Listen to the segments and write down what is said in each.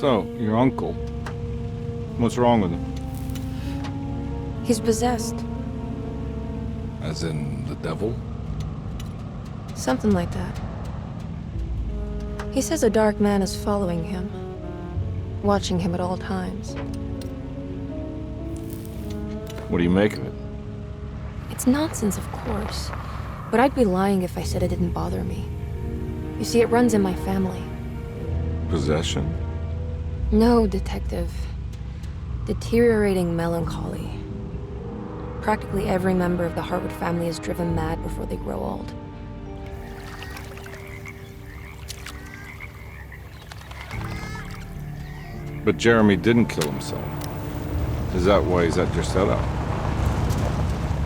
So, your uncle. What's wrong with him? He's possessed. As in the devil? Something like that. He says a dark man is following him, watching him at all times. What do you make of it? It's nonsense, of course, but I'd be lying if I said it didn't bother me. You see, it runs in my family. Possession? No, Detective. Deteriorating melancholy. Practically every member of the Hartwood family is driven mad before they grow old. But Jeremy didn't kill himself. Is that why he's at your setup?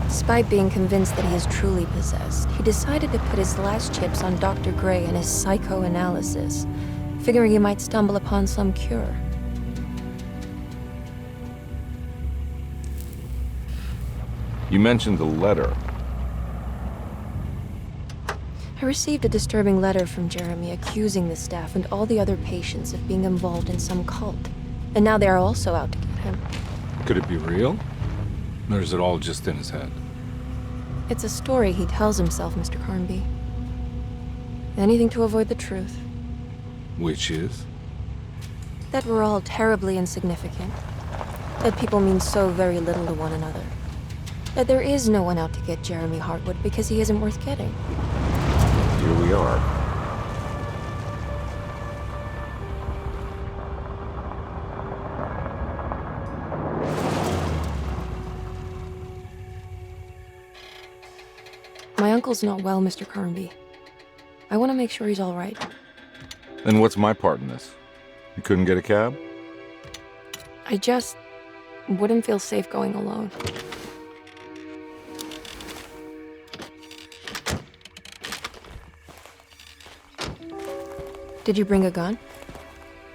Despite being convinced that he is truly possessed, he decided to put his last chips on Dr. Gray and his psychoanalysis, figuring he might stumble upon some cure. You mentioned the letter. I received a disturbing letter from Jeremy accusing the staff and all the other patients of being involved in some cult. And now they are also out to get him. Could it be real? Or is it all just in his head? It's a story he tells himself, Mr. Carnby. Anything to avoid the truth. Which is? That we're all terribly insignificant. That people mean so very little to one another. That there is no one out to get Jeremy Hartwood because he isn't worth getting. Here we are. My uncle's not well, Mr. Carnby. I want to make sure he's all right. Then what's my part in this? You couldn't get a cab? I just wouldn't feel safe going alone. Did you bring a gun?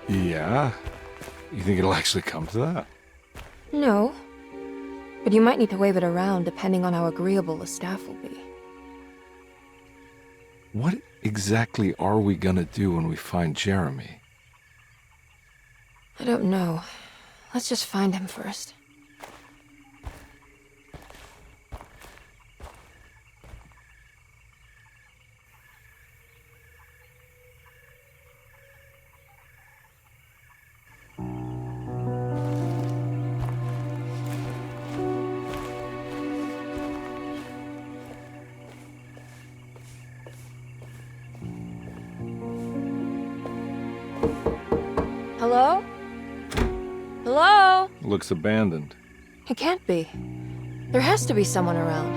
Yeah. You think it'll actually come to that? No. But you might need to wave it around depending on how agreeable the staff will be. What exactly are we gonna do when we find Jeremy? I don't know. Let's just find him first. Hello? Hello? Looks abandoned. It can't be. There has to be someone around.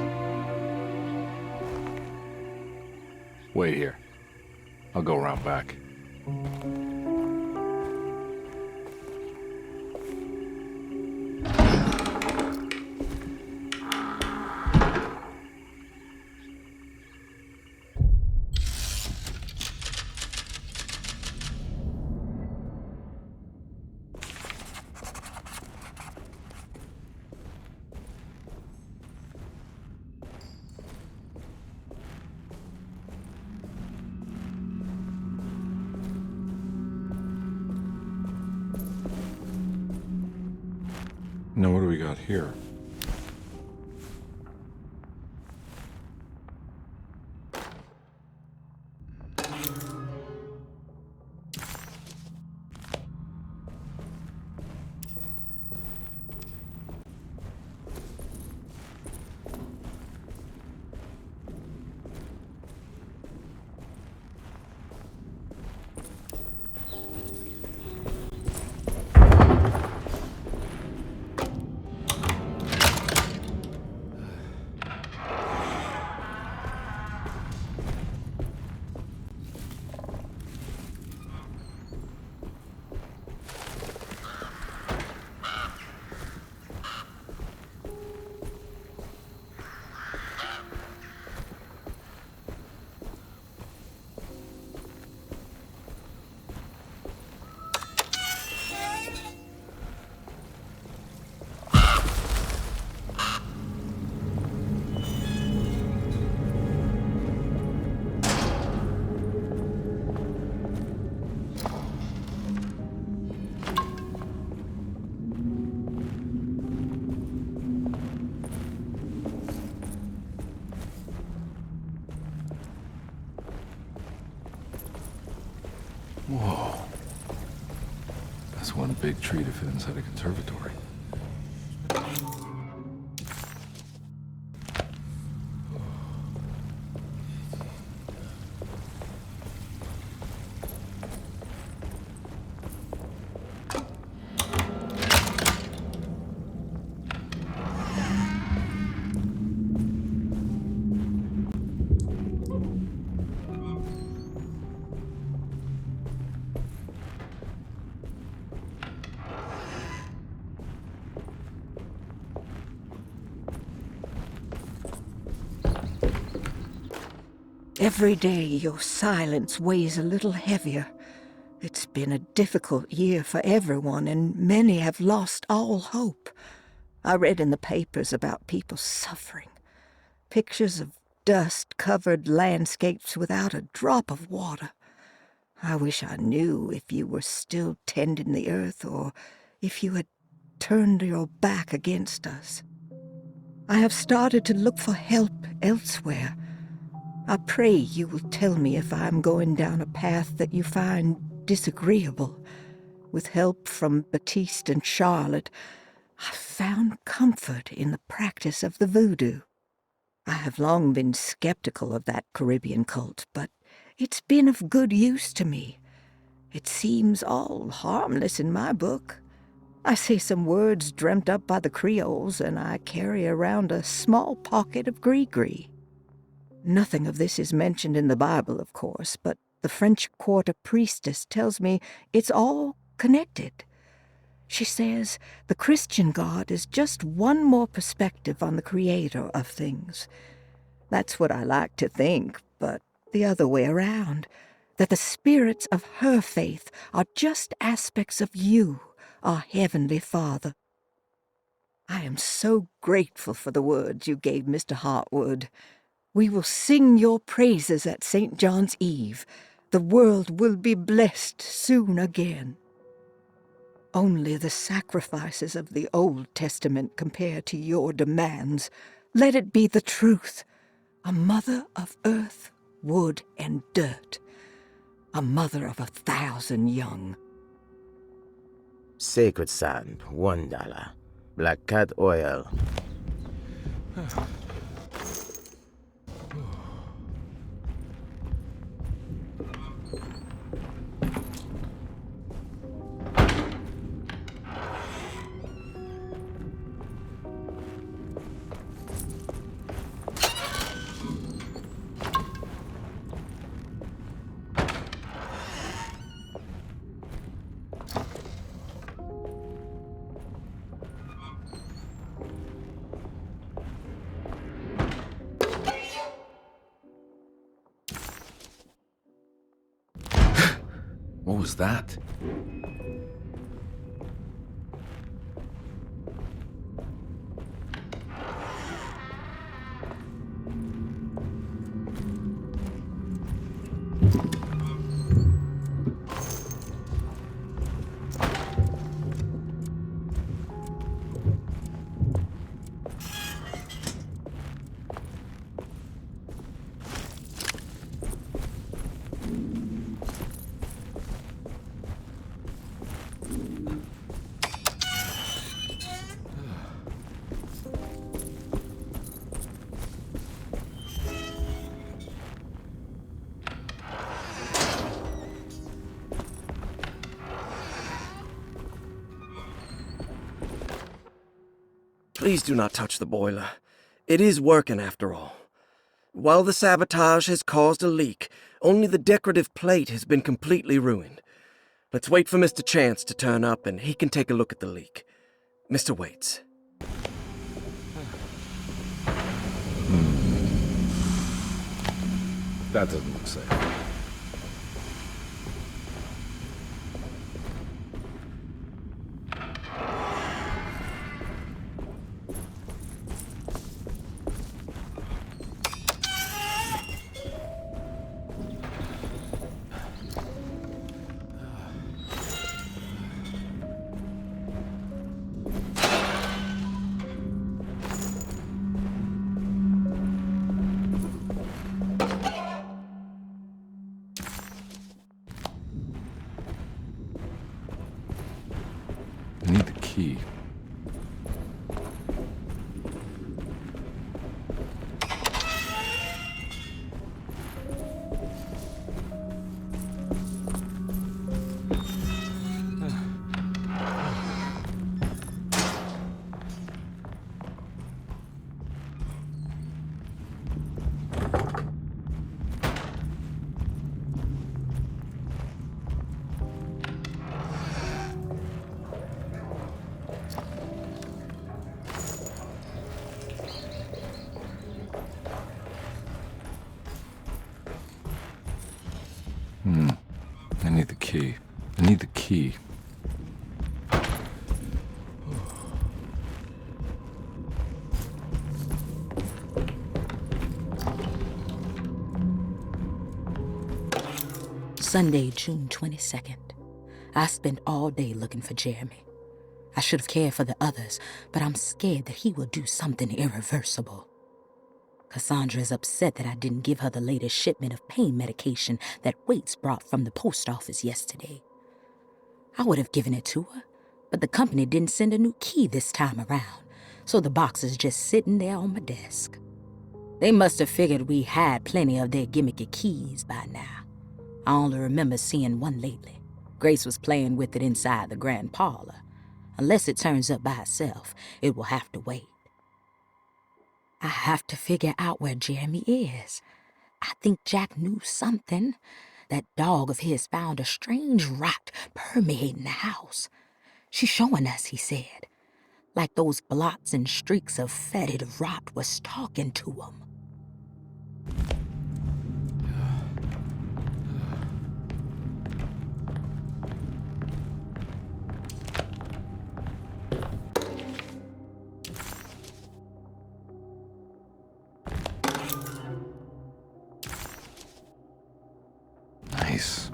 Wait here. I'll go around back. Now what do we got here? big tree to fit inside a conservatory. Every day your silence weighs a little heavier. It's been a difficult year for everyone, and many have lost all hope. I read in the papers about people suffering. Pictures of dust-covered landscapes without a drop of water. I wish I knew if you were still tending the earth or if you had turned your back against us. I have started to look for help elsewhere. I pray you will tell me if I am going down a path that you find disagreeable. With help from Baptiste and Charlotte, I found comfort in the practice of the voodoo. I have long been skeptical of that Caribbean cult, but it's been of good use to me. It seems all harmless in my book. I say some words dreamt up by the Creoles, and I carry around a small pocket of gris-gris. Nothing of this is mentioned in the Bible, of course, but the French Quarter priestess tells me it's all connected. She says the Christian God is just one more perspective on the creator of things. That's what I like to think, but the other way around, that the spirits of her faith are just aspects of you, our Heavenly Father. I am so grateful for the words you gave Mr. Hartwood. We will sing your praises at St. John's Eve. The world will be blessed soon again. Only the sacrifices of the Old Testament compare to your demands. Let it be the truth. A mother of earth, wood, and dirt. A mother of 1,000 young. Sacred sand, $1. Black cat oil. What was that? Please do not touch the boiler. It is working after all. While the sabotage has caused a leak, only the decorative plate has been completely ruined. Let's wait for Mr. Chance to turn up and he can take a look at the leak. Mr. Waits. That doesn't look safe. key. I need the key. Sunday, June 22nd. I spent all day looking for Jeremy. I should have cared for the others, but I'm scared that he will do something irreversible. Cassandra is upset that I didn't give her the latest shipment of pain medication that Waits brought from the post office yesterday. I would have given it to her, but the company didn't send a new key this time around, so the box is just sitting there on my desk. They must have figured we had plenty of their gimmicky keys by now. I only remember seeing one lately. Grace was playing with it inside the grand parlor. Unless it turns up by itself, it will have to wait. I have to figure out where Jeremy is. I think Jack knew something. That dog of his found a strange rot permeating the house. She's showing us, he said. Like those blots and streaks of fetid rot was talking to him. Nice.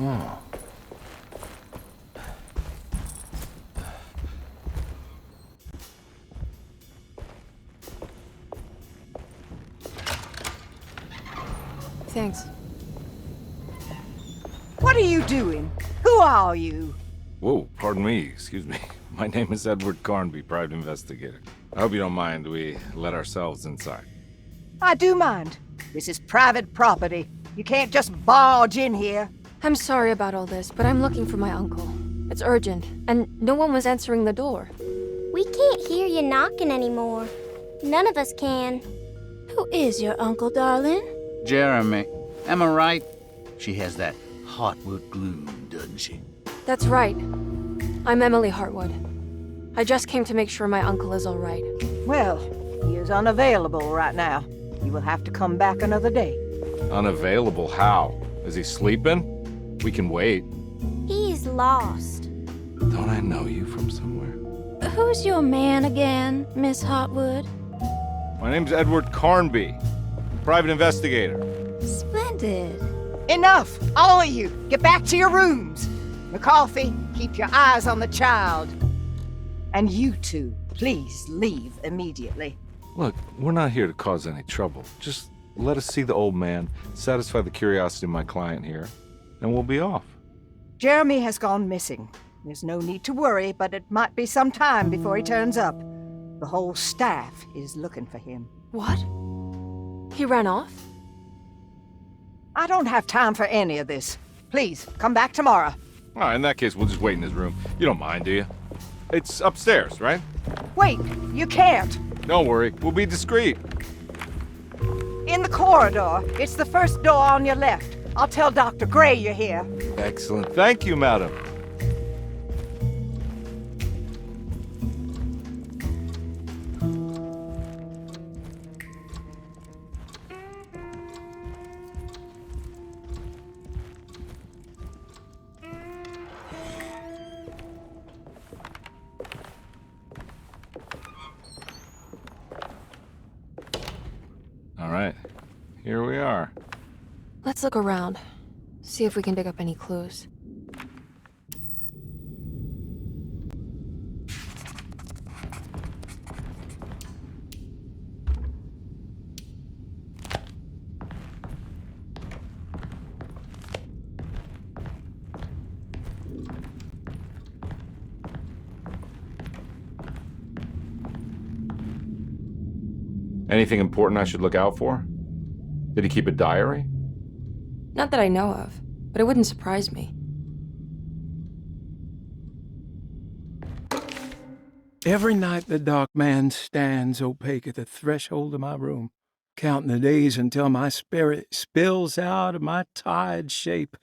Oh. Thanks. What are you doing? Who are you? Whoa, pardon me, excuse me. My name is Edward Carnby, private investigator. I hope you don't mind we let ourselves inside. I do mind. This is private property. You can't just barge in here. I'm sorry about all this, but I'm looking for my uncle. It's urgent, and no one was answering the door. We can't hear you knocking anymore. None of us can. Who is your uncle, darling? Jeremy. Am I right? She has that Heartwood gloom, doesn't she? That's right. I'm Emily Hartwood. I just came to make sure my uncle is all right. Well, he is unavailable right now. You will have to come back another day. Unavailable how? Is he sleeping? We can wait. He's lost. Don't I know you from somewhere? Who's your man again, Miss Hartwood? My name's Edward Carnby, private investigator. Splendid. Enough! All of you! Get back to your rooms! McCarthy, keep your eyes on the child. And you two, please leave immediately. Look, we're not here to cause any trouble. Just let us see the old man, satisfy the curiosity of my client here, and we'll be off. Jeremy has gone missing. There's no need to worry, but it might be some time before he turns up. The whole staff is looking for him. What? He ran off? I don't have time for any of this. Please, come back tomorrow. All right, in that case, we'll just wait in his room. You don't mind, do you? It's upstairs, right? Wait, you can't. Don't worry, we'll be discreet. In the corridor. It's the first door on your left. I'll tell Dr. Gray you're here. Excellent. Thank you, madam. All right, here we are. Let's look around. See if we can dig up any clues. Anything important I should look out for? Did he keep a diary? Not that I know of, but it wouldn't surprise me. Every night the dark man stands opaque at the threshold of my room, counting the days until my spirit spills out of my tired shape.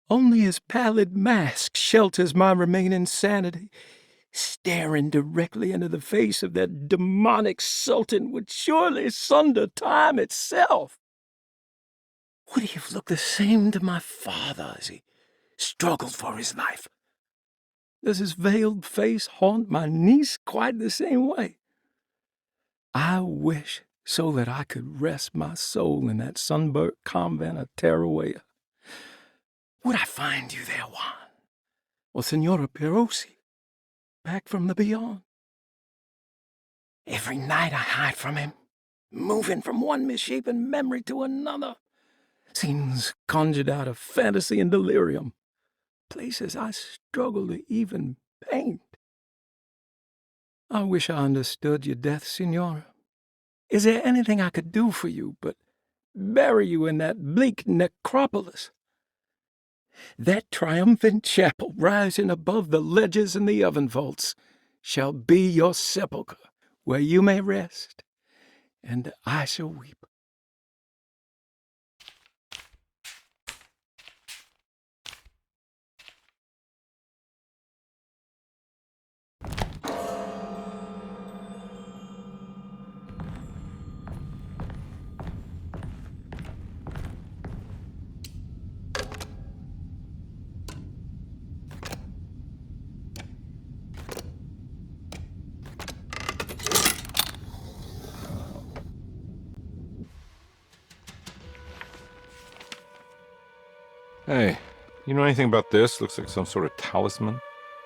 Only his pallid mask shelters my remaining sanity. Staring directly into the face of that demonic sultan would surely sunder time itself. Would he have looked the same to my father as he struggled for his life? Does his veiled face haunt my niece quite the same way? I wish so that I could rest my soul in that sunburnt convent of Tarawea. Would I find you there, Juan? Or Senora Perosi, back from the beyond? Every night I hide from him, moving from one misshapen memory to another. Scenes conjured out of fantasy and delirium. Places I struggle to even paint. I wish I understood your death, Senora. Is there anything I could do for you but bury you in that bleak necropolis? That triumphant chapel rising above the ledges and the oven vaults shall be your sepulchre, where you may rest, and I shall weep. Hey, you know anything about this? Looks like some sort of talisman.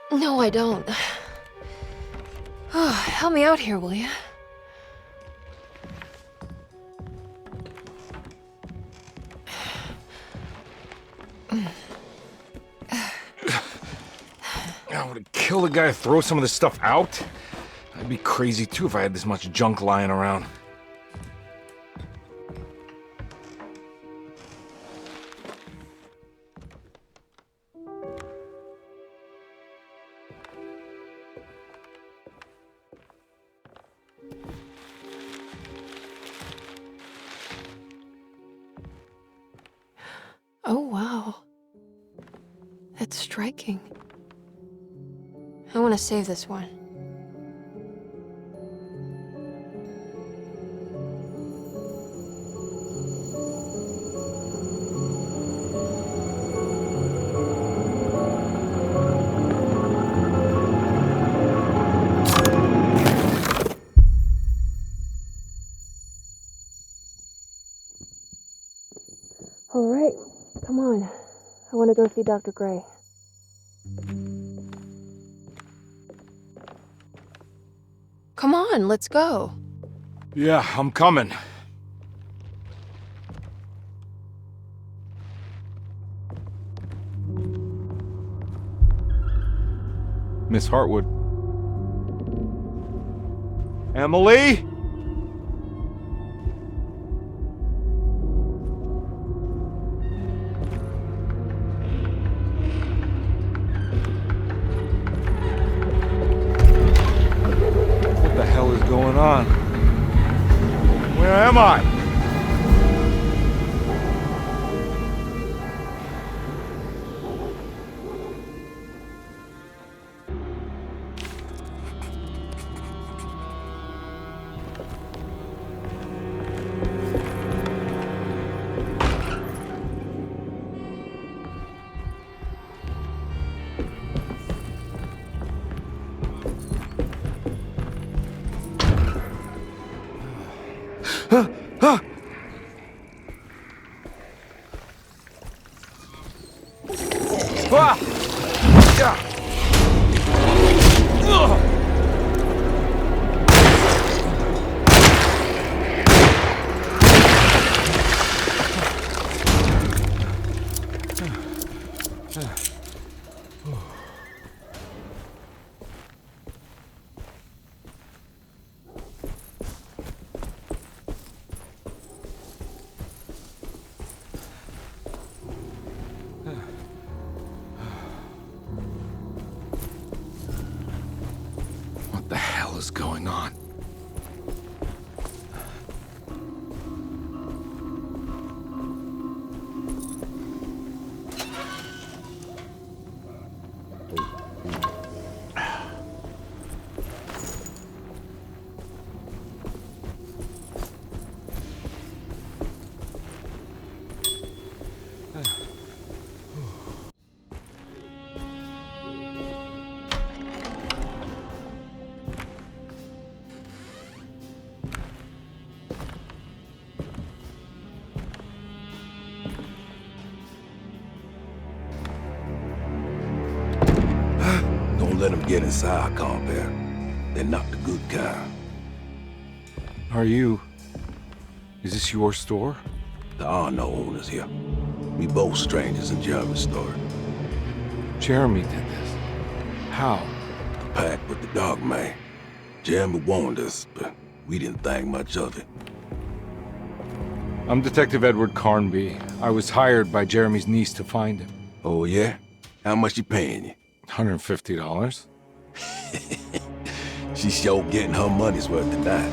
No, I don't. Oh, help me out here, will you? I would kill the guy to throw some of this stuff out. I'd be crazy too if I had this much junk lying around. Oh, wow. That's striking. I want to save this one. All right, come on. I want to go see Dr. Gray. Come on, let's go. Yeah, I'm coming. Miss Hartwood. Emily? What the hell is going on? Where am I? going on? Don't let them get inside, compare. They're not the good kind. Is this your store? There are no owners here. We both strangers in Jeremy's store. Jeremy did this. How? The pact with the dog man. Jeremy warned us, but we didn't think much of it. I'm Detective Edward Carnby. I was hired by Jeremy's niece to find him. Oh, yeah? How much she paying you? $150. She's sure getting her money's worth tonight.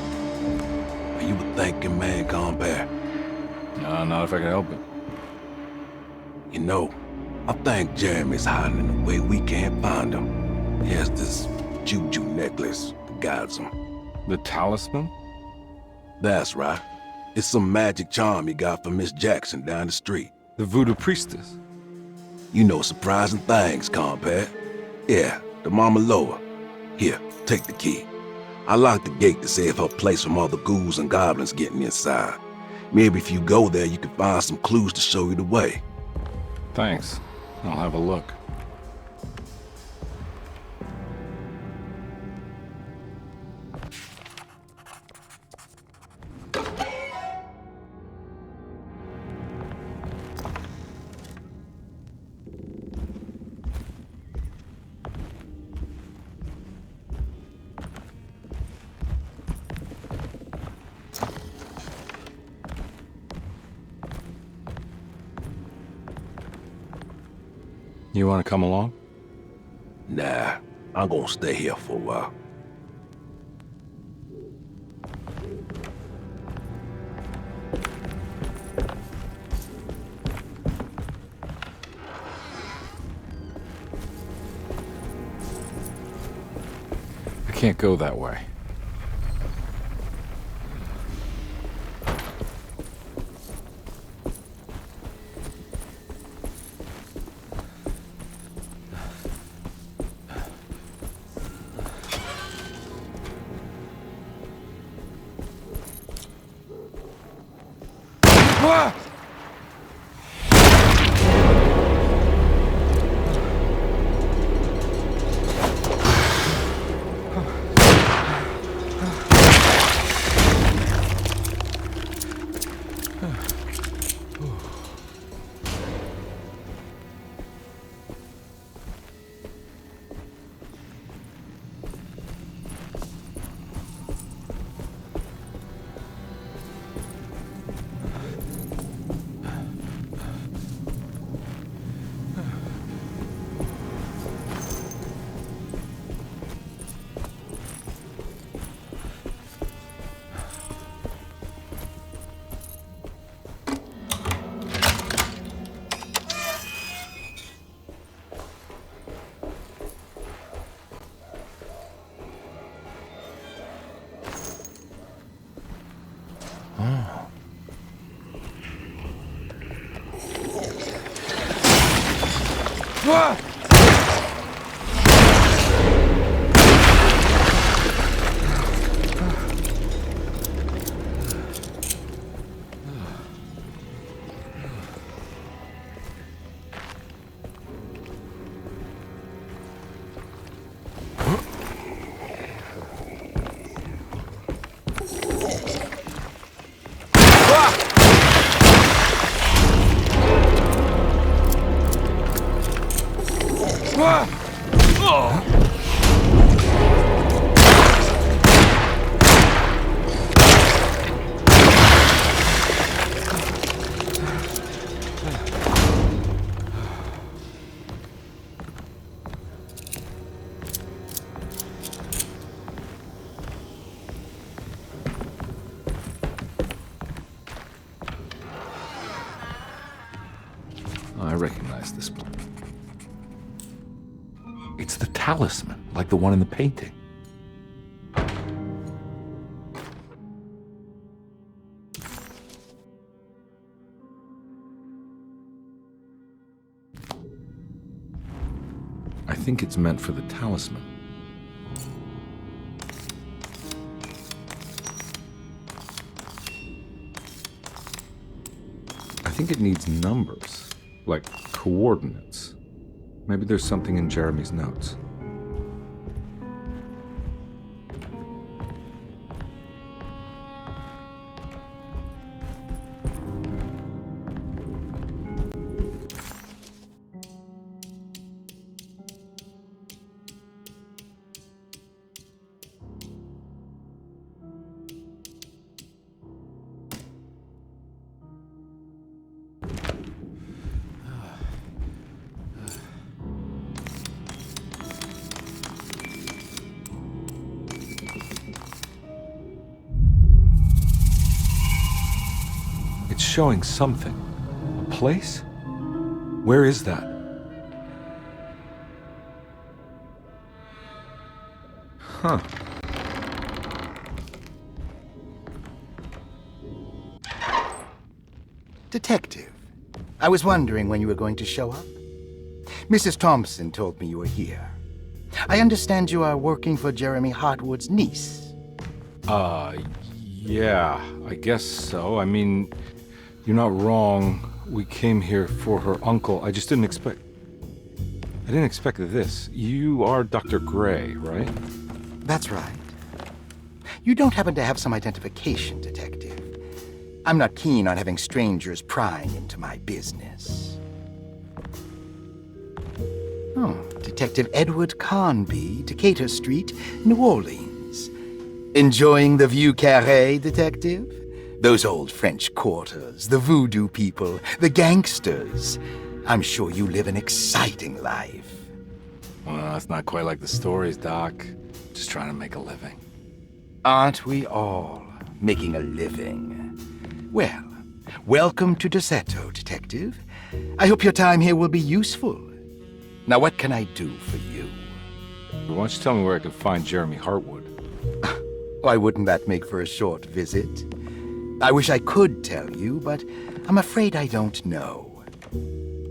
Are you a thinking man, compare? No, not if I can help it. You know, I think Jeremy's hiding in a way we can't find him. He has this juju necklace that guides him. The talisman? That's right. It's some magic charm he got from Miss Jackson down the street. The voodoo priestess? You know surprising things, compare. Yeah, the Mama Loa. Here, take the key. I locked the gate to save her place from all the ghouls and goblins getting inside. Maybe if you go there, you can find some clues to show you the way. Thanks. I'll have a look. You want to come along? Nah, I'm gonna stay here for a while. I can't go that way. guess this. It's the talisman, like the one in the painting. I think it's meant for the talisman. I think it needs numbers, like coordinates. Maybe there's something in Jeremy's notes. It's showing something. A place? Where is that? Huh. Detective, I was wondering when you were going to show up. Mrs. Thompson told me you were here. I understand you are working for Jeremy Hartwood's niece. Yeah, I guess so. I mean, you're not wrong. We came here for her uncle. I just didn't expect... I didn't expect this. You are Dr. Gray, right? That's right. You don't happen to have some identification, Detective. I'm not keen on having strangers prying into my business. Oh, Detective Edward Carnby, Decatur Street, New Orleans. Enjoying the Vieux Carré, Detective? Those old French quarters, the voodoo people, the gangsters. I'm sure you live an exciting life. Well, that's not quite like the stories, Doc. Just trying to make a living. Aren't we all making a living? Well, welcome to Deseto, Detective. I hope your time here will be useful. Now, what can I do for you? Why don't you tell me where I can find Jeremy Hartwood? Why wouldn't that make for a short visit? I wish I could tell you, but I'm afraid I don't know.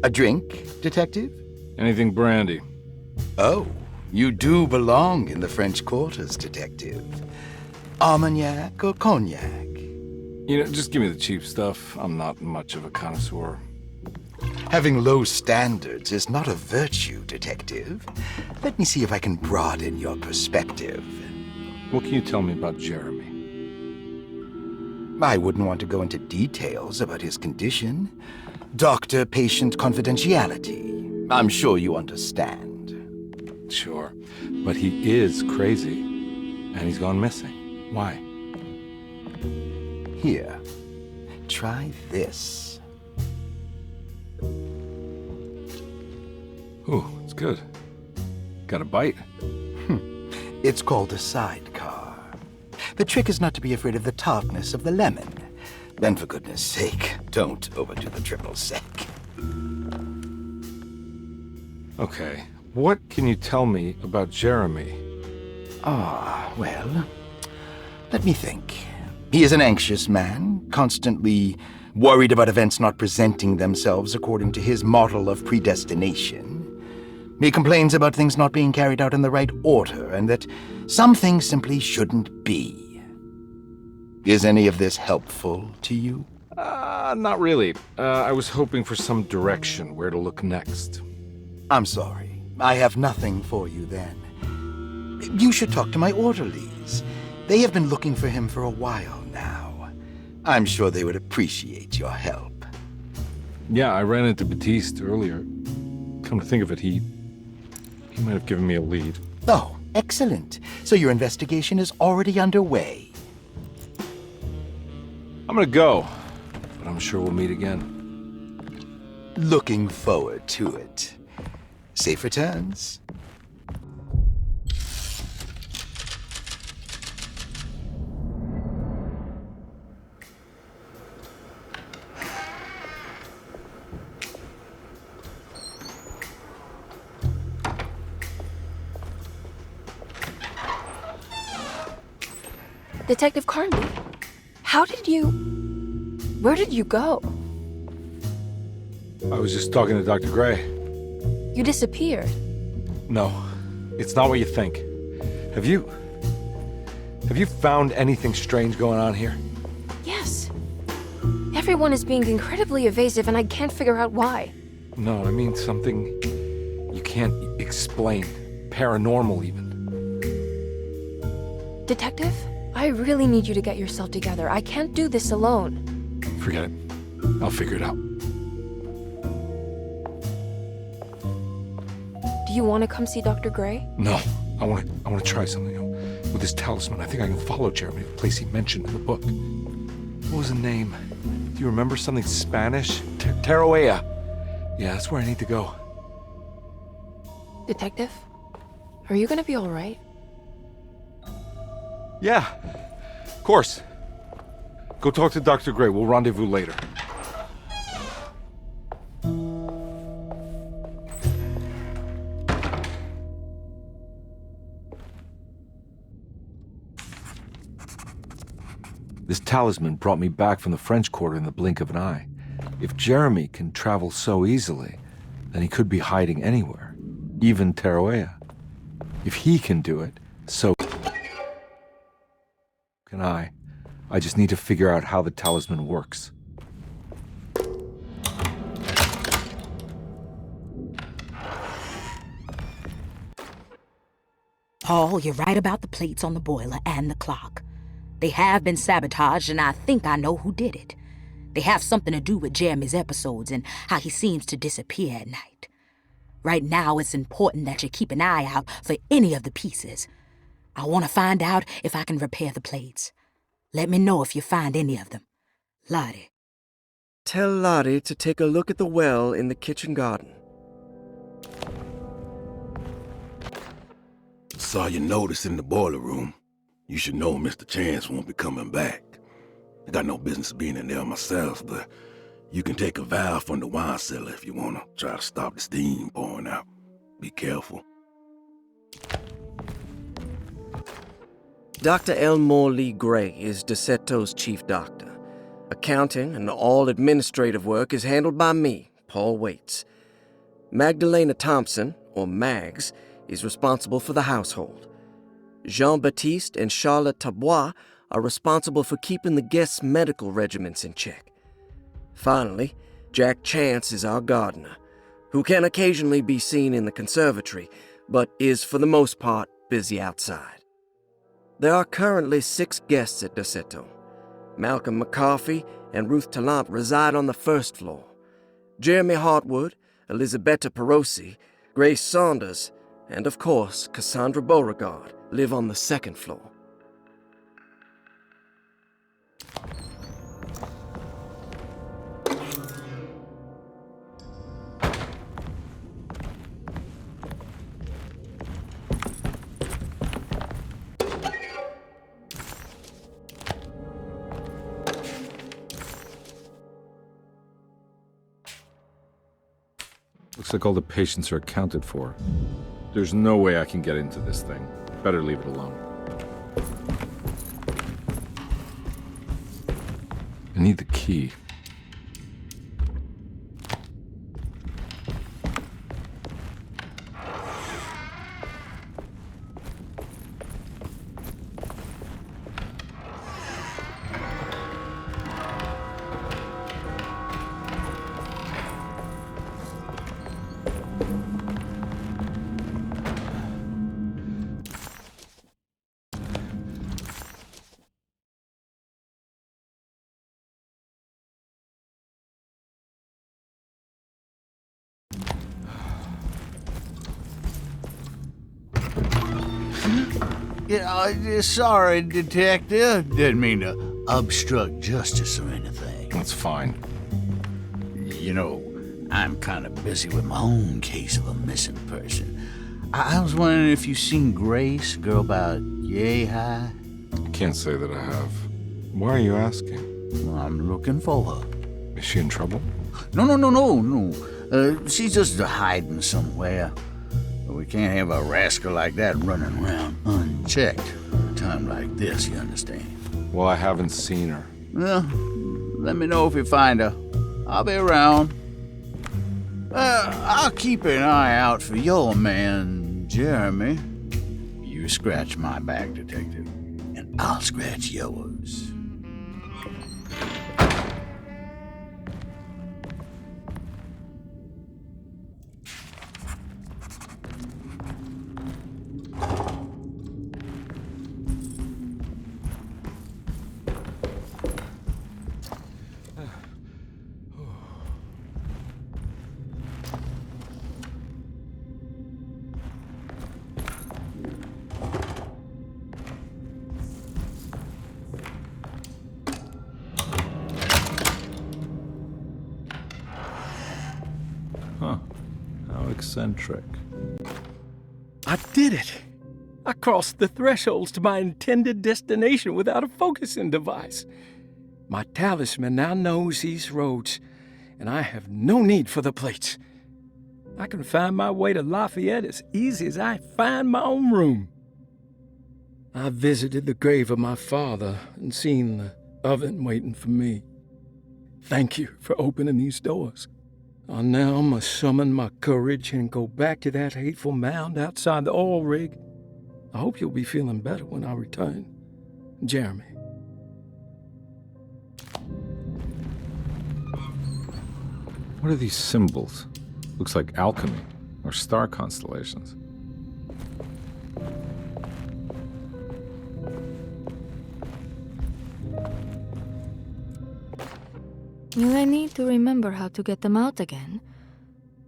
A drink, Detective? Anything brandy. Oh, you do belong in the French quarters, Detective. Armagnac or cognac? You know, just give me the cheap stuff. I'm not much of a connoisseur. Having low standards is not a virtue, Detective. Let me see if I can broaden your perspective. What can you tell me about Jeremy? I wouldn't want to go into details about his condition. Doctor-patient confidentiality. I'm sure you understand. Sure, but he is crazy, and he's gone missing. Why? Here, try this. Ooh, it's good. Got a bite? It's called a sidecar. The trick is not to be afraid of the tartness of the lemon. Then, for goodness sake, don't overdo the triple sec. Okay, what can you tell me about Jeremy? Well, let me think. He is an anxious man, constantly worried about events not presenting themselves according to his model of predestination. He complains about things not being carried out in the right order, and that some things simply shouldn't be. Is any of this helpful to you? Not really. I was hoping for some direction where to look next. I'm sorry. I have nothing for you then. You should talk to my orderlies. They have been looking for him for a while now. I'm sure they would appreciate your help. Yeah, I ran into Batiste earlier. Come to think of it, he might have given me a lead. Oh, excellent. So your investigation is already underway. I'm gonna go, but I'm sure we'll meet again. Looking forward to it. Safe returns. Detective Carnby, where did you go? I was just talking to Dr. Gray. You disappeared. No, it's not what you think. Have you found anything strange going on here? Yes. Everyone is being incredibly evasive and I can't figure out why. No, I mean something you can't explain. Paranormal, even. Detective, I really need you to get yourself together. I can't do this alone. Forget it. I'll figure it out. Do you want to come see Dr. Gray? No, I want to try something. With this talisman, I think I can follow Jeremy to the place he mentioned in the book. What was the name? Do you remember something Spanish? Tarawea. Yeah, that's where I need to go. Detective, are you gonna be all right? Yeah, of course. Go talk to Dr. Gray. We'll rendezvous later. This talisman brought me back from the French Quarter in the blink of an eye. If Jeremy can travel so easily, then he could be hiding anywhere, even Tarawea. If he can do it, so can I. I just need to figure out how the talisman works. Paul, you're right about the plates on the boiler and the clock. They have been sabotaged, and I think I know who did it. They have something to do with Jeremy's episodes and how he seems to disappear at night. Right now, it's important that you keep an eye out for any of the pieces. I want to find out if I can repair the plates. Let me know if you find any of them. Lottie. Tell Lottie to take a look at the well in the kitchen garden. Saw your notice in the boiler room. You should know Mr. Chance won't be coming back. I got no business being in there myself, but you can take a valve from the wine cellar if you want to try to stop the steam pouring out. Be careful. Dr. Elmore Lee Gray is DeSeto's chief doctor. Accounting and all administrative work is handled by me, Paul Waits. Magdalena Thompson, or Mags, is responsible for the household. Jean-Baptiste and Charlotte Tabois are responsible for keeping the guests' medical regimens in check. Finally, Jack Chance is our gardener, who can occasionally be seen in the conservatory, but is for the most part busy outside. There are currently 6 guests at DeSeto. Malcolm McCarthy and Ruth Tallant reside on the first floor. Jeremy Hartwood, Elisabetta Perosi, Grace Saunders, and of course Cassandra Beauregard live on the second floor. Looks like all the patients are accounted for. There's no way I can get into this thing. Better leave it alone. I need the key. Yeah, sorry, Detective. Didn't mean to obstruct justice or anything. That's fine. You know, I'm kind of busy with my own case of a missing person. I was wondering if you've seen Grace, a girl about yay high? I can't say that I have. Why are you asking? Well, I'm looking for her. Is she in trouble? No. She's just hiding somewhere. We can't have a rascal like that running around unchecked. time like this, you understand? Well, I haven't seen her. Well, let me know if you find her. I'll be around. I'll keep an eye out for your man, Jeremy. You scratch my back, Detective, and I'll scratch yours. Huh. How eccentric. I did it! I crossed the thresholds to my intended destination without a focusing device. My talisman now knows these roads, and I have no need for the plates. I can find my way to Lafayette as easy as I find my own room. I visited the grave of my father and seen the oven waiting for me. Thank you for opening these doors. I now must summon my courage and go back to that hateful mound outside the oil rig. I hope you'll be feeling better when I return. Jeremy. What are these symbols? Looks like alchemy or star constellations. You may need to remember how to get them out again.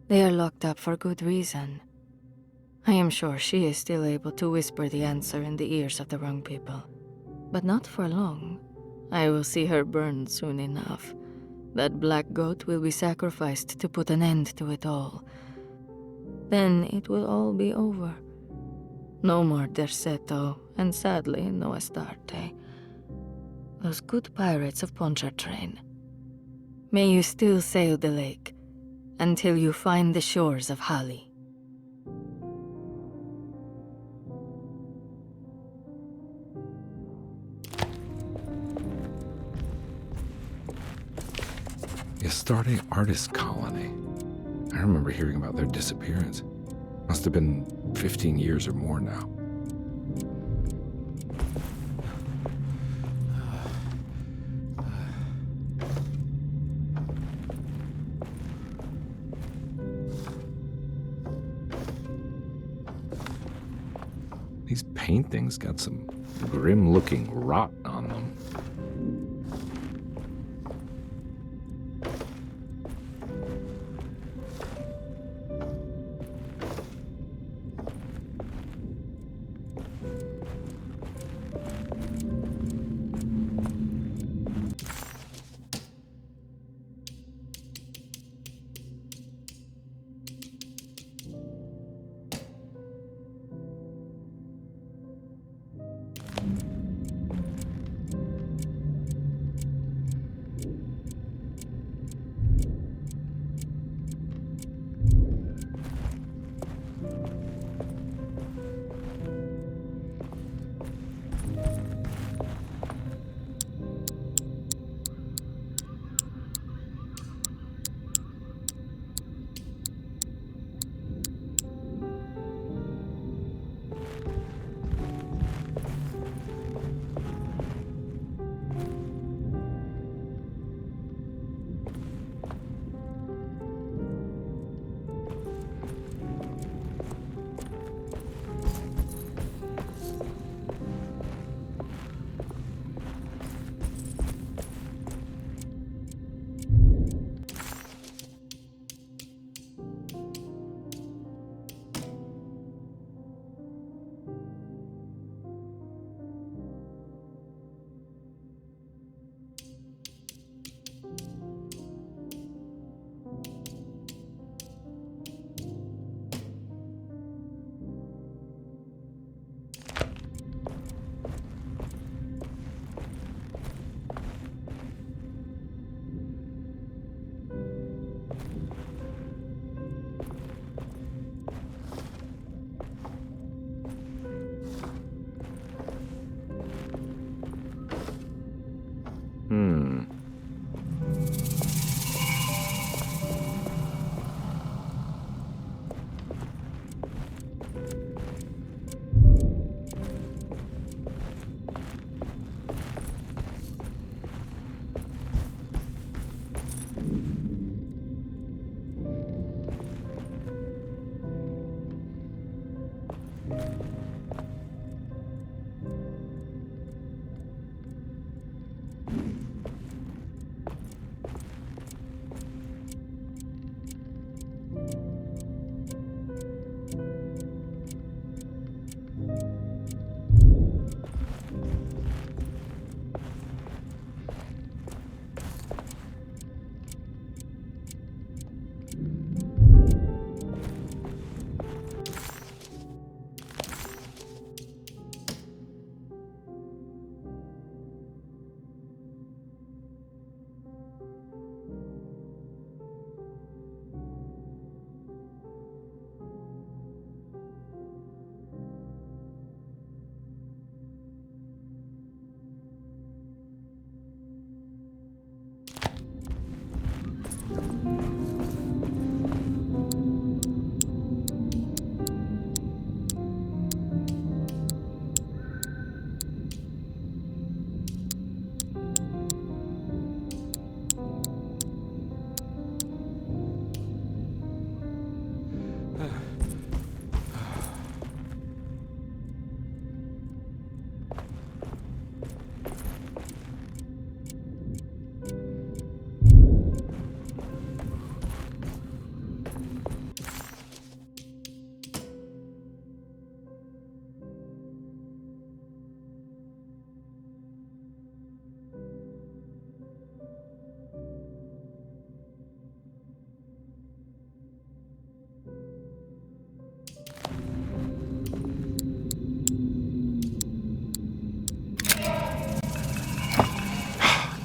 They are locked up for good reason. I am sure she is still able to whisper the answer in the ears of the wrong people. But not for long. I will see her burned soon enough. That black goat will be sacrificed to put an end to it all. Then it will all be over. No more Derceto, and sadly, no Astarte. Those good pirates of Pontchartrain. May you still sail the lake, until you find the shores of Hali. The Astarte Artist Colony. I remember hearing about their disappearance. Must have been 15 years or more now. These paintings got some grim-looking rot on them.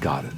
Got it.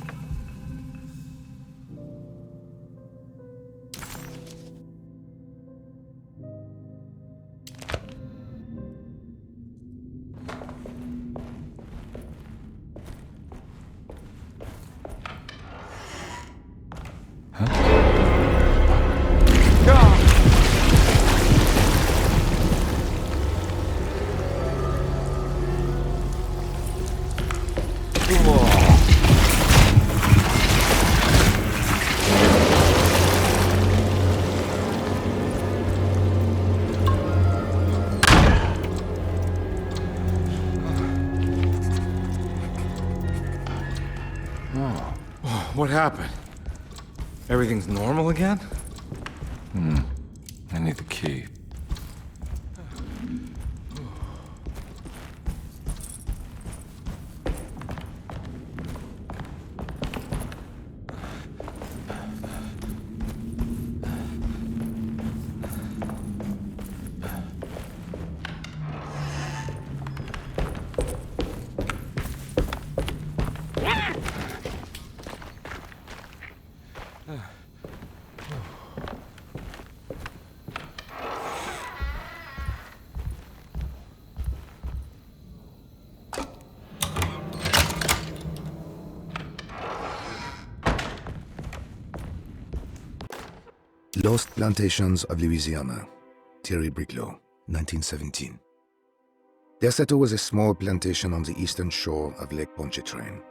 What happened? Everything's normal again? I need the key. Lost Plantations of Louisiana, Thierry Briclot, 1917. Derceto was a small plantation on the eastern shore of Lake Pontchartrain.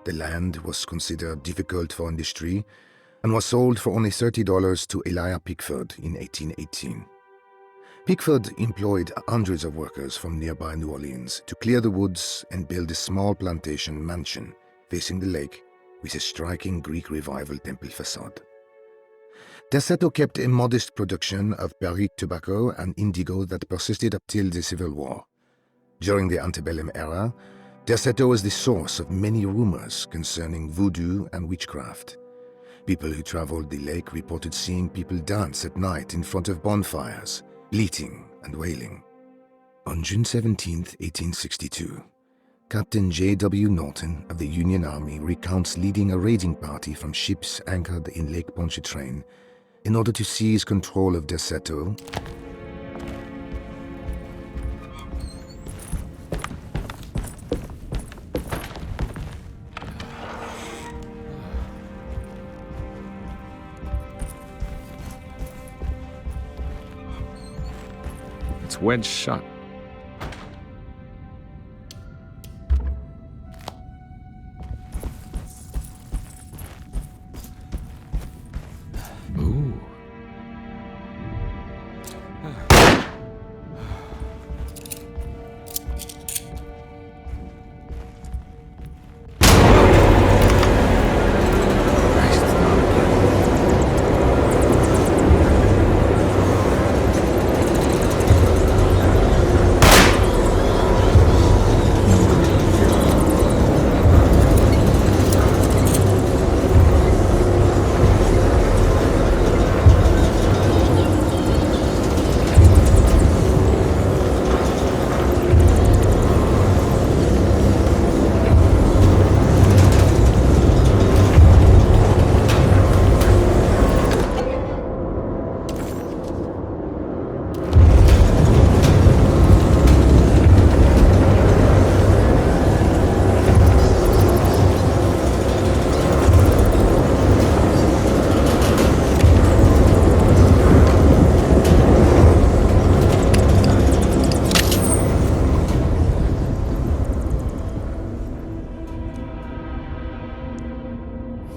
The land was considered difficult for industry and was sold for only $30 to Elijah Pickford in 1818. Pickford employed hundreds of workers from nearby New Orleans to clear the woods and build a small plantation mansion facing the lake with a striking Greek Revival temple facade. Derceto kept a modest production of Barrique tobacco and indigo that persisted up till the Civil War. During the antebellum era, Derceto was the source of many rumors concerning voodoo and witchcraft. People who traveled the lake reported seeing people dance at night in front of bonfires, bleating and wailing. On June 17, 1862, Captain J.W. Norton of the Union Army recounts leading a raiding party from ships anchored in Lake Pontchartrain in order to seize control of Derceto it's wedged shut. Ooh.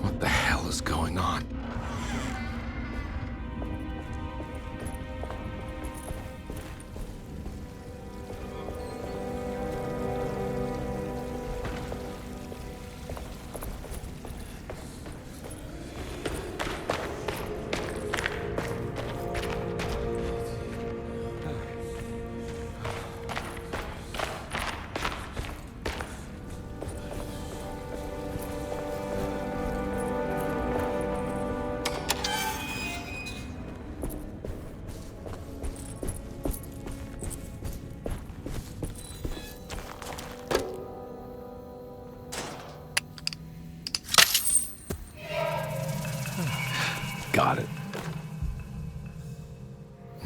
What the hell is going on? Got it.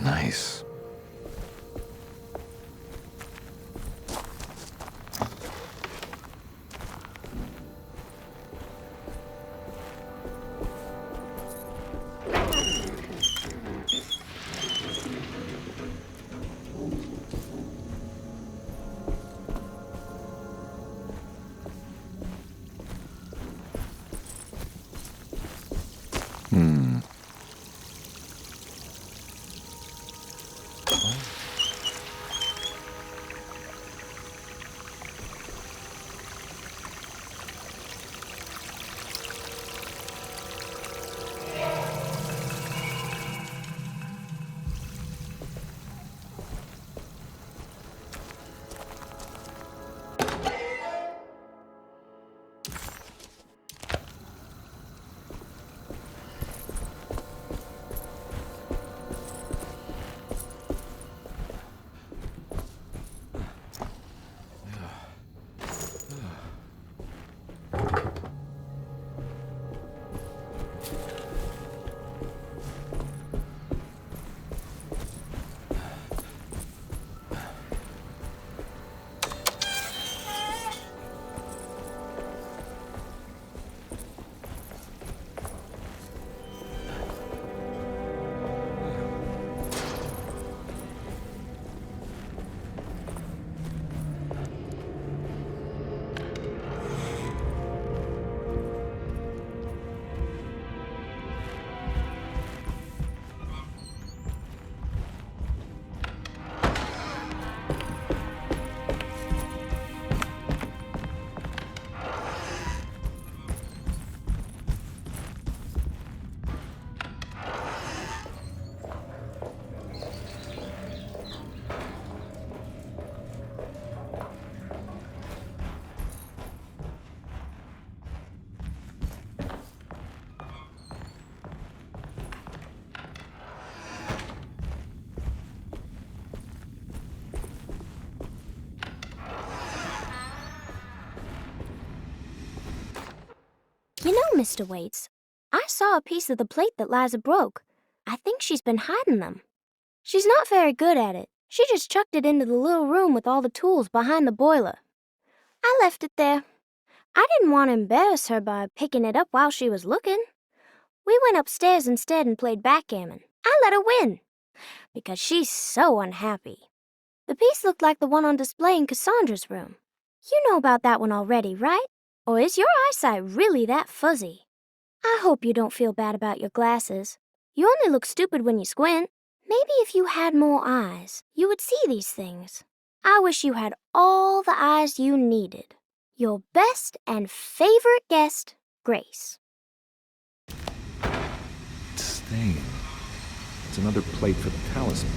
Nice. You know, Mr. Waits, I saw a piece of the plate that Liza broke. I think she's been hiding them. She's not very good at it. She just chucked it into the little room with all the tools behind the boiler. I left it there. I didn't want to embarrass her by picking it up while she was looking. We went upstairs instead and played backgammon. I let her win, because she's so unhappy. The piece looked like the one on display in Cassandra's room. You know about that one already, right? Or is your eyesight really that fuzzy? I hope you don't feel bad about your glasses. You only look stupid when you squint. Maybe if you had more eyes, you would see these things. I wish you had all the eyes you needed. Your best and favorite guest, Grace. It's staying. It's another plate for the talisman.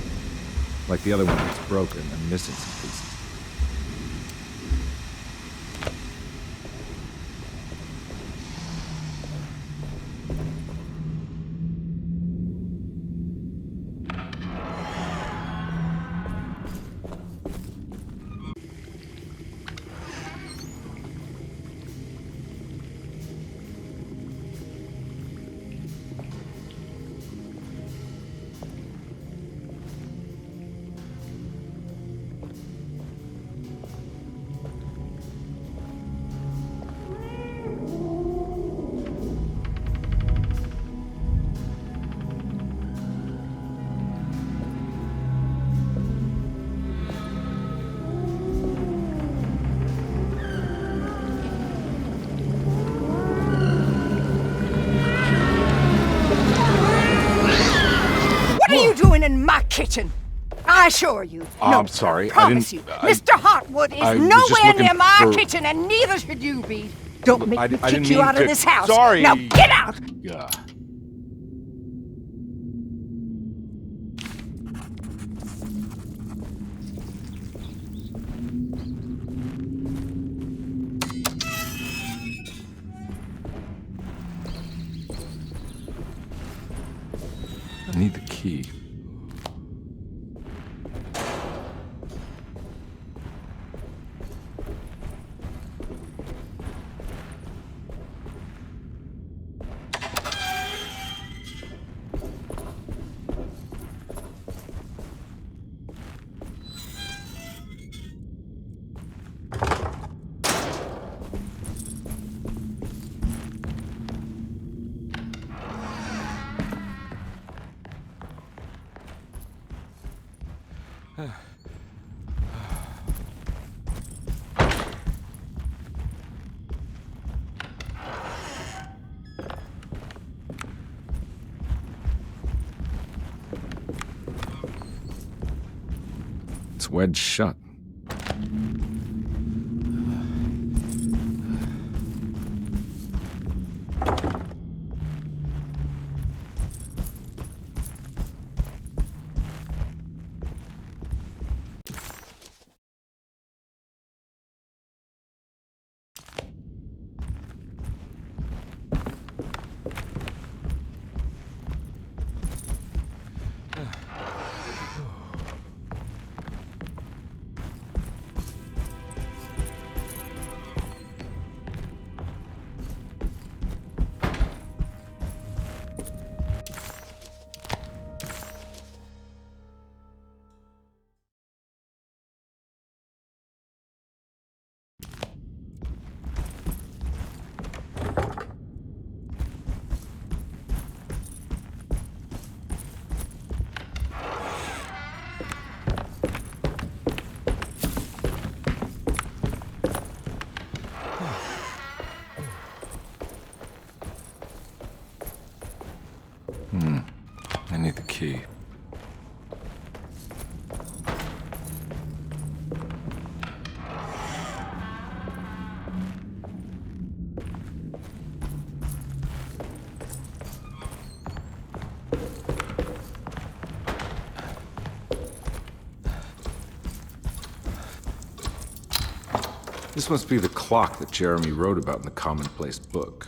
Like the other one that's broken and missing some pieces. What are you doing in my kitchen? I assure you. No, I'm sorry. I promise you. Mr. Hotwood is nowhere near my kitchen, and neither should you be. Don't make me kick you out of this house. Sorry. Now get out! Yeah. I need the key. It's wedged shut. I need the key. This must be the clock that Jeremy wrote about in the Commonplace book.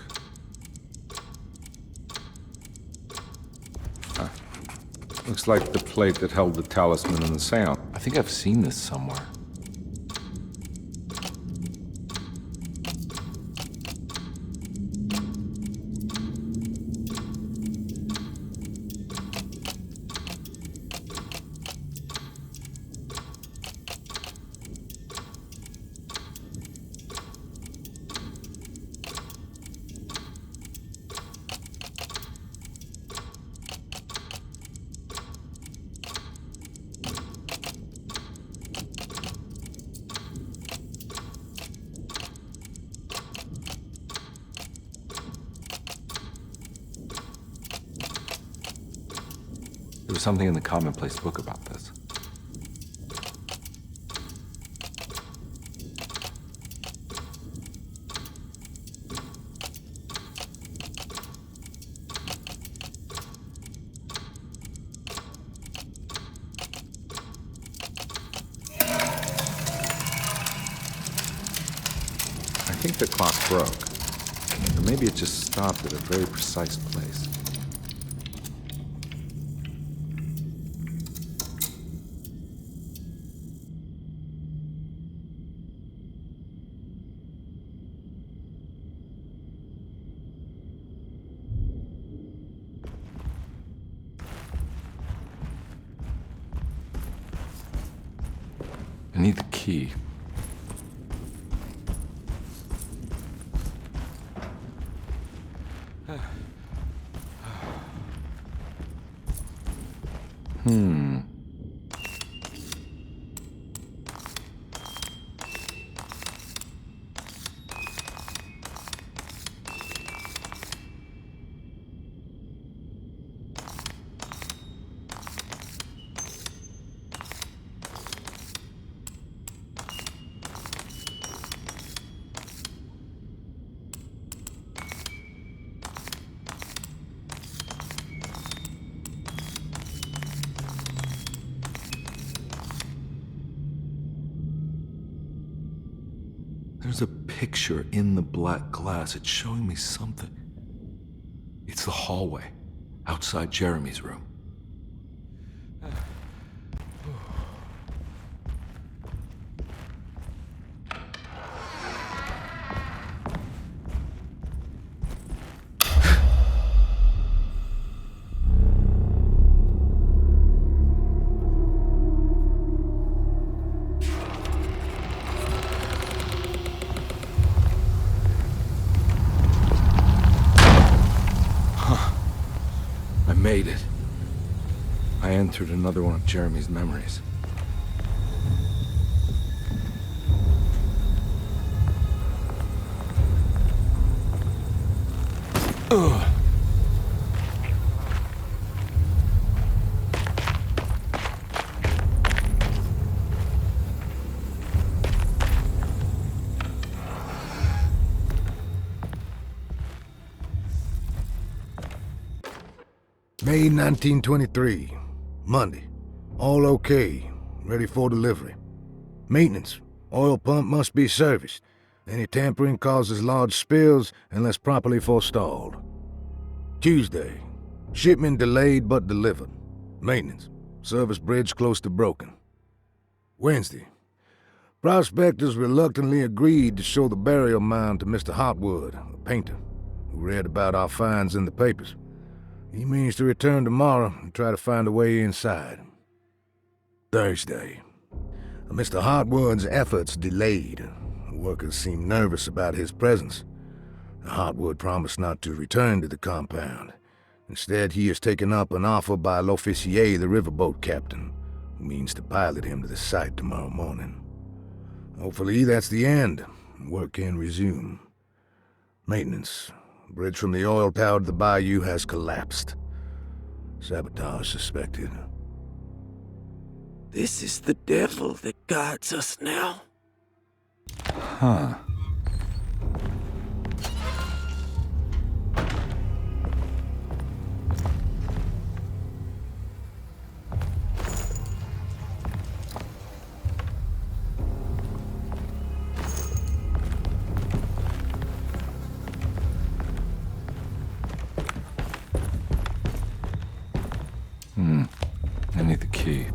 Looks like the plate that held the talisman in the seance. I think I've seen this somewhere. was something in the commonplace book about this. I think the clock broke. Or maybe it just stopped at a very precise place. I need the key. There's a picture in the black glass. It's showing me something. It's the hallway outside Jeremy's room. Made it. I entered another one of Jeremy's memories. Ugh. May 1923, Monday. All okay, ready for delivery. Maintenance, oil pump must be serviced. Any tampering causes large spills unless properly forestalled. Tuesday, shipment delayed but delivered. Maintenance, service bridge close to broken. Wednesday, prospectors reluctantly agreed to show the burial mound to Mr. Hotwood, a painter, who read about our finds in the papers. He means to return tomorrow and try to find a way inside. Thursday. Mr. Hotwood's efforts delayed. The workers seemed nervous about his presence. Hotwood promised not to return to the compound. Instead, he has taken up an offer by L'Officier, the riverboat captain, who means to pilot him to the site tomorrow morning. Hopefully that's the end. Work can resume. Maintenance. Bridge from the oil tower to the bayou has collapsed. Sabotage suspected. This is the devil that guides us now. Huh. I need the key.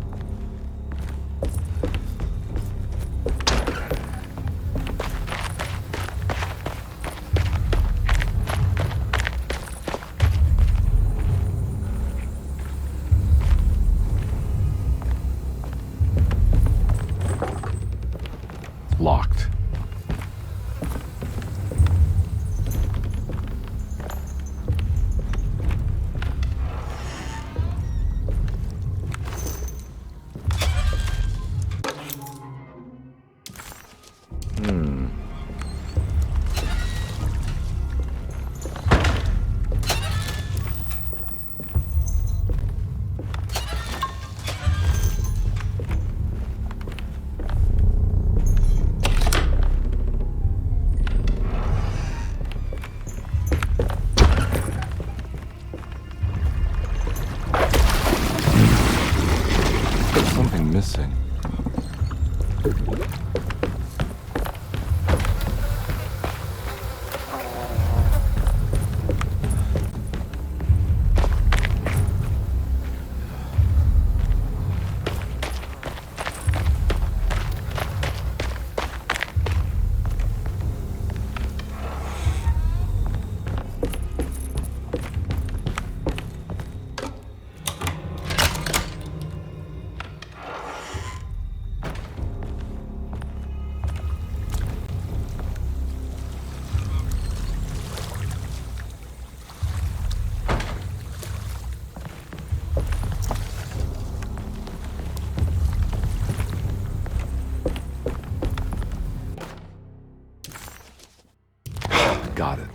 Got it.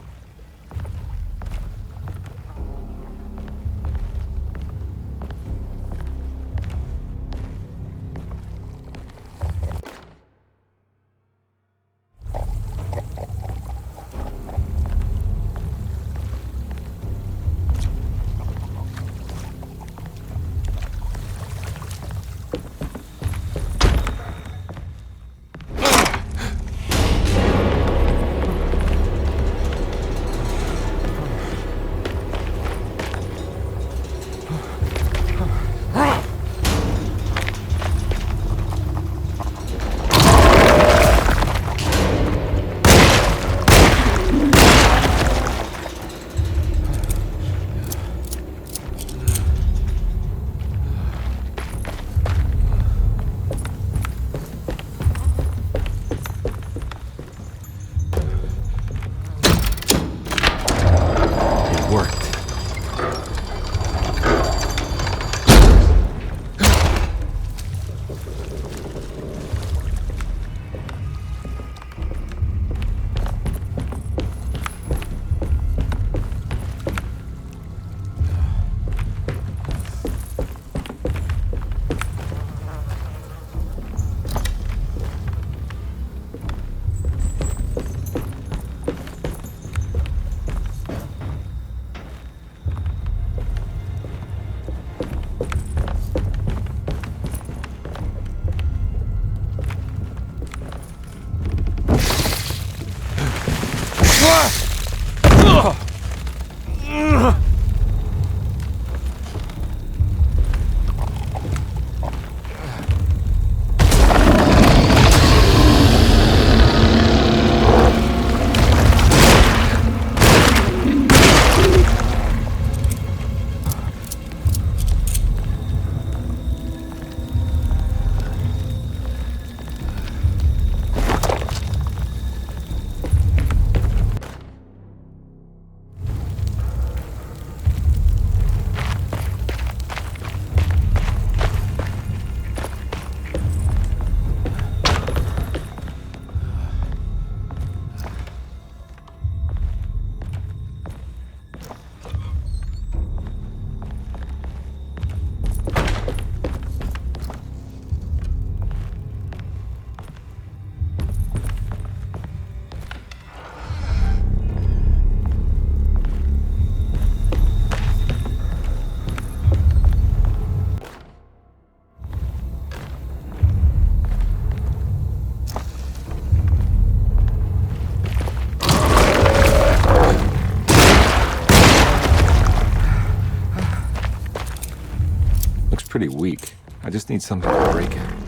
Pretty weak. I just need something to break it.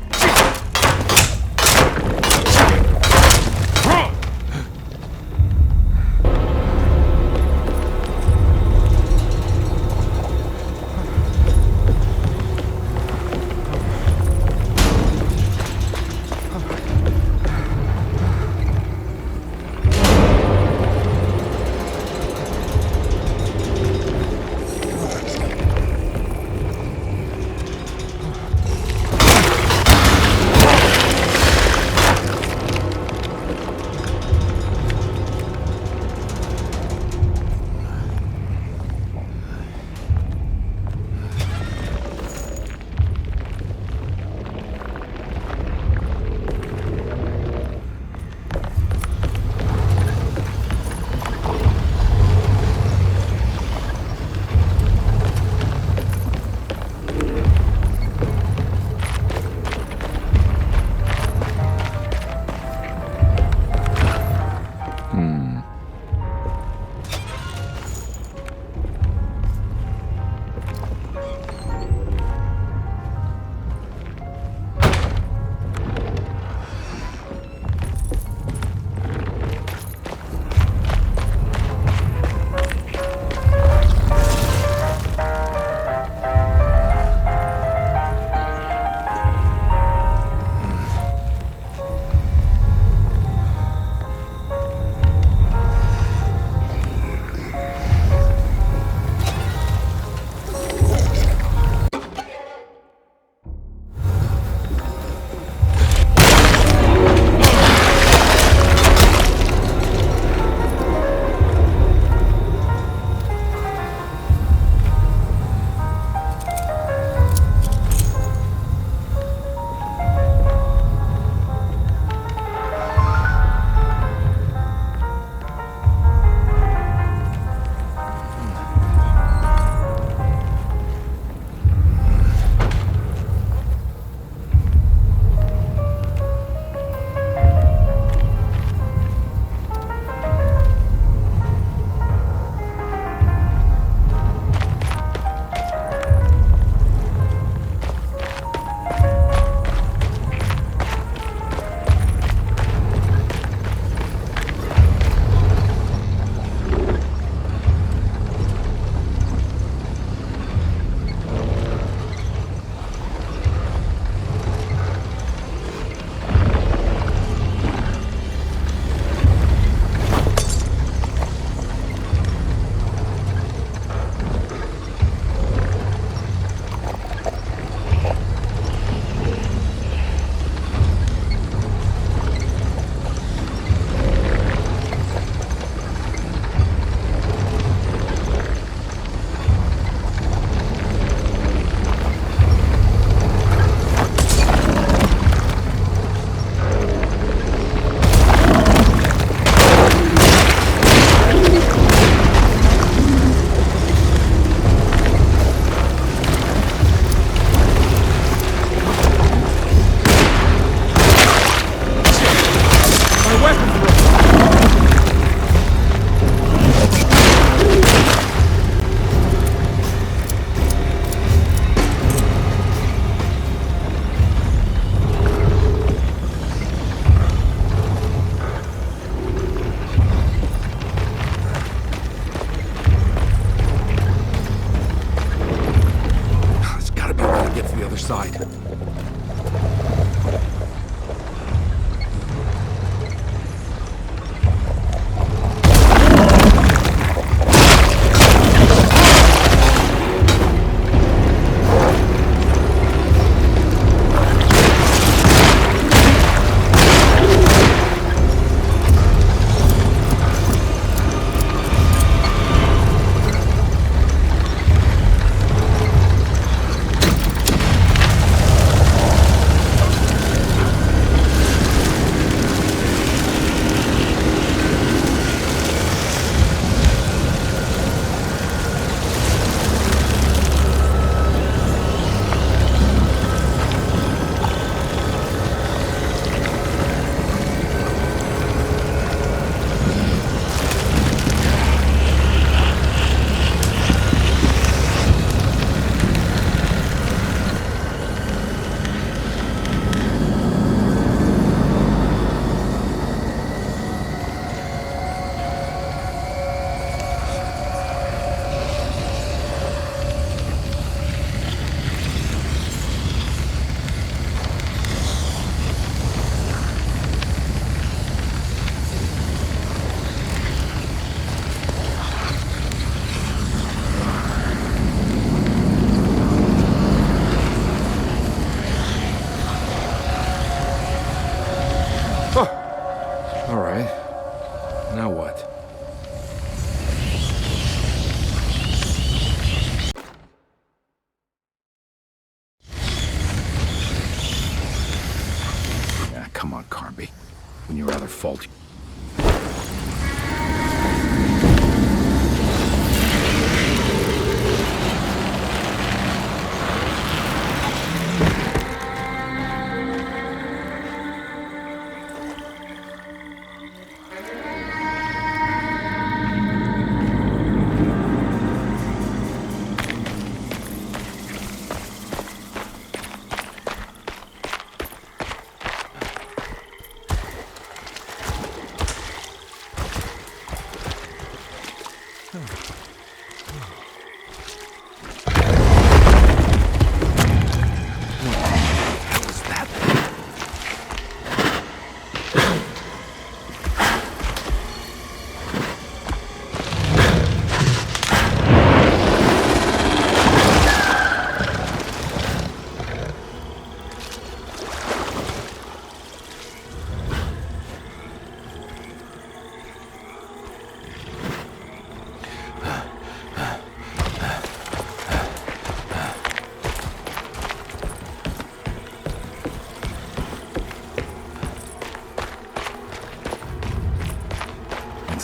fault.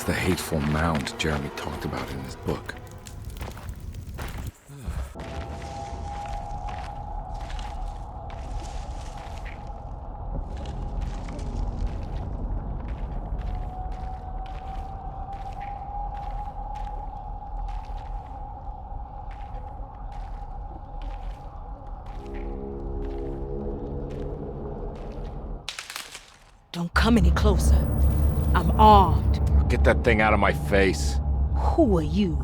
The hateful mound Jeremy talked about in his book. Don't come any closer. I'm armed. Get that thing out of my face. Who are you?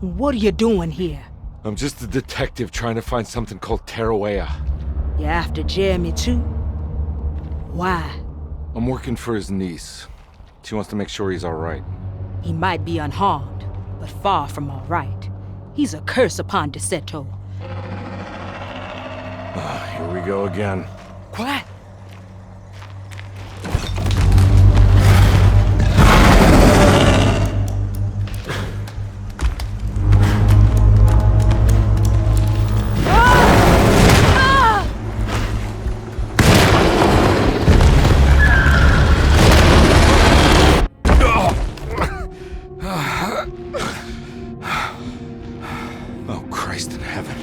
What are you doing here? I'm just a detective trying to find something called Tarawea. You're after Jeremy too? Why? I'm working for his niece. She wants to make sure he's alright. He might be unharmed, but far from alright. He's a curse upon Deseto. Here we go again. Quiet! Oh, Christ in heaven.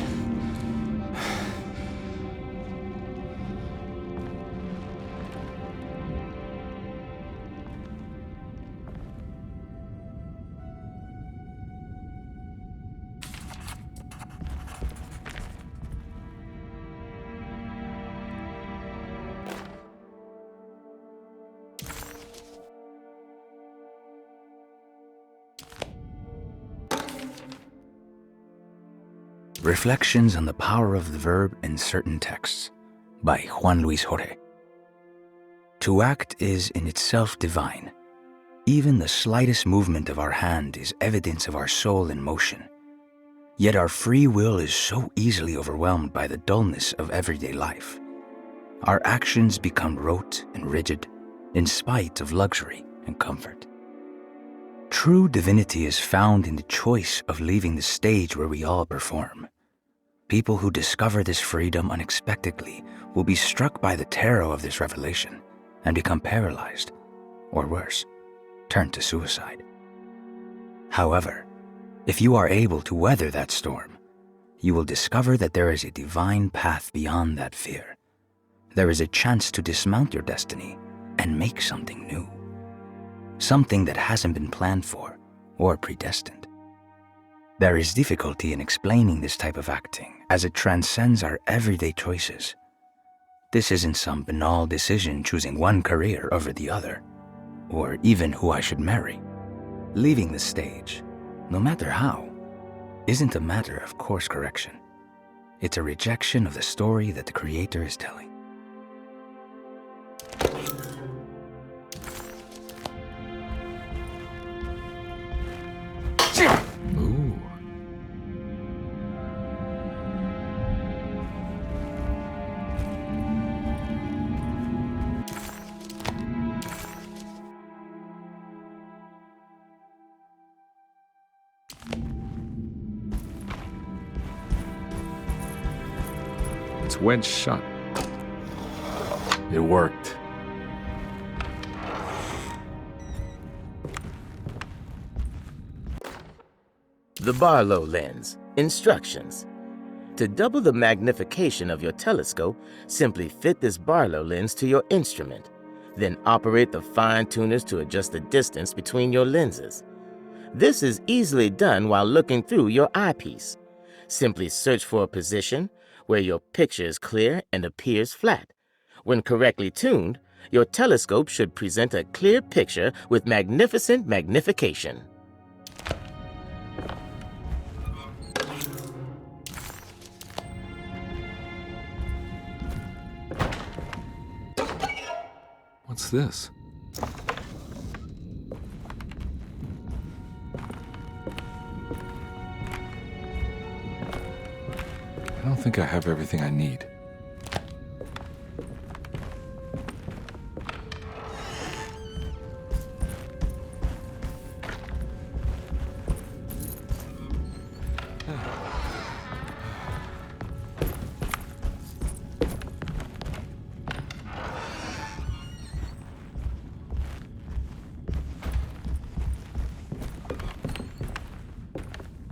Reflections on the Power of the Verb in Certain Texts by Juan Luis Jorge. To act is in itself divine. Even the slightest movement of our hand is evidence of our soul in motion. Yet our free will is so easily overwhelmed by the dullness of everyday life. Our actions become rote and rigid in spite of luxury and comfort. True divinity is found in the choice of leaving the stage where we all perform. People who discover this freedom unexpectedly will be struck by the terror of this revelation and become paralyzed, or worse, turn to suicide. However, if you are able to weather that storm, you will discover that there is a divine path beyond that fear. There is a chance to dismount your destiny and make something new. Something that hasn't been planned for or predestined. There is difficulty in explaining this type of acting as it transcends our everyday choices. This isn't some banal decision choosing one career over the other, or even who I should marry. Leaving the stage, no matter how, isn't a matter of course correction. It's a rejection of the story that the Creator is telling. Ooh. It's wedged shut. It worked. The Barlow lens. Instructions. To double the magnification of your telescope, simply fit this Barlow lens to your instrument. Then operate the fine tuners to adjust the distance between your lenses. This is easily done while looking through your eyepiece. Simply search for a position where your picture is clear and appears flat. When correctly tuned, your telescope should present a clear picture with magnificent magnification. What's this? I don't think I have everything I need.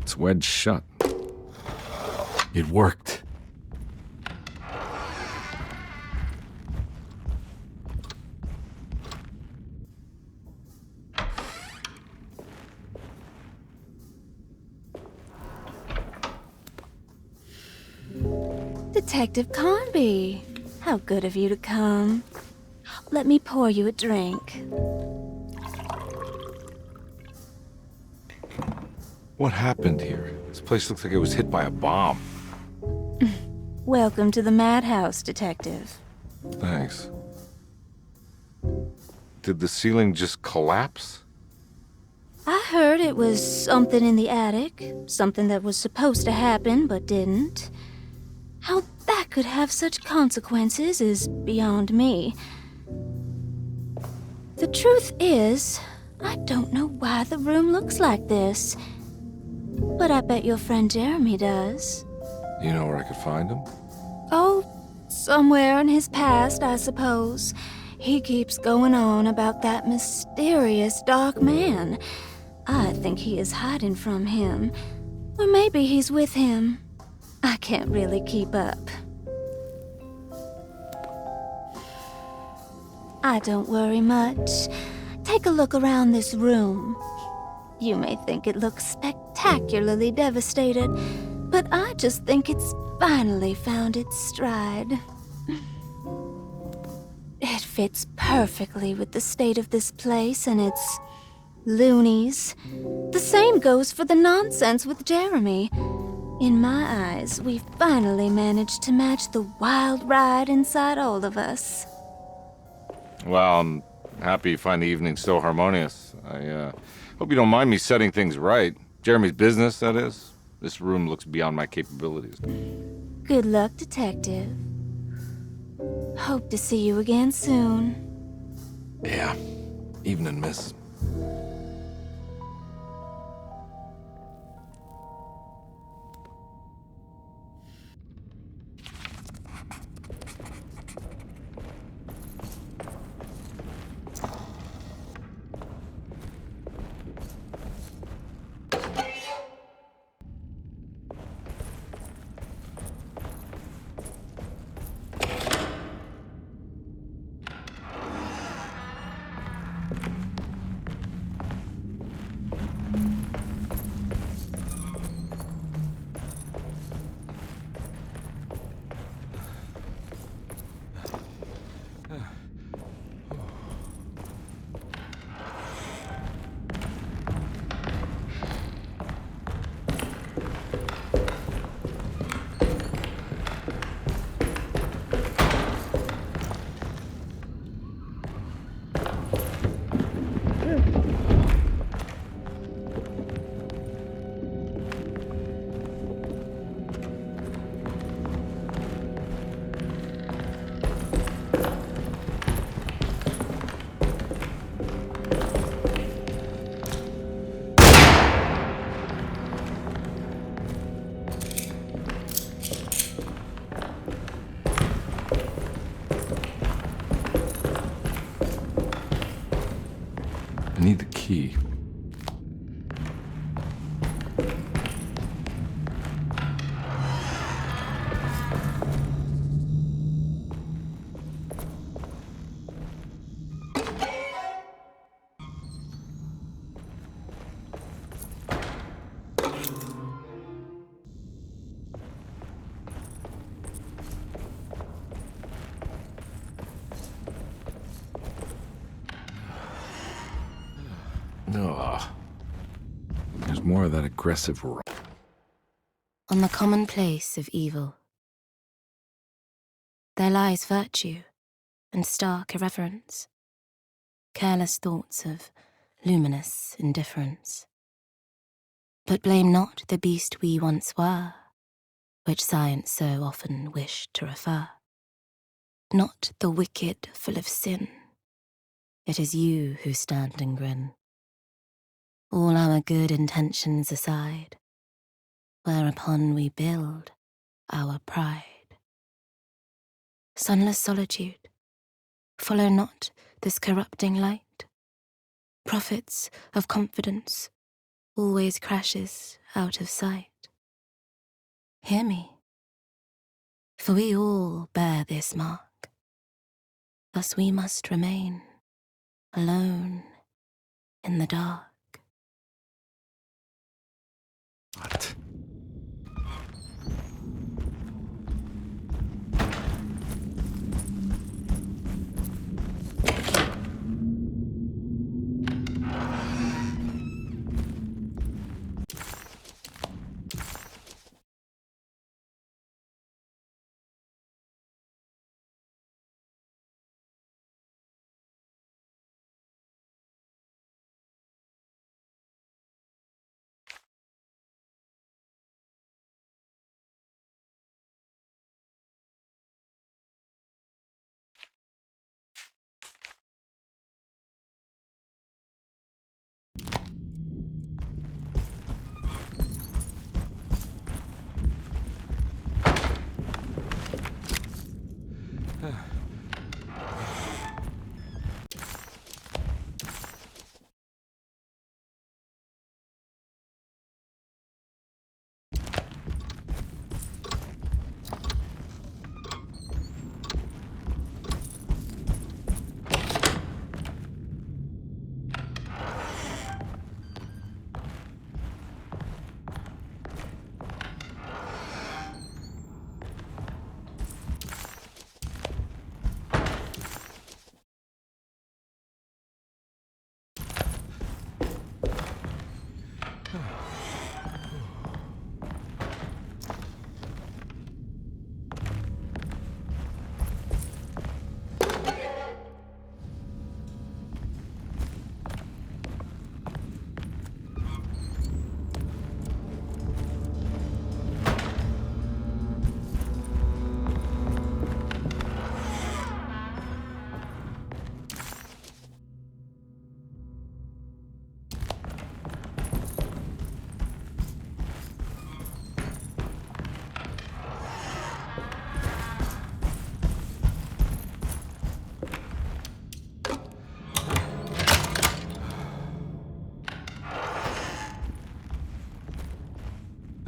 It's wedged shut. It worked. Detective Conby, how good of you to come. Let me pour you a drink. What happened here? This place looks like it was hit by a bomb. Welcome to the madhouse, Detective. Thanks. Did the ceiling just collapse? I heard it was something in the attic, something that was supposed to happen but didn't. How that could have such consequences is beyond me. The truth is, I don't know why the room looks like this. But I bet your friend Jeremy does. You know where I could find him? Oh, somewhere in his past, I suppose. He keeps going on about that mysterious dark man. I think he is hiding from him. Or maybe he's with him. I can't really keep up. I don't worry much. Take a look around this room. You may think it looks spectacularly devastated, but I just think it's finally found its stride. It fits perfectly with the state of this place and its loonies. The same goes for the nonsense with Jeremy. In my eyes, we finally managed to match the wild ride inside all of us. Well, I'm happy you find the evening so harmonious. I hope you don't mind me setting things right. Jeremy's business, that is. This room looks beyond my capabilities. Good luck, Detective. Hope to see you again soon. Yeah. Evening, miss. Ugh. There's more of that aggressive On the commonplace of evil, there lies virtue and stark irreverence, careless thoughts of luminous indifference. But blame not the beast we once were, which science so often wished to refer. Not the wicked full of sin, it is you who stand and grin. All our good intentions aside, whereupon we build our pride. Sunless solitude, follow not this corrupting light. Prophets of confidence always crashes out of sight. Hear me, for we all bear this mark. Thus we must remain alone in the dark. What?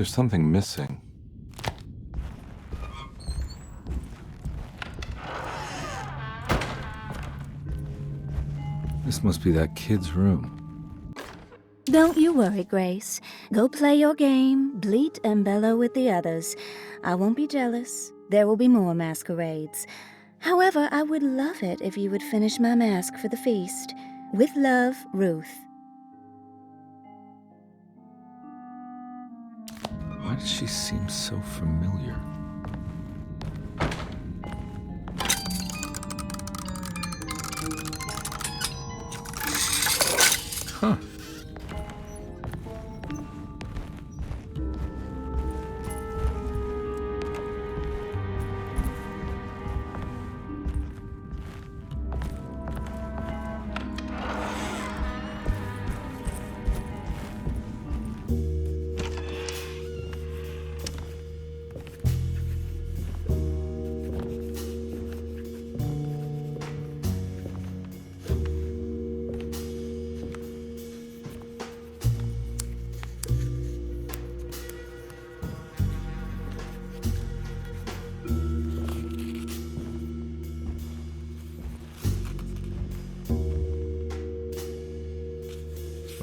There's something missing. This must be that kid's room. Don't you worry, Grace. Go play your game, bleat and bellow with the others. I won't be jealous. There will be more masquerades. However, I would love it if you would finish my mask for the feast. With love, Ruth. Why does she seem so familiar? Huh.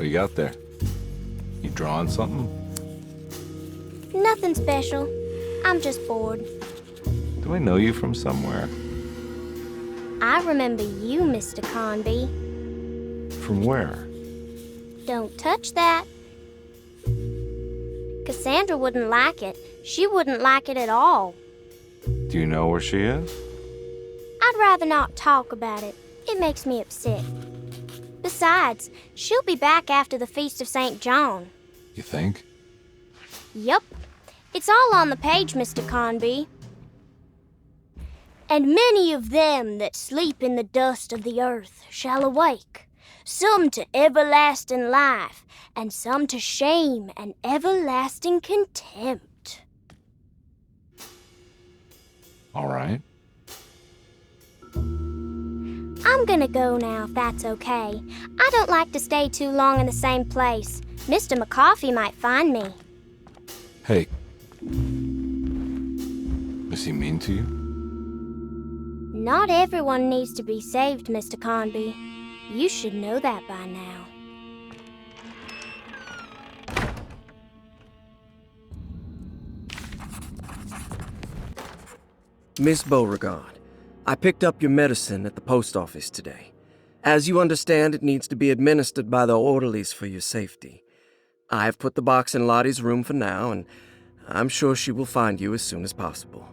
What you got there? You drawing something? Nothing special. I'm just bored. Do I know you from somewhere? I remember you, Mr. Conby. From where? Don't touch that. Cassandra wouldn't like it. She wouldn't like it at all. Do you know where she is? I'd rather not talk about it. It makes me upset. Besides, she'll be back after the Feast of St. John. You think? Yup. It's all on the page, Mr. Conby. And many of them that sleep in the dust of the earth shall awake, some to everlasting life, and some to shame and everlasting contempt. All right. I'm gonna go now, if that's okay. I don't like to stay too long in the same place. Mr. McCoffey might find me. Hey. Is he mean to you? Not everyone needs to be saved, Mr. Conby. You should know that by now. Miss Beauregard, I picked up your medicine at the post office today. As you understand, it needs to be administered by the orderlies for your safety. I have put the box in Lottie's room for now, and I'm sure she will find you as soon as possible.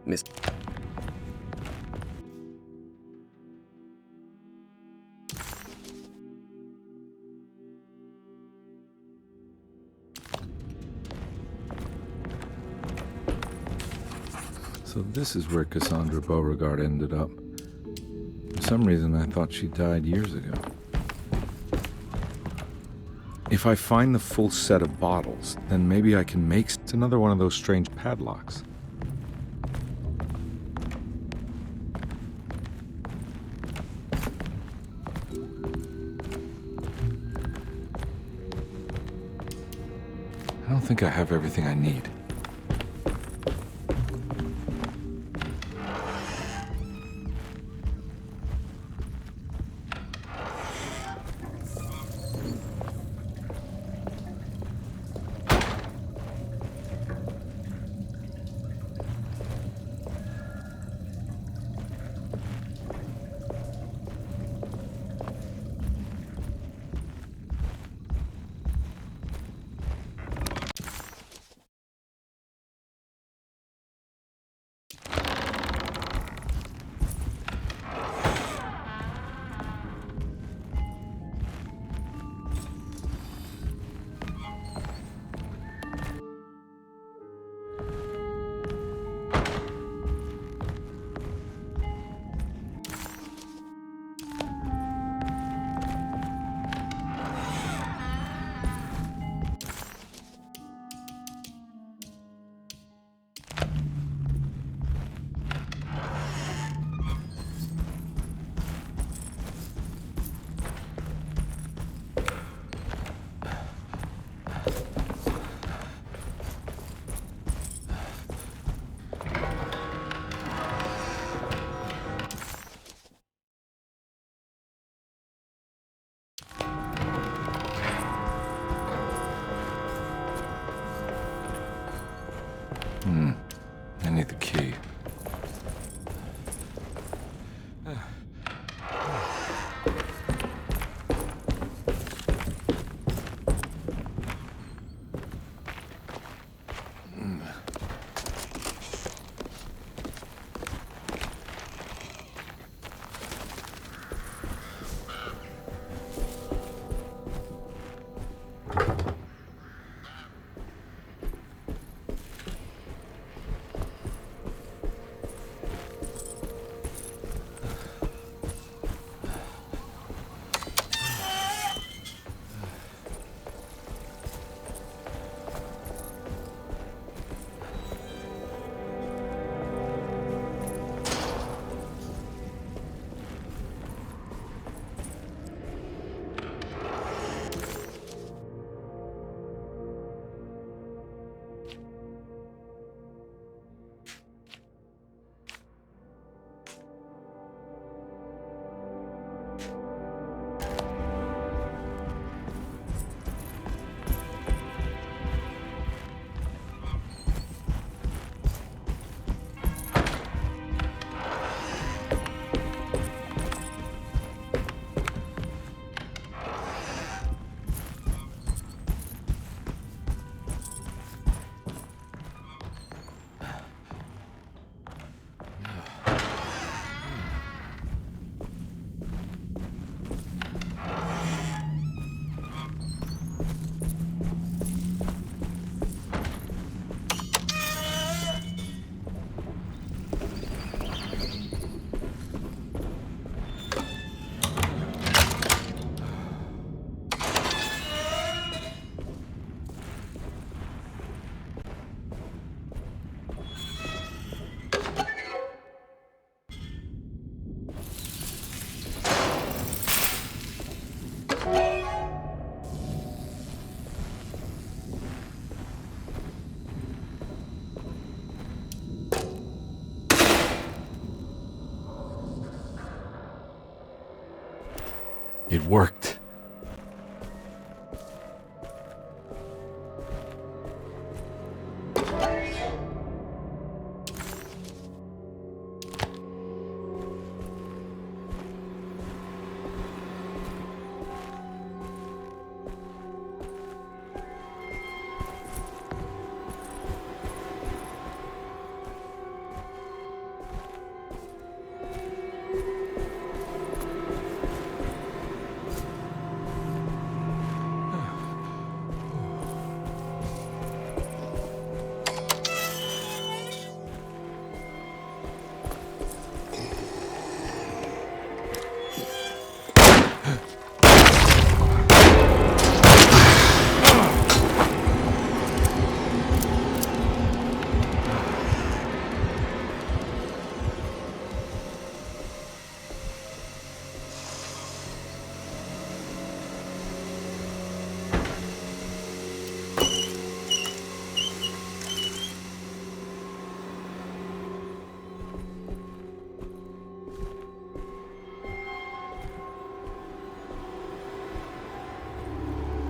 Miss... So this is where Cassandra Beauregard ended up. For some reason, I thought she died years ago. If I find the full set of bottles, then maybe I can make another one of those strange padlocks. I don't think I have everything I need. I need the key. It worked.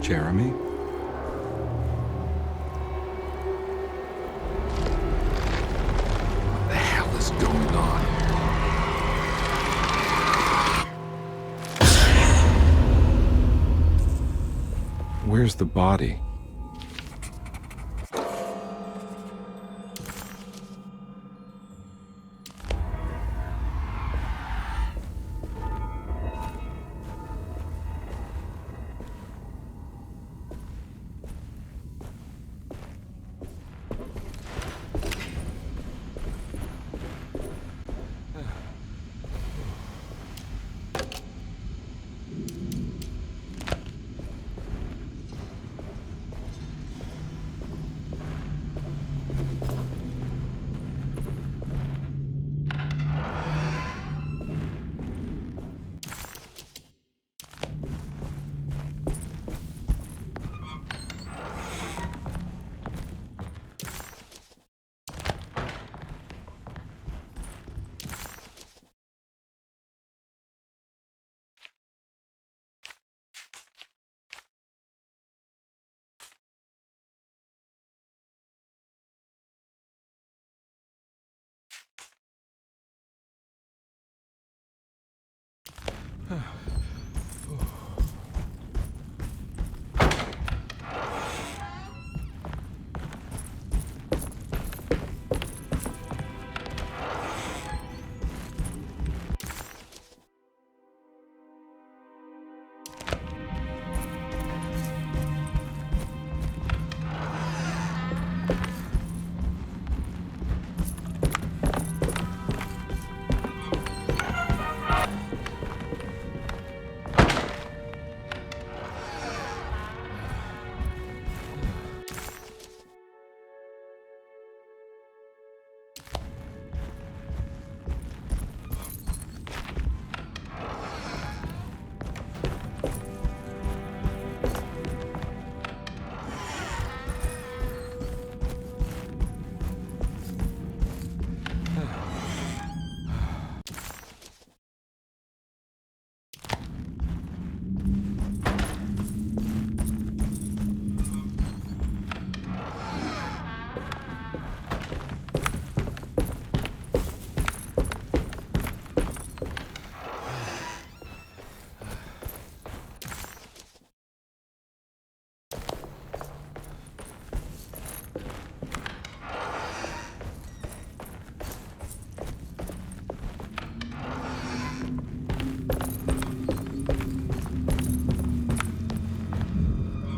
Jeremy? What the hell is going on? Where's the body?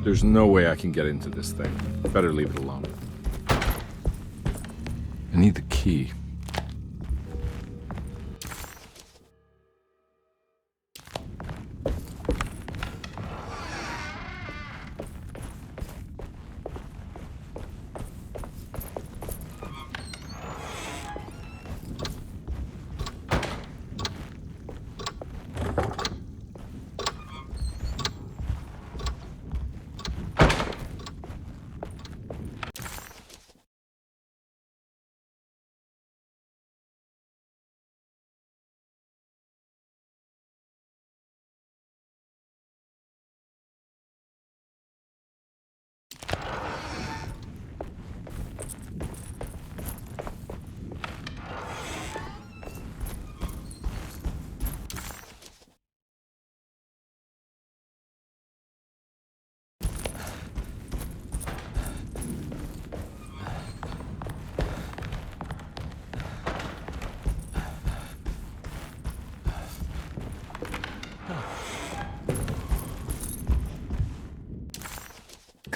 There's no way I can get into this thing. Better leave it alone. I need the key.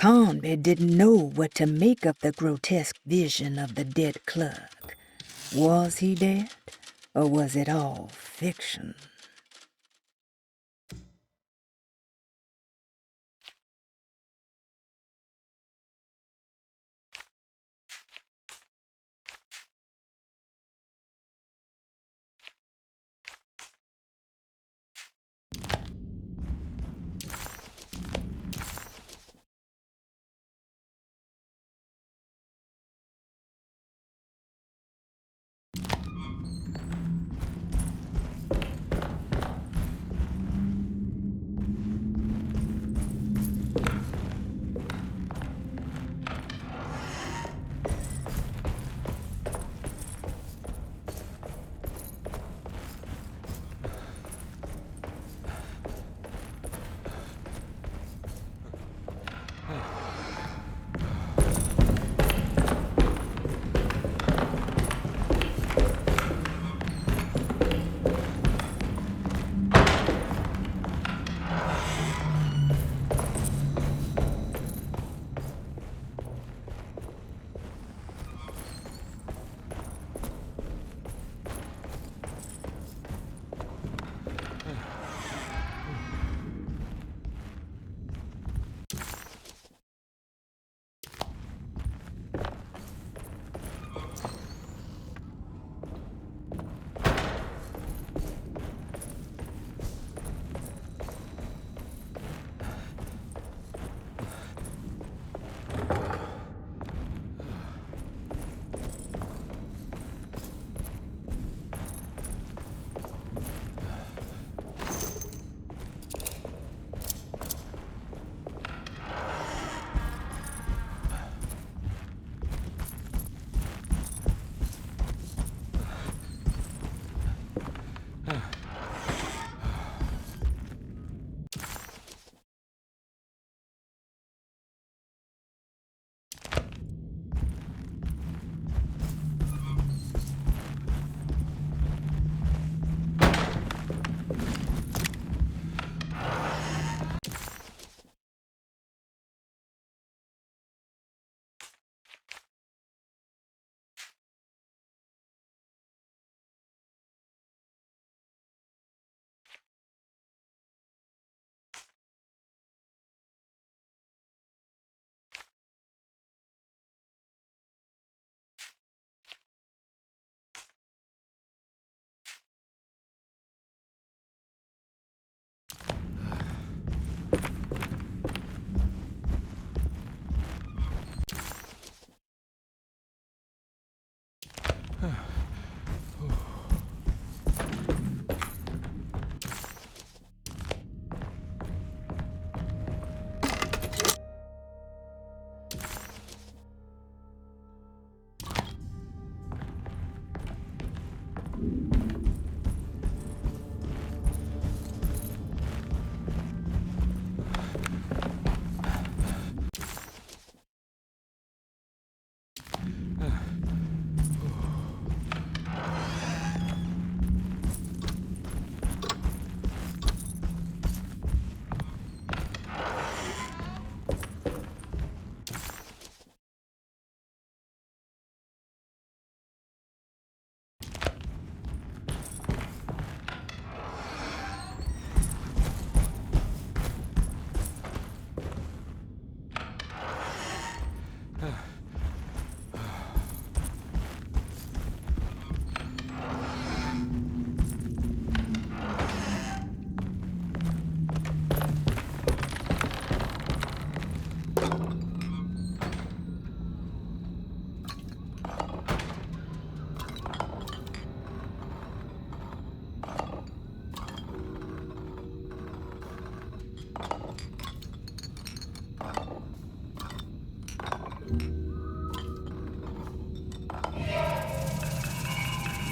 Conby didn't know what to make of the grotesque vision of the dead clerk. Was he dead, or was it all fiction?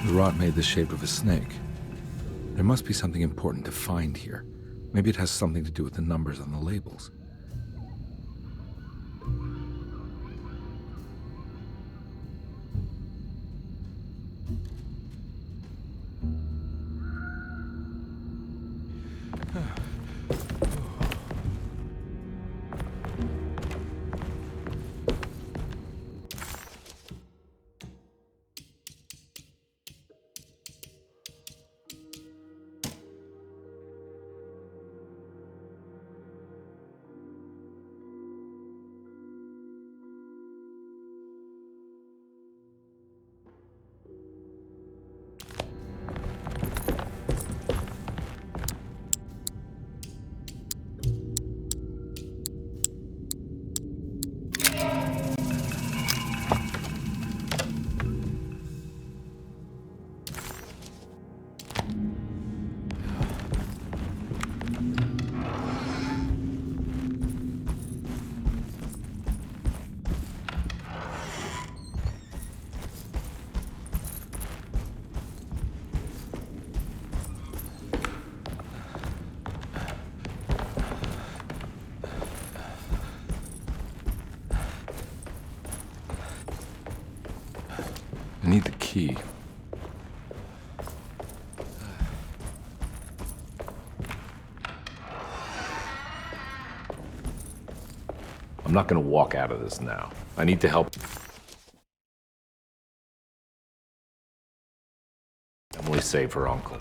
The rot made the shape of a snake. There must be something important to find here. Maybe it has something to do with the numbers on the labels. I need the key. I'm not gonna walk out of this now. I need to help Emily save her uncle.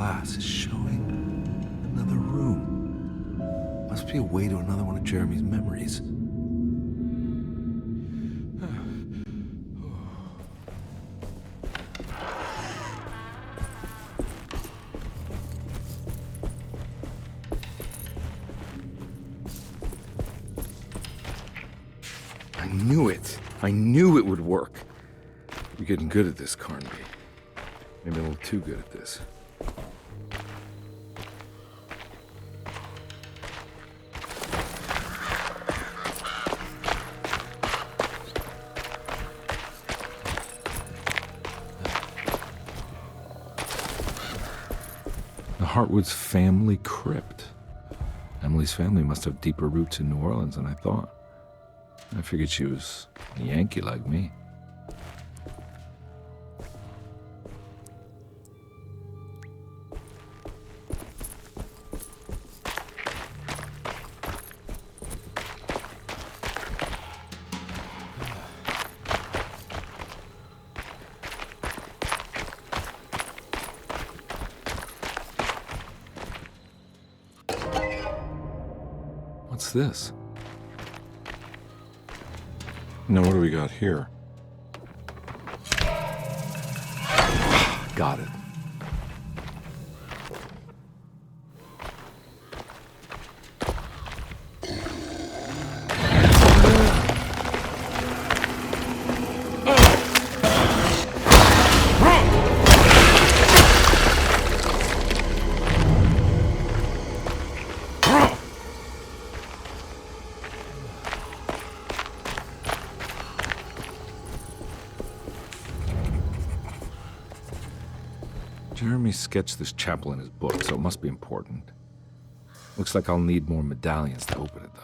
glass is showing another room. Must be a way to another one of Jeremy's memories. I knew it. I knew it would work. You're getting good at this, Carnby. Maybe a little too good at this. The Hartwood's family crypt. Emily's family must have deeper roots in New Orleans than I thought. I figured she was a Yankee like me. What's this? Now, what do we got here? Got it. Jeremy sketched this chapel in his book, so it must be important. Looks like I'll need more medallions to open it, though.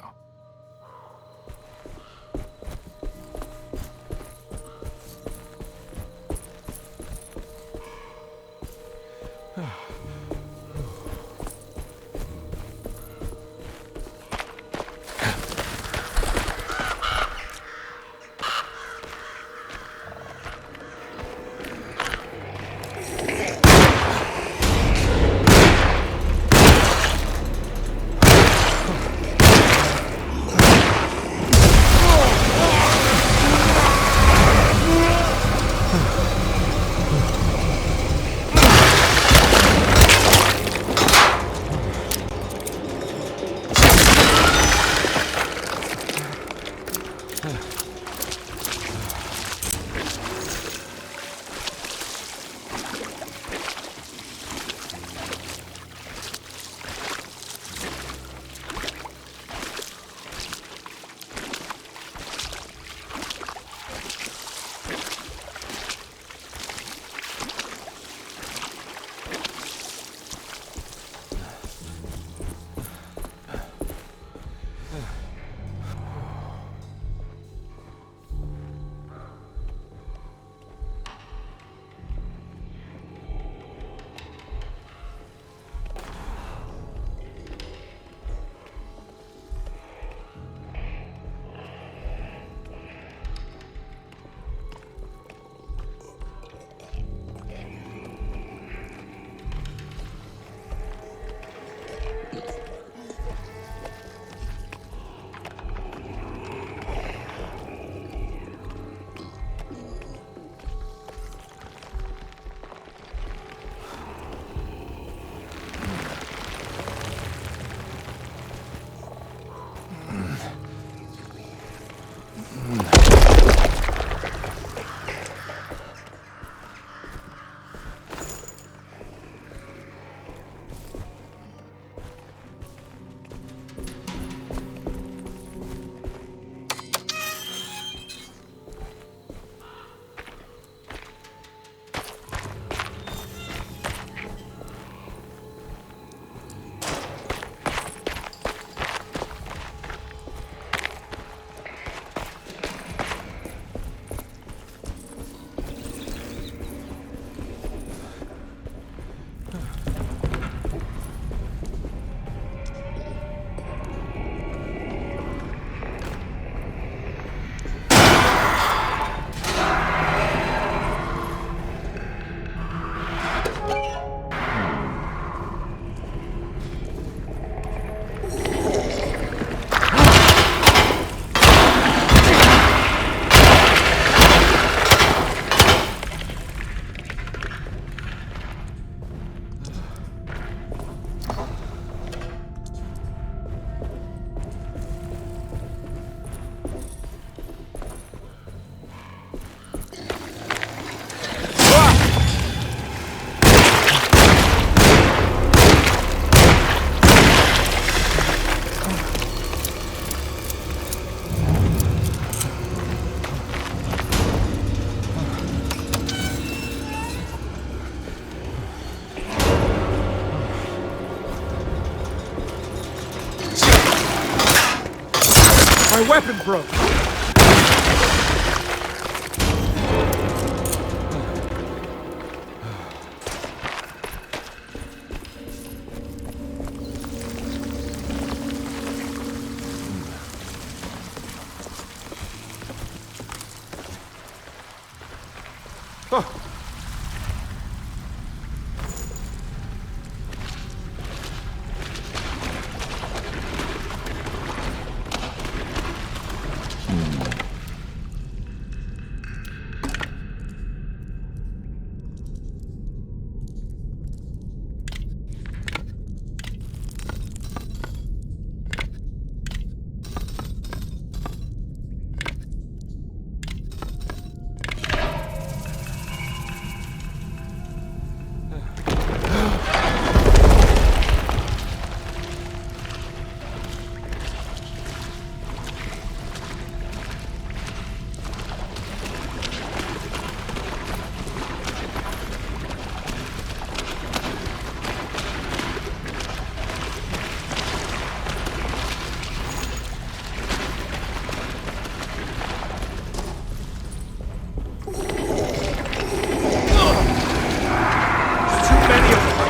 My weapon broke.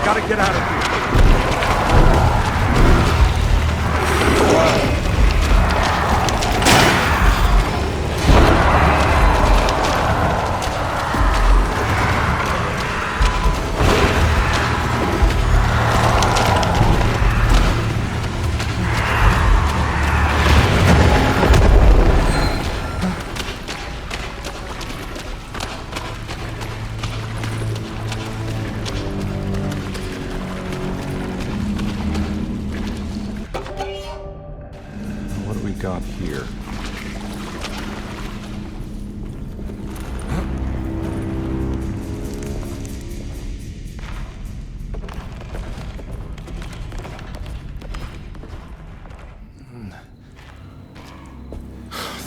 Gotta get out of here. Got here.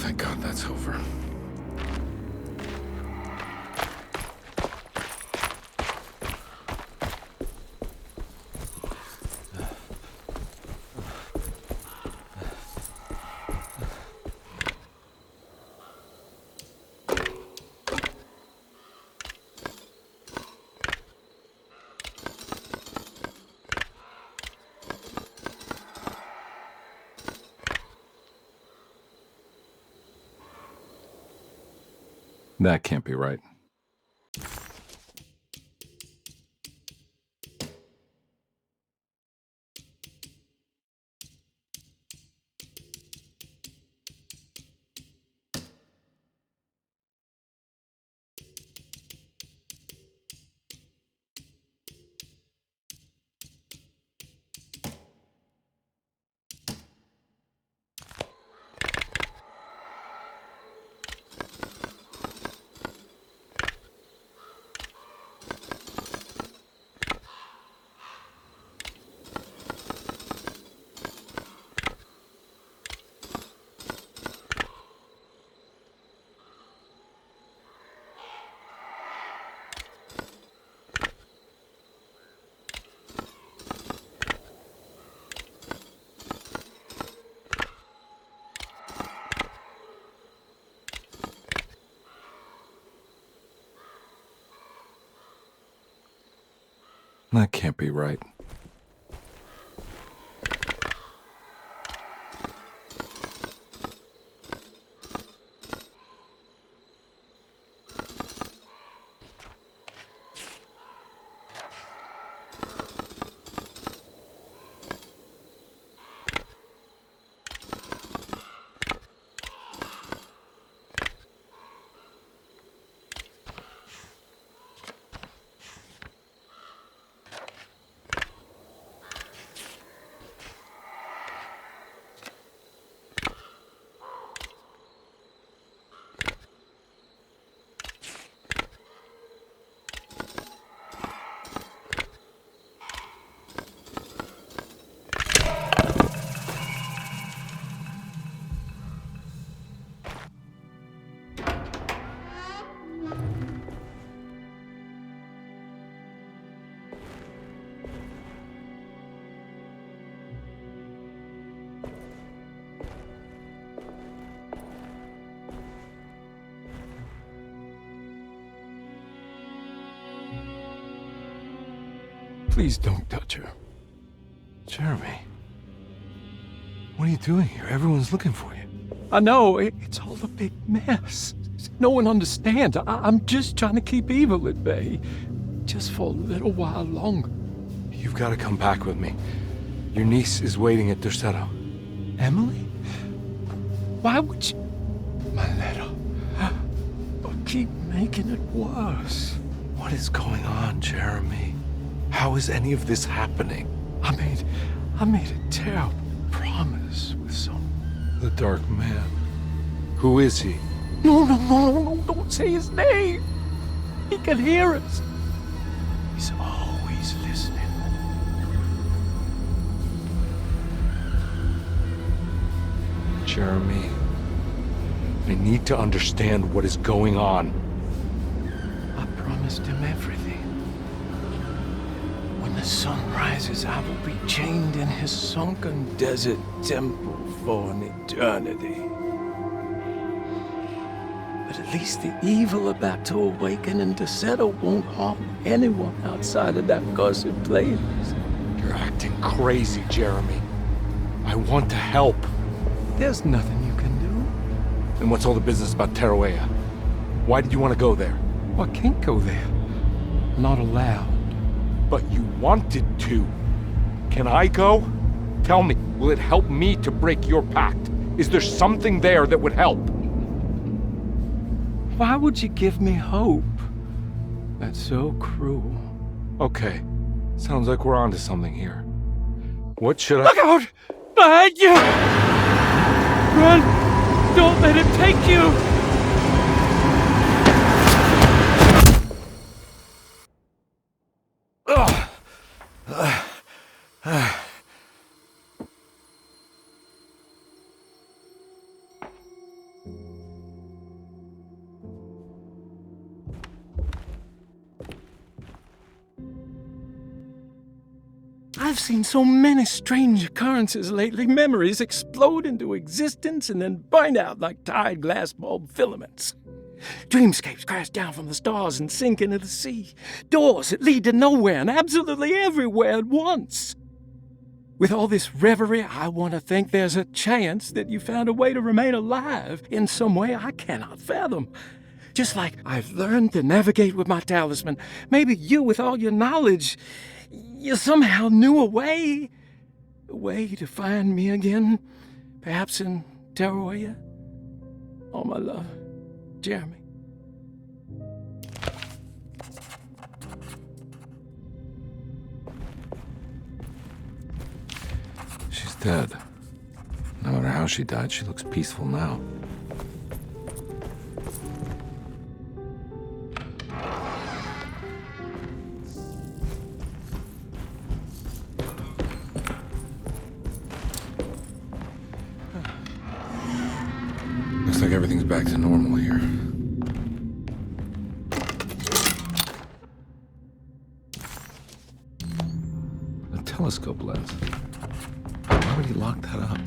Thank God that's over. That can't be right. That can't be right. Please don't touch her. Jeremy. What are you doing here? Everyone's looking for you. I know, it's all a big mess. No one understands. I'm just trying to keep evil at bay. Just for a little while longer. You've got to come back with me. Your niece is waiting at Derceto. Emily? Why would you... My letter. But keep making it worse. What is going on, Jeremy? How is any of this happening? I made a terrible promise with someone. The Dark Man. Who is he? No, don't say his name. He can hear us. He's always listening. Jeremy, I need to understand what is going on. I promised him everything. When the sun rises, I will be chained in his sunken desert temple for an eternity. But at least the evil about to awaken in Derceto won't harm anyone outside of that cursed place. You're acting crazy, Jeremy. I want to help. There's nothing you can do. And what's all the business about Teruea? Why did you want to go there? I can't go there. Not allowed. But you wanted to. Can I go? Tell me, will it help me to break your pact? Is there something there that would help? Why would you give me hope? That's so cruel. Okay, sounds like we're onto something here. What should I— Look out! Behind you! Run! Don't let it take you! I've seen so many strange occurrences lately. Memories explode into existence and then burn out like tired glass bulb filaments. Dreamscapes crash down from the stars and sink into the sea. Doors that lead to nowhere and absolutely everywhere at once. With all this reverie, I want to think there's a chance that you found a way to remain alive in some way I cannot fathom. Just like I've learned to navigate with my talisman. Maybe you, with all your knowledge, you somehow knew a way to find me again, perhaps in Teruea. All my love, Jeremy. She's dead. No matter how she died, she looks peaceful now. Looks like everything's back to normal here. A telescope lens. Why would he lock that up?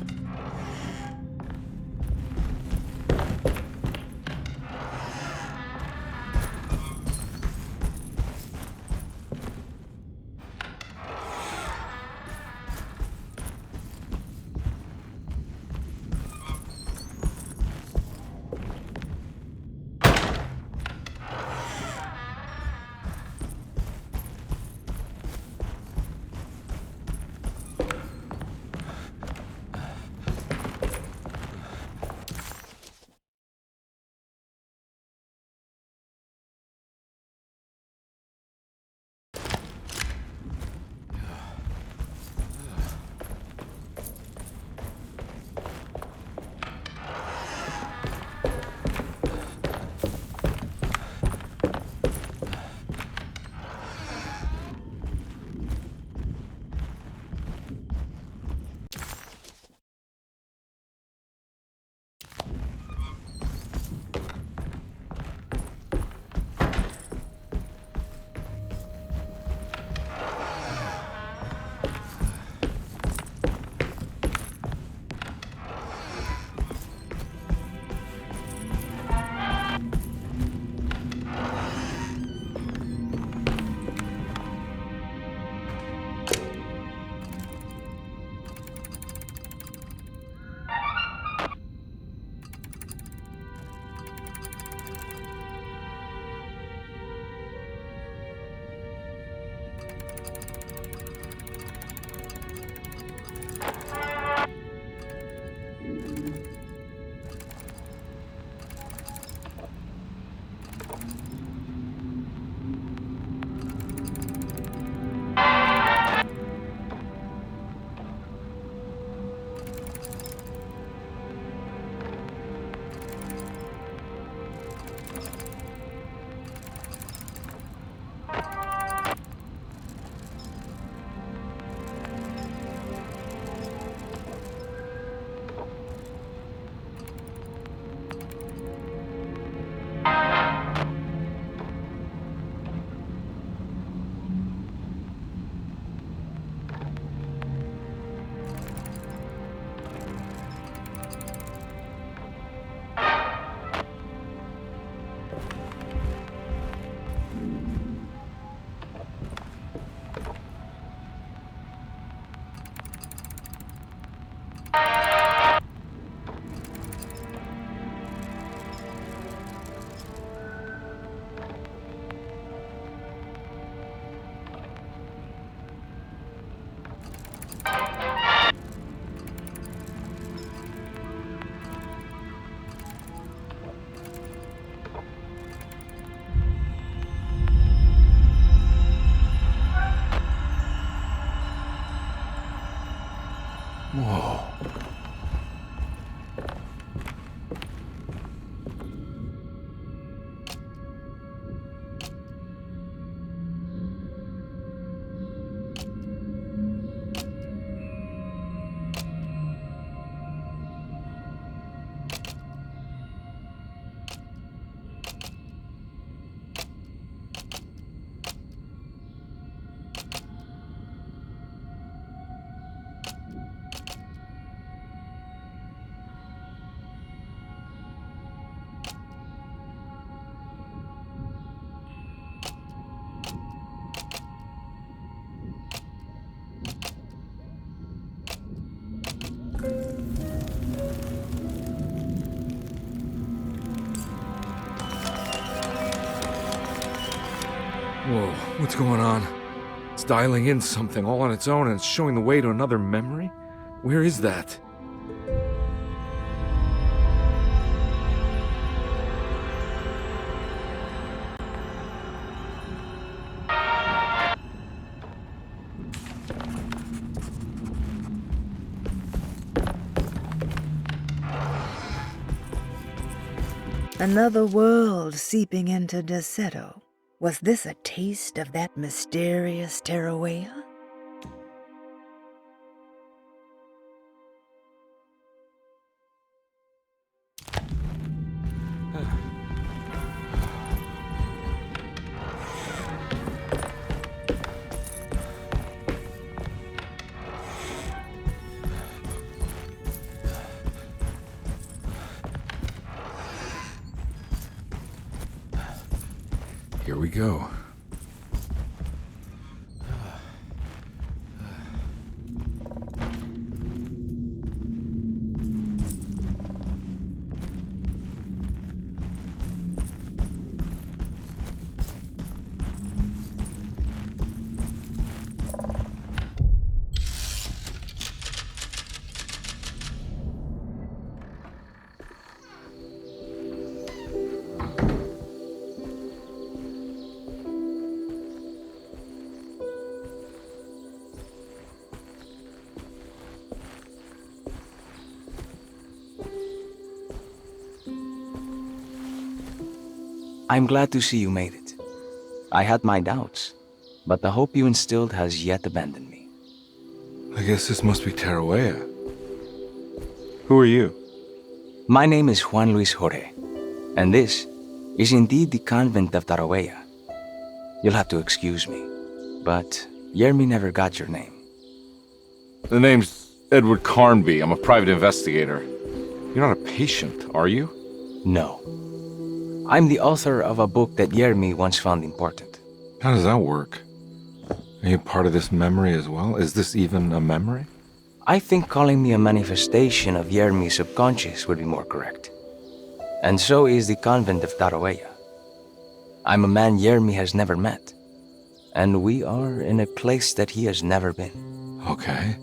Whoa. Whoa, what's going on? It's dialing in something all on its own and it's showing the way to another memory? Where is that? Another world seeping into Deseto. Was this a taste of that mysterious Tarawea? Here we go. I'm glad to see you made it. I had my doubts, but the hope you instilled has yet abandoned me. I guess this must be Tarawea. Who are you? My name is Juan Luis Jorge, and this is indeed the convent of Tarawea. You'll have to excuse me, but Yermi never got your name. The name's Edward Carnby. I'm a private investigator. You're not a patient, are you? No. I'm the author of a book that Yermi once found important. How does that work? Are you part of this memory as well? Is this even a memory? I think calling me a manifestation of Yermi's subconscious would be more correct. And so is the convent of Tarawea. I'm a man Yermi has never met, and we are in a place that he has never been. Okay.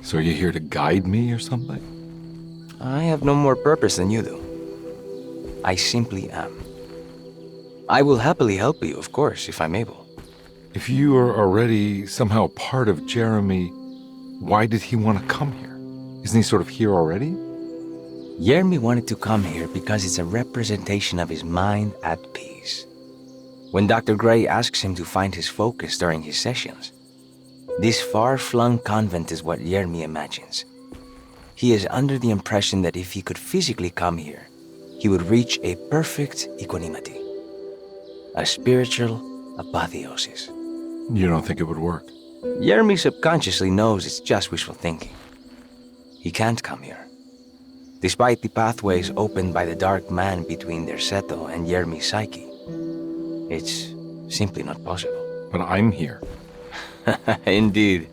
So are you here to guide me or something? I have no more purpose than you do. I simply am. I will happily help you, of course, if I'm able. If you are already somehow part of Jeremy, why did he want to come here? Isn't he sort of here already? Yermi wanted to come here because it's a representation of his mind at peace. When Dr. Gray asks him to find his focus during his sessions, this far-flung convent is what Yermi imagines. He is under the impression that if he could physically come here, he would reach a perfect equanimity, a spiritual apotheosis. You don't think it would work? Yermi subconsciously knows it's just wishful thinking. He can't come here. Despite the pathways opened by the dark man between Derceto and Yermi's psyche, it's simply not possible. But I'm here. Indeed.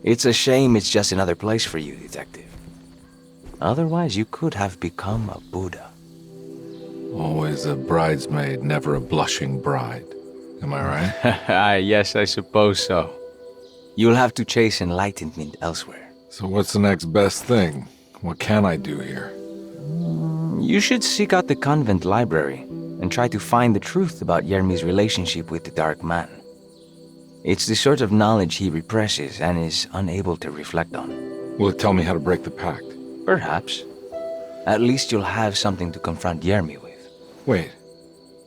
It's a shame it's just another place for you, Detective. Otherwise, you could have become a Buddha. Always a bridesmaid, never a blushing bride. Am I right? Yes, I suppose so. You'll have to chase enlightenment elsewhere. So what's the next best thing? What can I do here? You should seek out the convent library and try to find the truth about Yermi's relationship with the Dark Man. It's the sort of knowledge he represses and is unable to reflect on. Will it tell me how to break the pact? Perhaps. At least you'll have something to confront Jeremy with. Wait,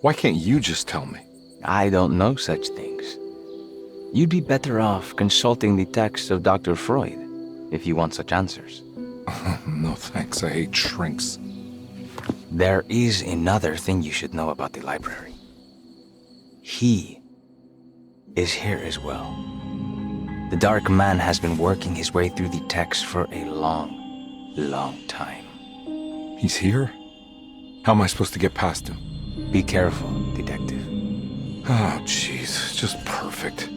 why can't you just tell me? I don't know such things. You'd be better off consulting the texts of Dr. Freud, if you want such answers. No thanks, I hate shrinks. There is another thing you should know about the library. He is here as well. The Dark Man has been working his way through the text for a long, long time. He's here? How am I supposed to get past him? Be careful, Detective. Oh, jeez, just perfect.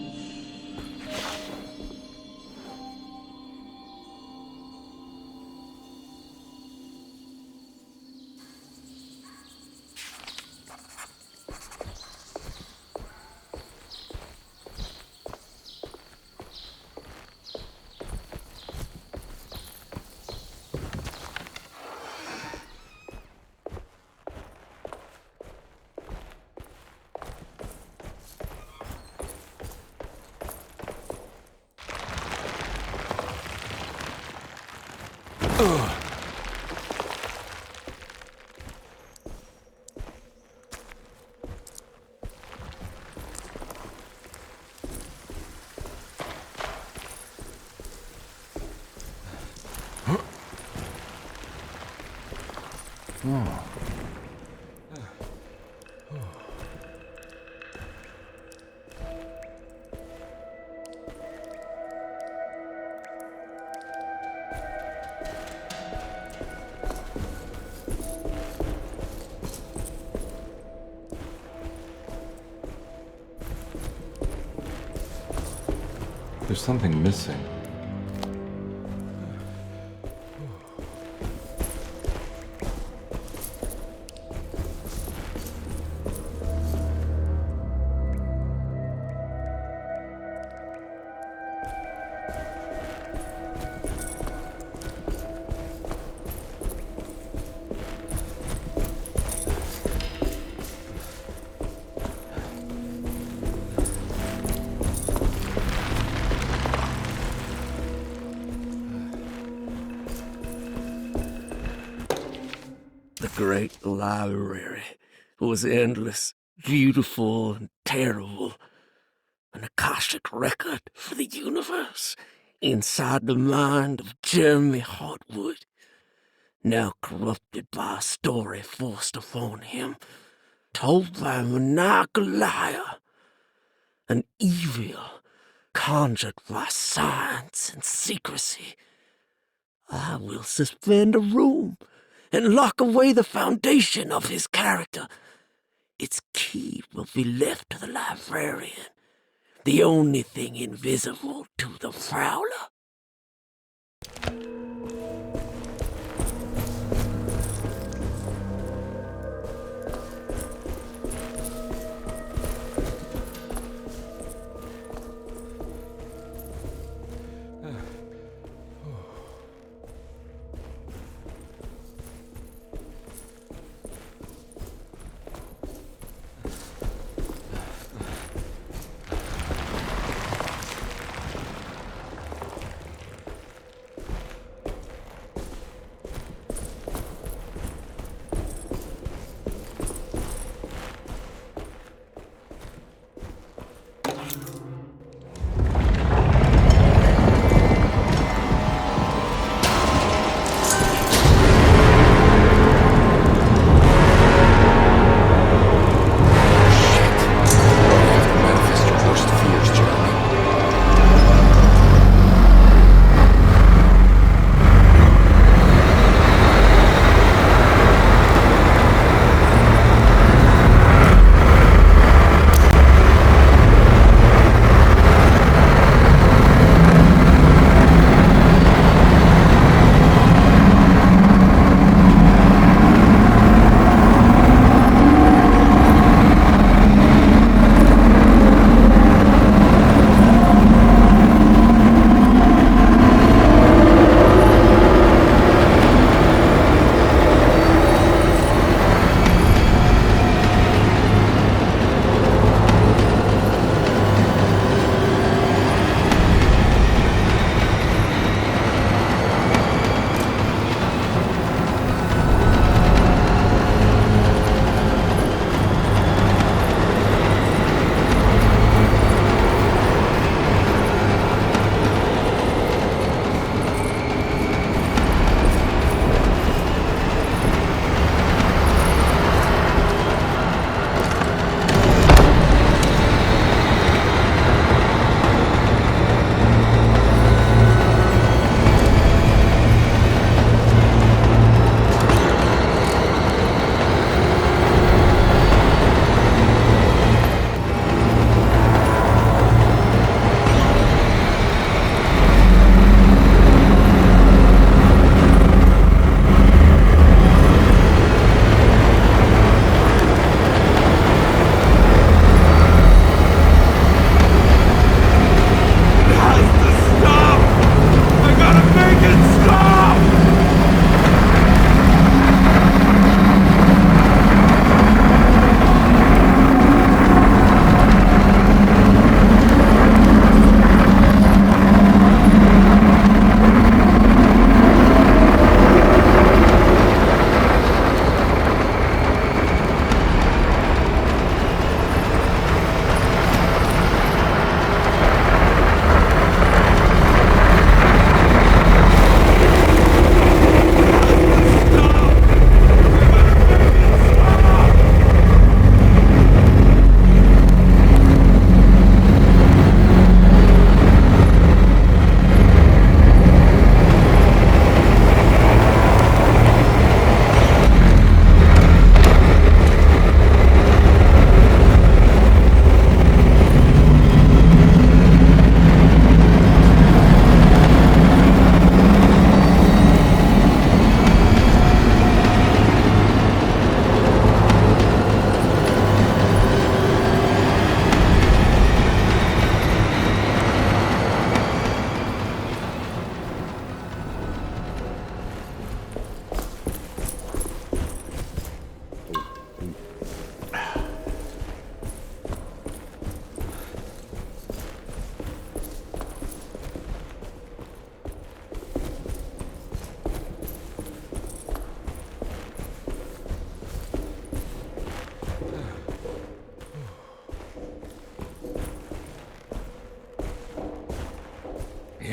There's something missing. The great library was endless, beautiful, and terrible. An Akashic record for the universe inside the mind of Jeremy Hartwood, now corrupted by a story forced upon him, told by a maniacal liar, an evil conjured by science and secrecy. I will suspend a room and lock away the foundation of his character. Its key will be left to the librarian, the only thing invisible to the Prowler.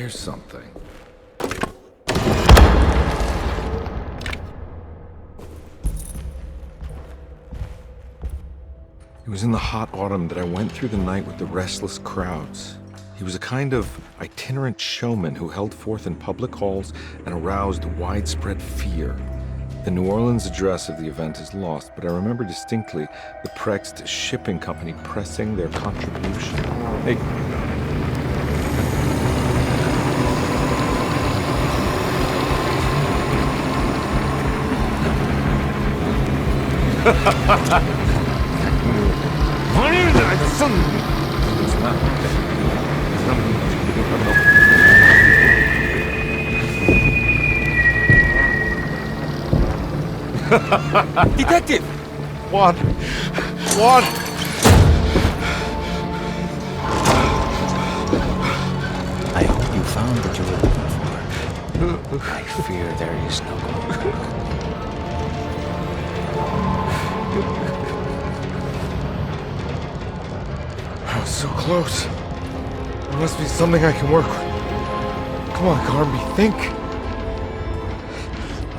Here's something. It was in the hot autumn that I went through the night with the restless crowds. He was a kind of itinerant showman who held forth in public halls and aroused widespread fear. The New Orleans address of the event is lost, but I remember distinctly the Prext Shipping Company pressing their contribution. Hey. Detective! Juan! Juan! I hope you found what you were looking for. I fear there is no gold. I was so close. There must be something I can work with. Come on, Carnby, think.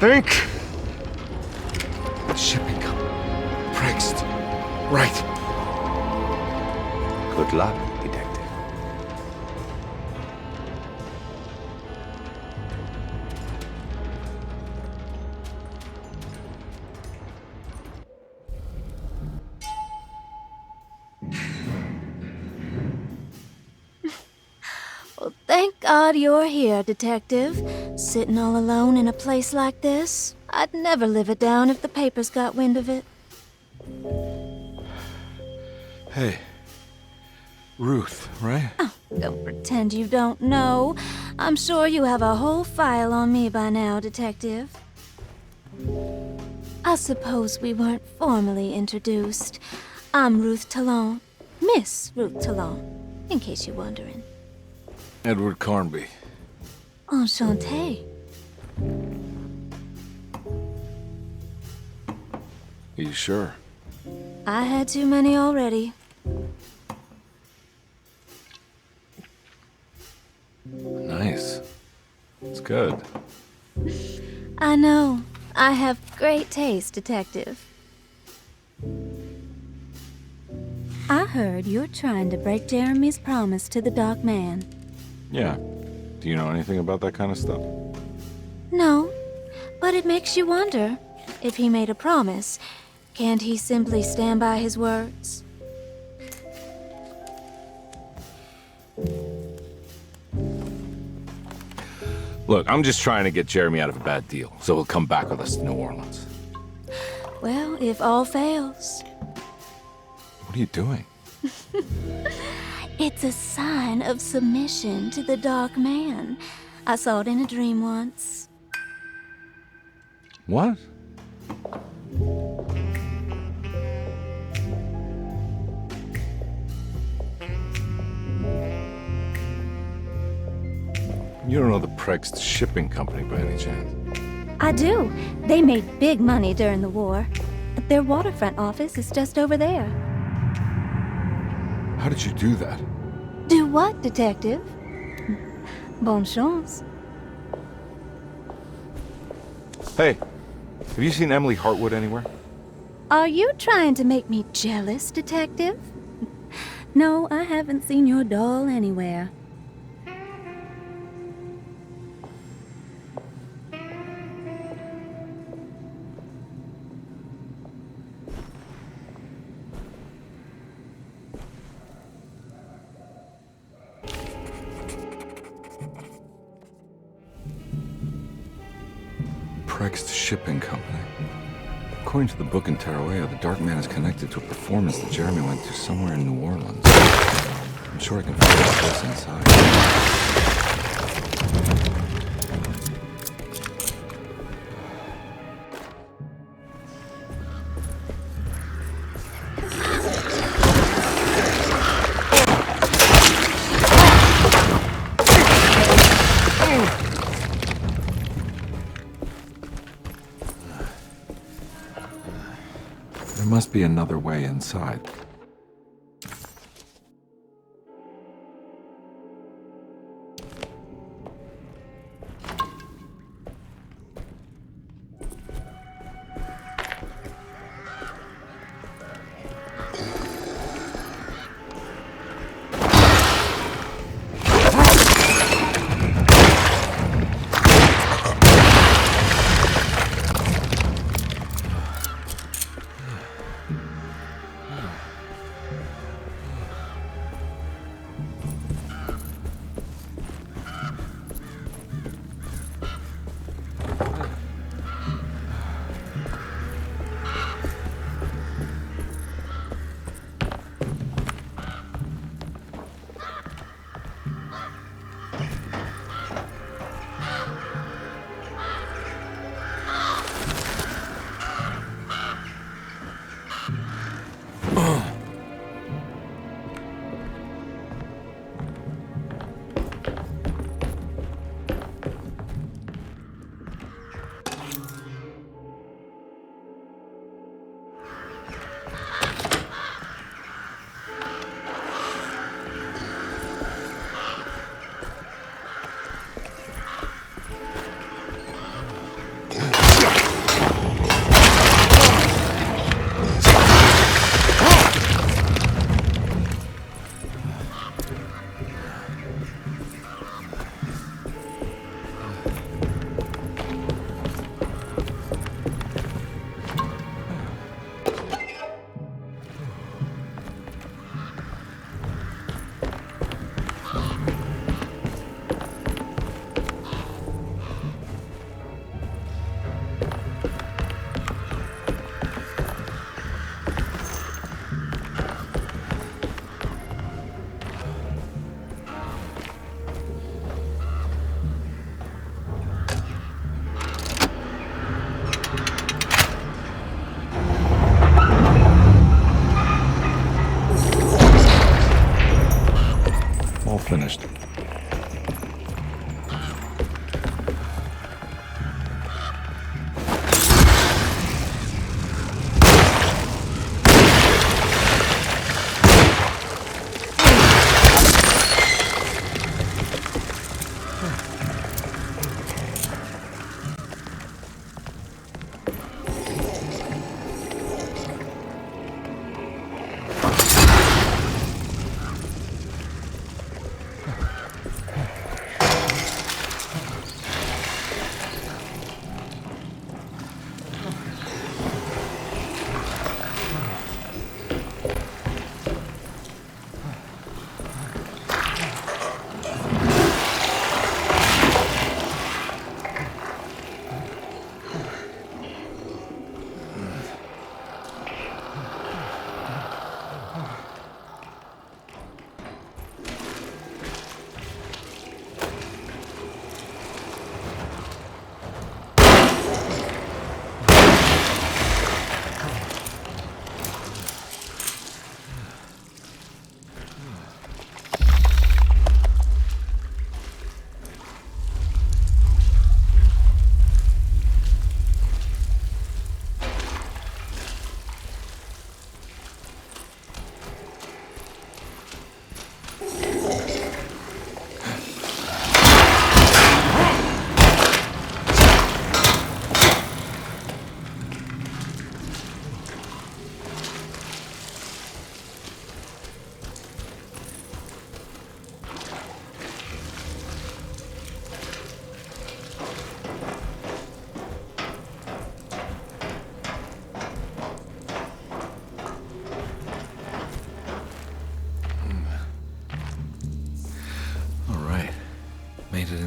Think! Shipping company. Prext. Right. Good luck, detective. Well, thank God you're here, Detective. Sitting all alone in a place like this. I'd never live it down if the papers got wind of it. Hey. Ruth, right? Oh, don't pretend you don't know. I'm sure you have a whole file on me by now, Detective. I suppose we weren't formally introduced. I'm Ruth Talon. Miss Ruth Talon, in case you're wondering. Edward Carnby. Enchanté. Are you sure? I had too many already. Nice. It's good. I know. I have great taste, Detective. I heard you're trying to break Jeremy's promise to the Dark Man. Yeah. Do you know anything about that kind of stuff? No, but it makes you wonder. If he made a promise, can't he simply stand by his words? Look, I'm just trying to get Jeremy out of a bad deal, so he'll come back with us to New Orleans. Well, if all fails. What are you doing? It's a sign of submission to the Dark Man. I saw it in a dream once. What? You don't know the Prext Shipping Company by any chance? I do. They made big money during the war. Their waterfront office is just over there. How did you do that? Do what, Detective? Bonne chance. Hey, have you seen Emily Hartwood anywhere? Are you trying to make me jealous, Detective? No, I haven't seen your doll anywhere. Prext Shipping Company. According to the book in Tarawea, the Dark Man is connected to a performance that Jeremy went to somewhere in New Orleans. I'm sure I can find his place inside. There must be another way inside.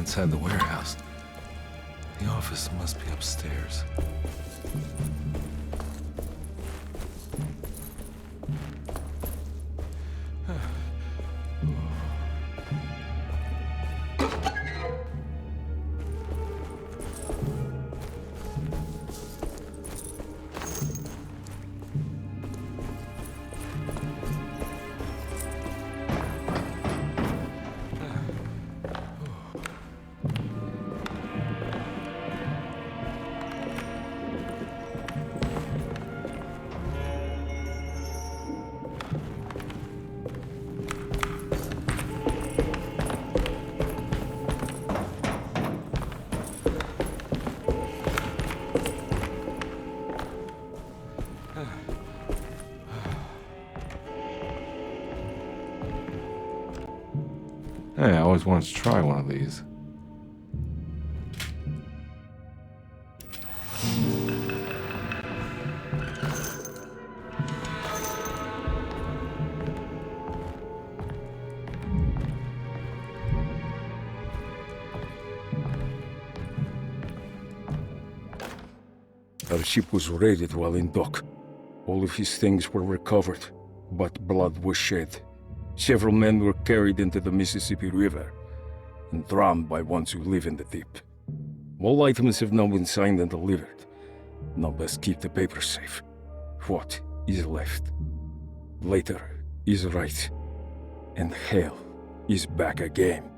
inside the warehouse. The office must be upstairs. Hey, I always wanted to try one of these. Our ship was raided while in dock. All of his things were recovered, but blood was shed. Several men were carried into the Mississippi River and drowned by ones who live in the deep. All items have now been signed and delivered. Now best keep the papers safe. What is left? Later is right, and hell is back again.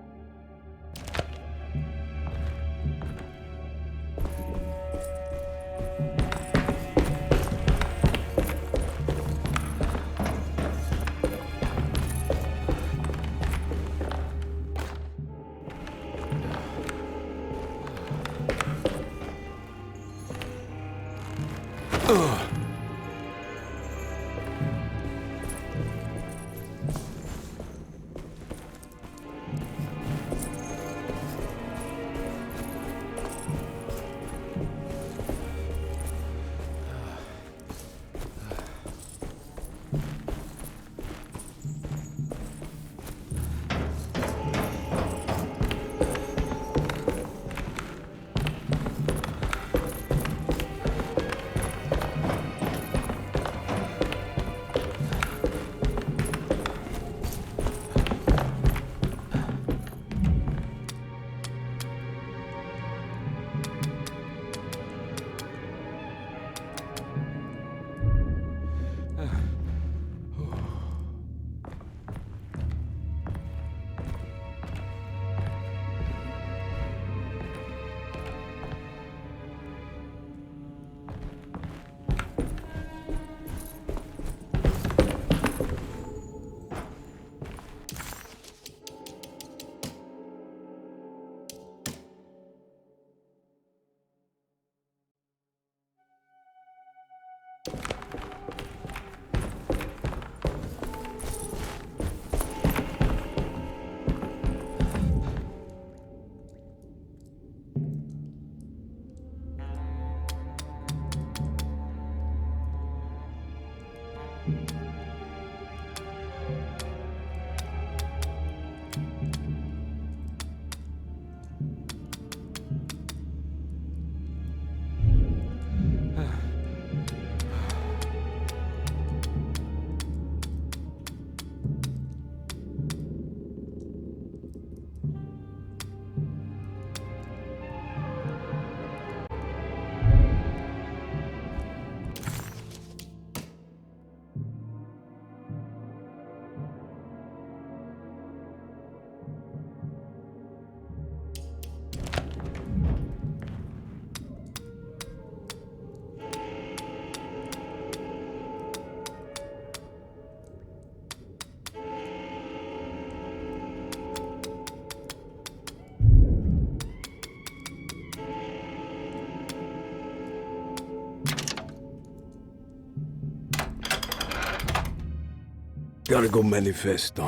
Cargo Manifesto,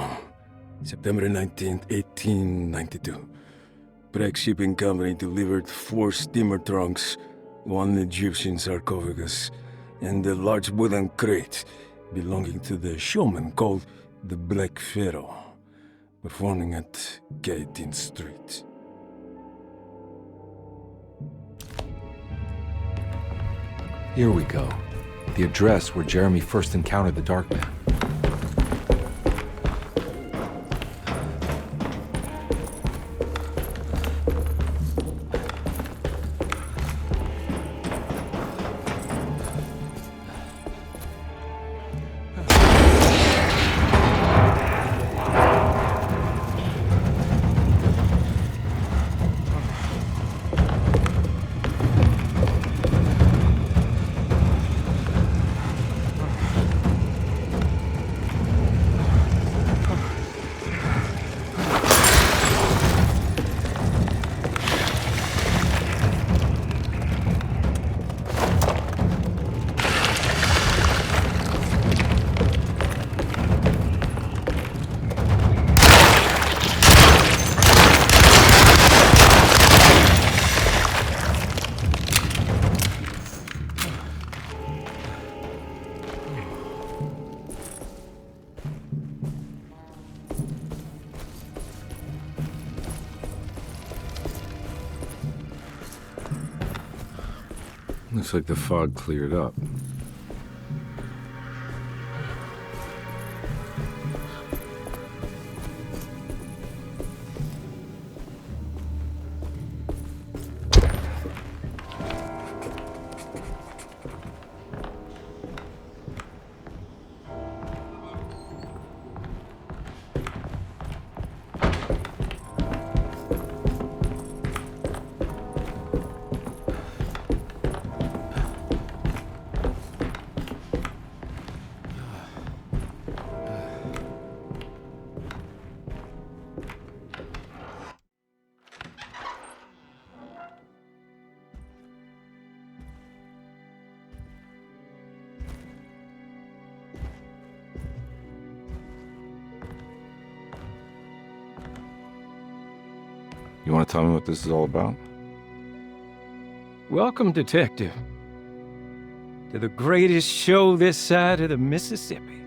September 19th, 1892. Breck Shipping Company delivered 4 steamer trunks, 1 Egyptian sarcophagus, and a large wooden crate belonging to the showman called the Black Pharaoh, performing at 18th Street. Here we go. The address where Jeremy first encountered the Dark Man. Looks like the fog cleared up. You want to tell me what this is all about? Welcome, Detective, to the greatest show this side of the Mississippi.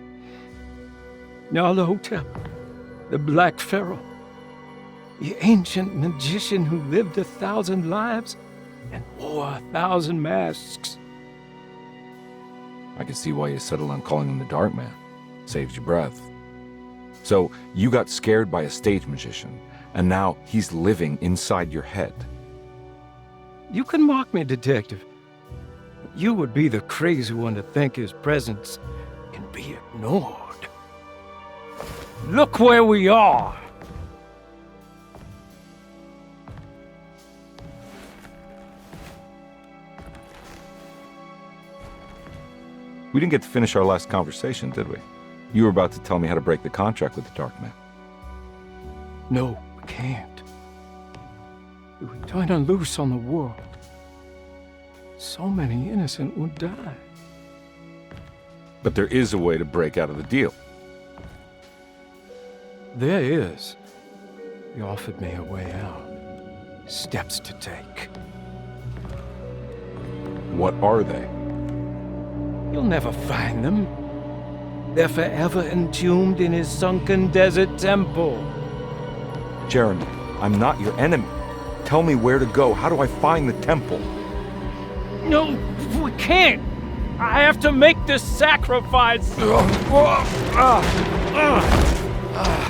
Nyarlathotep, the Black Pharaoh, the ancient magician who lived 1,000 lives and wore 1,000 masks. I can see why you settled on calling him the Dark Man. Saves your breath. So, you got scared by a stage magician, and now he's living inside your head. You can mock me, Detective, but you would be the crazy one to think his presence can be ignored. Look where we are! We didn't get to finish our last conversation, did we? You were about to tell me how to break the contract with the Dark Man. No, we can't. If we turn him loose on the world, so many innocent would die. But there is a way to break out of the deal. There is. He offered me a way out. Steps to take. What are they? You'll never find them. They're forever entombed in his sunken desert temple. Jeremy, I'm not your enemy. Tell me where to go. How do I find the temple? No, we can't. I have to make this sacrifice.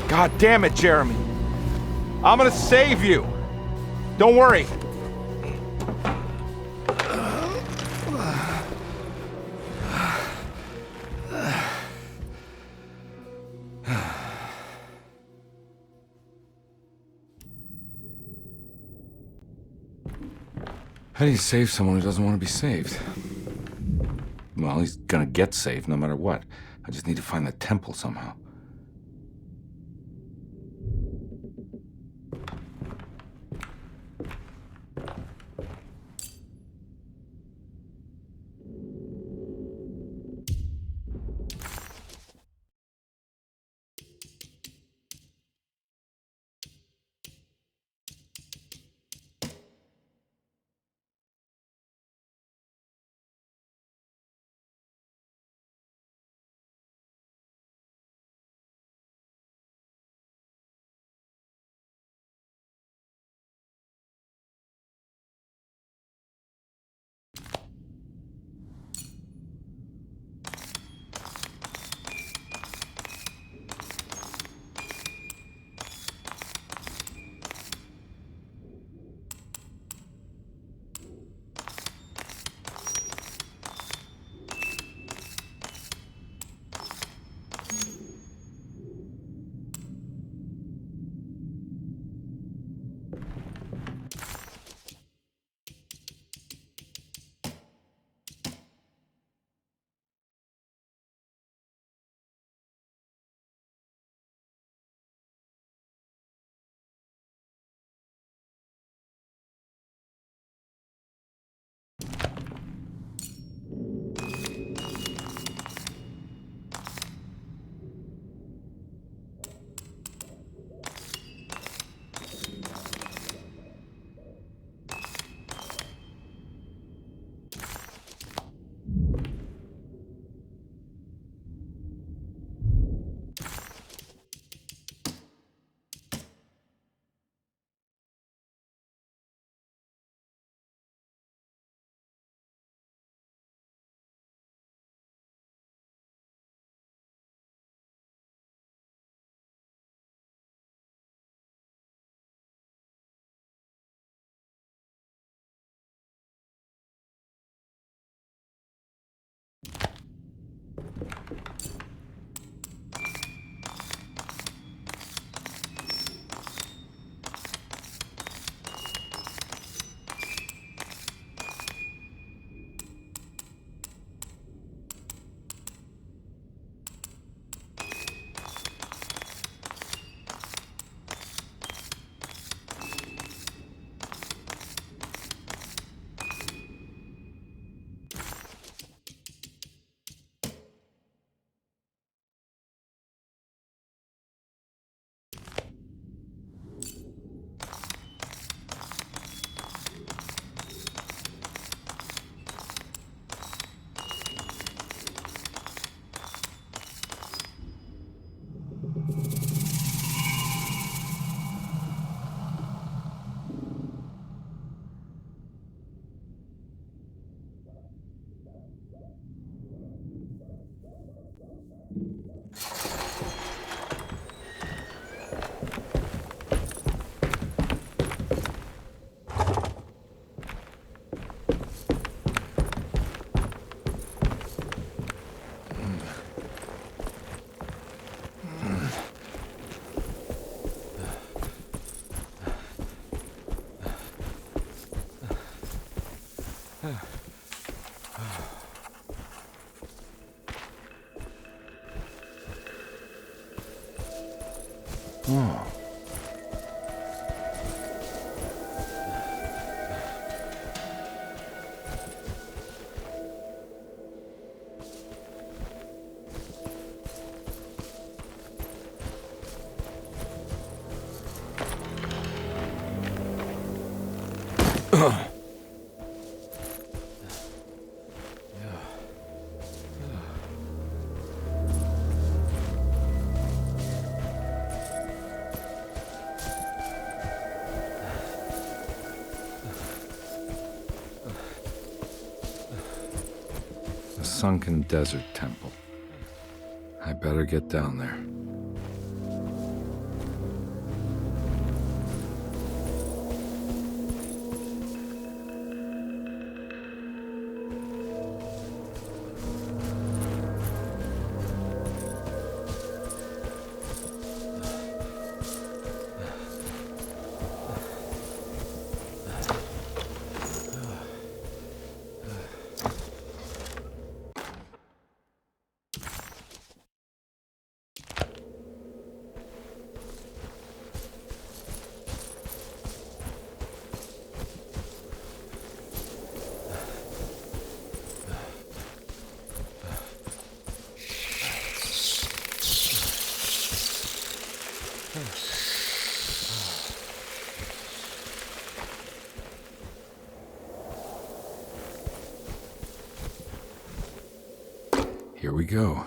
God damn it, Jeremy. I'm gonna save you. Don't worry. How do you save someone who doesn't want to be saved? Well, he's gonna get saved no matter what. I just need to find the temple somehow. Oh. A sunken desert temple. I better get down there. Here we go.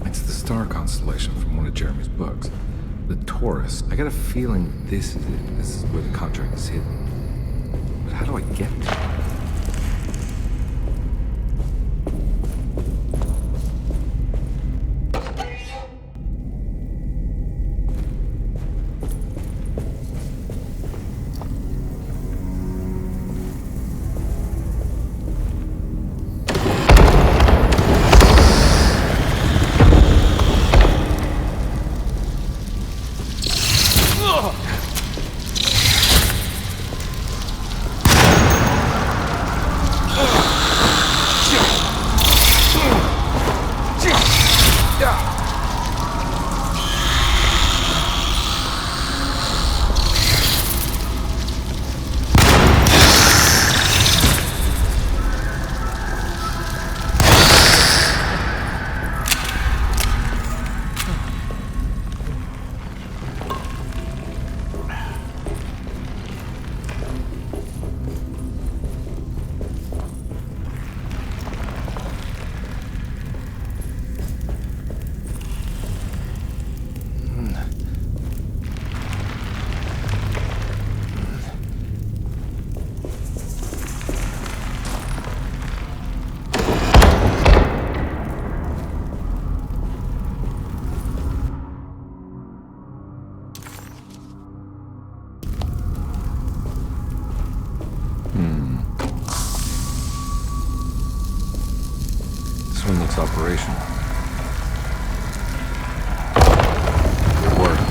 It's the star constellation from one of Jeremy's books. The Taurus. I got a feeling this is it. This is where the contract is hidden. But how do I get there? This one looks operational. It worked.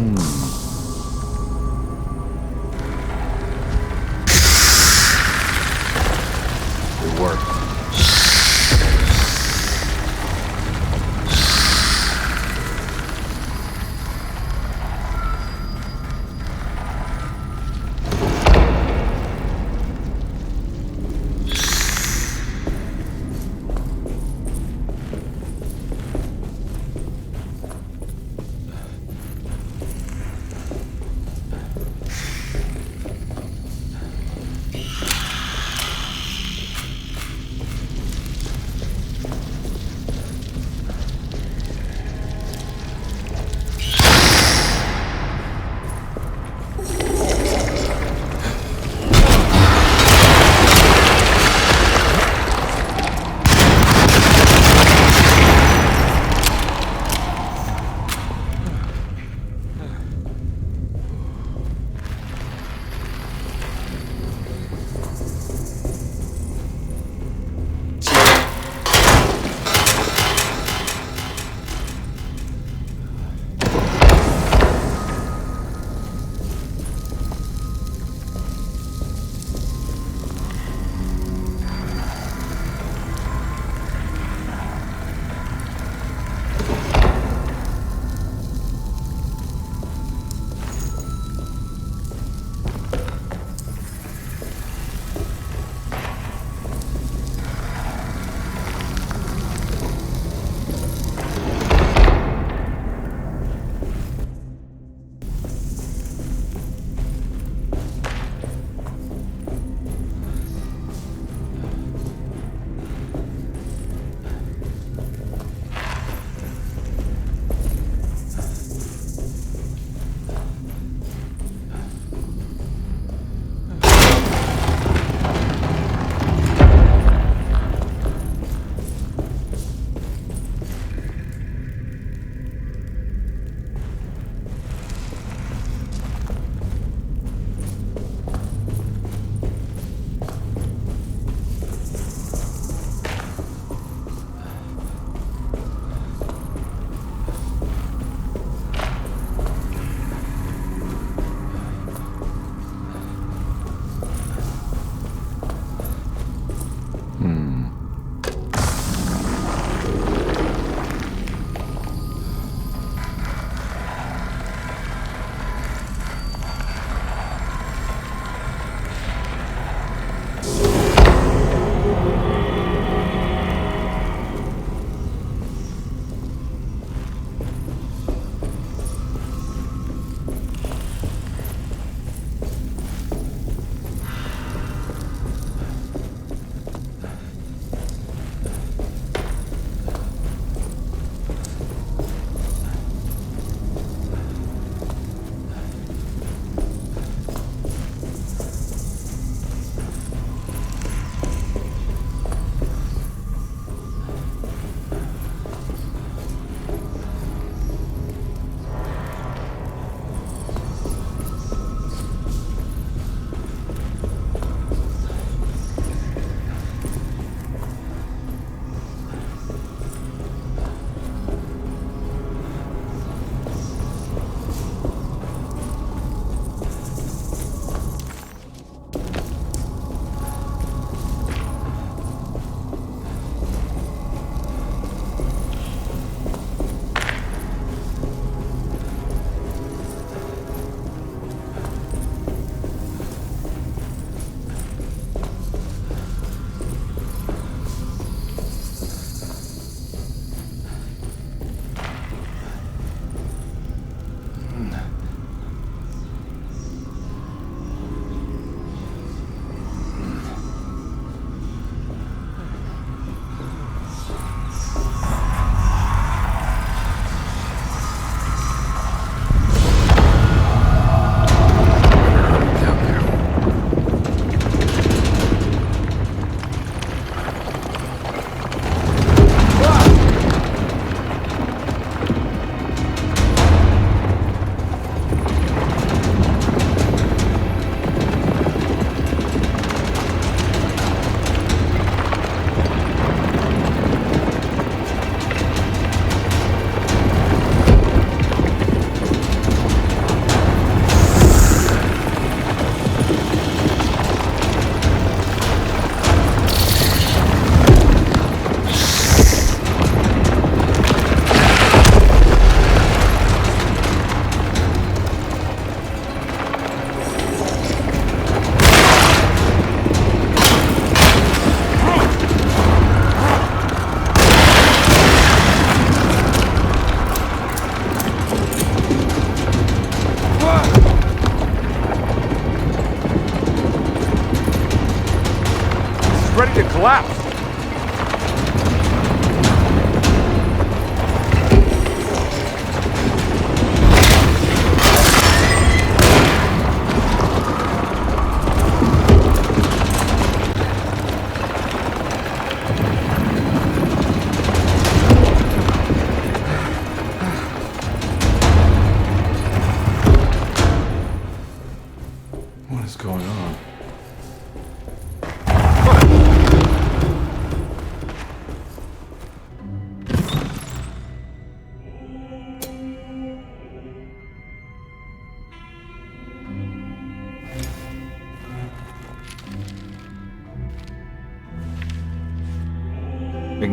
It worked.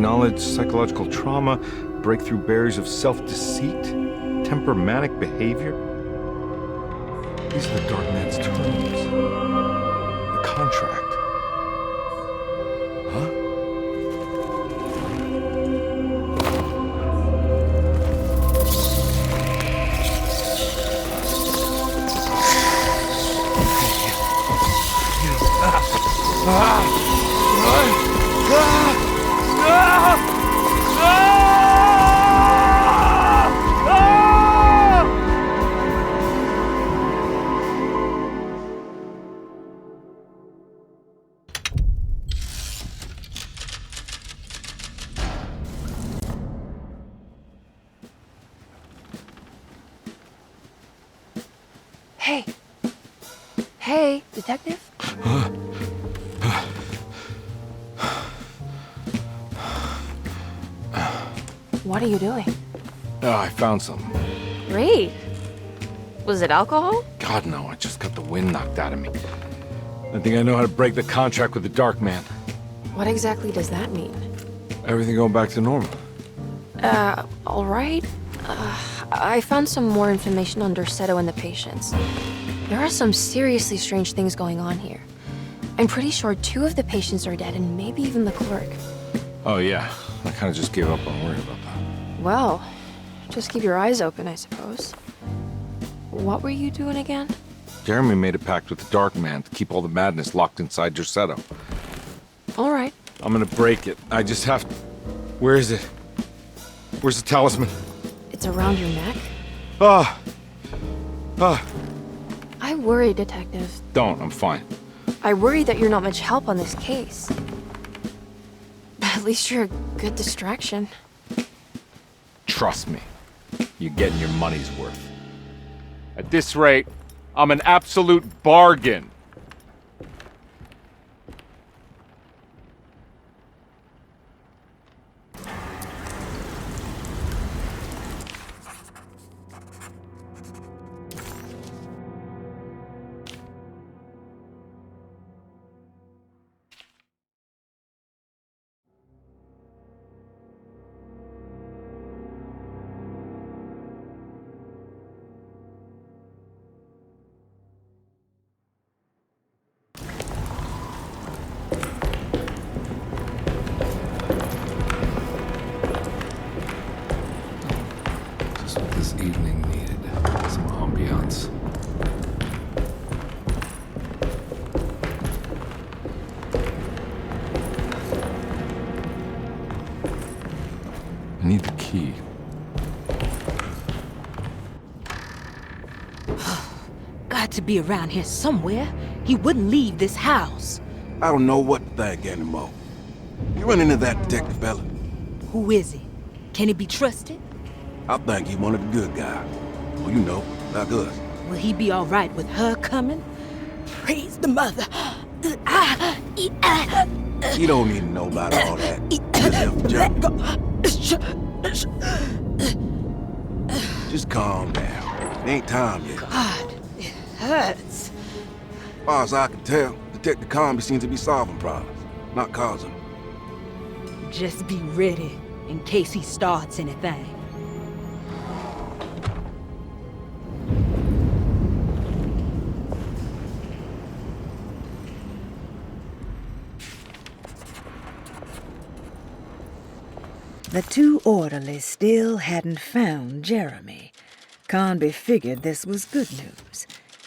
acknowledge psychological trauma, break through barriers of self-deceit, temperamental behavior. These are the Dark Man's terms. The contract. Huh? Hey. Hey, detective? What are you doing? Oh, I found something. Great. Was it alcohol? God, no, I just got the wind knocked out of me. I think I know how to break the contract with the Dark Man. What exactly does that mean? Everything going back to normal. All right. I found some more information on Derceto and the patients. There are some seriously strange things going on here. I'm pretty sure 2 of the patients are dead and maybe even the clerk. Oh, yeah. I kind of just gave up on worrying about that. Well, just keep your eyes open, I suppose. What were you doing again? Jeremy made a pact with the Dark Man to keep all the madness locked inside Derceto. All right. I'm gonna break it. I just have to... Where is it? Where's the talisman? It's around your neck? I worry, Detective. Don't. I'm fine. I worry that you're not much help on this case. But at least you're a good distraction. Trust me. You're getting your money's worth. At this rate, I'm an absolute bargain. Just what this evening needed. Some ambiance. I need the key. Got to be around here somewhere. He wouldn't leave this house. I don't know what to think anymore. You run into that detective fella? Who is he? Can he be trusted? I think he one of the good guys. Well, you know, like us. Will he be all right with her coming? Praise the mother. You don't need to know about all that. Just calm down. It ain't time yet. God, it hurts. As far as I can tell, Detective Comby seems to be solving problems, not causing them. Just be ready in case he starts anything. The 2 orderlies still hadn't found Jeremy. Conby figured this was good news.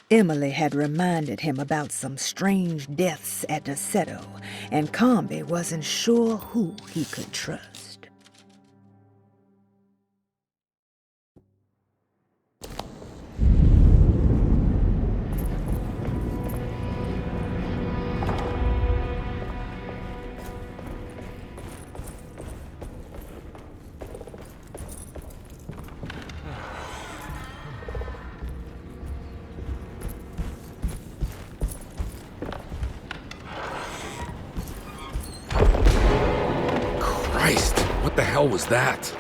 Emily had reminded him about some strange deaths at Derceto, and Conby wasn't sure who he could trust. Christ, what the hell was that?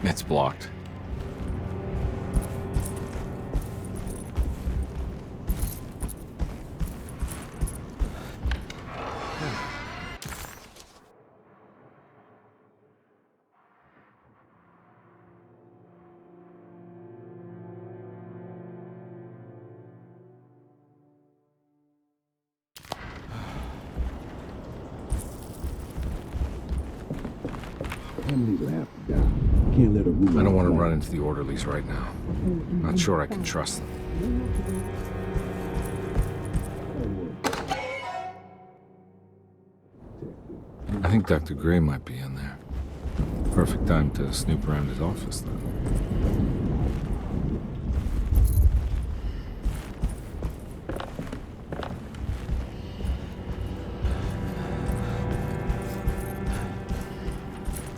It's blocked. Emily will have to die. Can't let her ruin I don't want to her run life. into the orderlies right now. Not sure I can trust them. I think Dr. Gray might be in there. Perfect time to snoop around his office, then.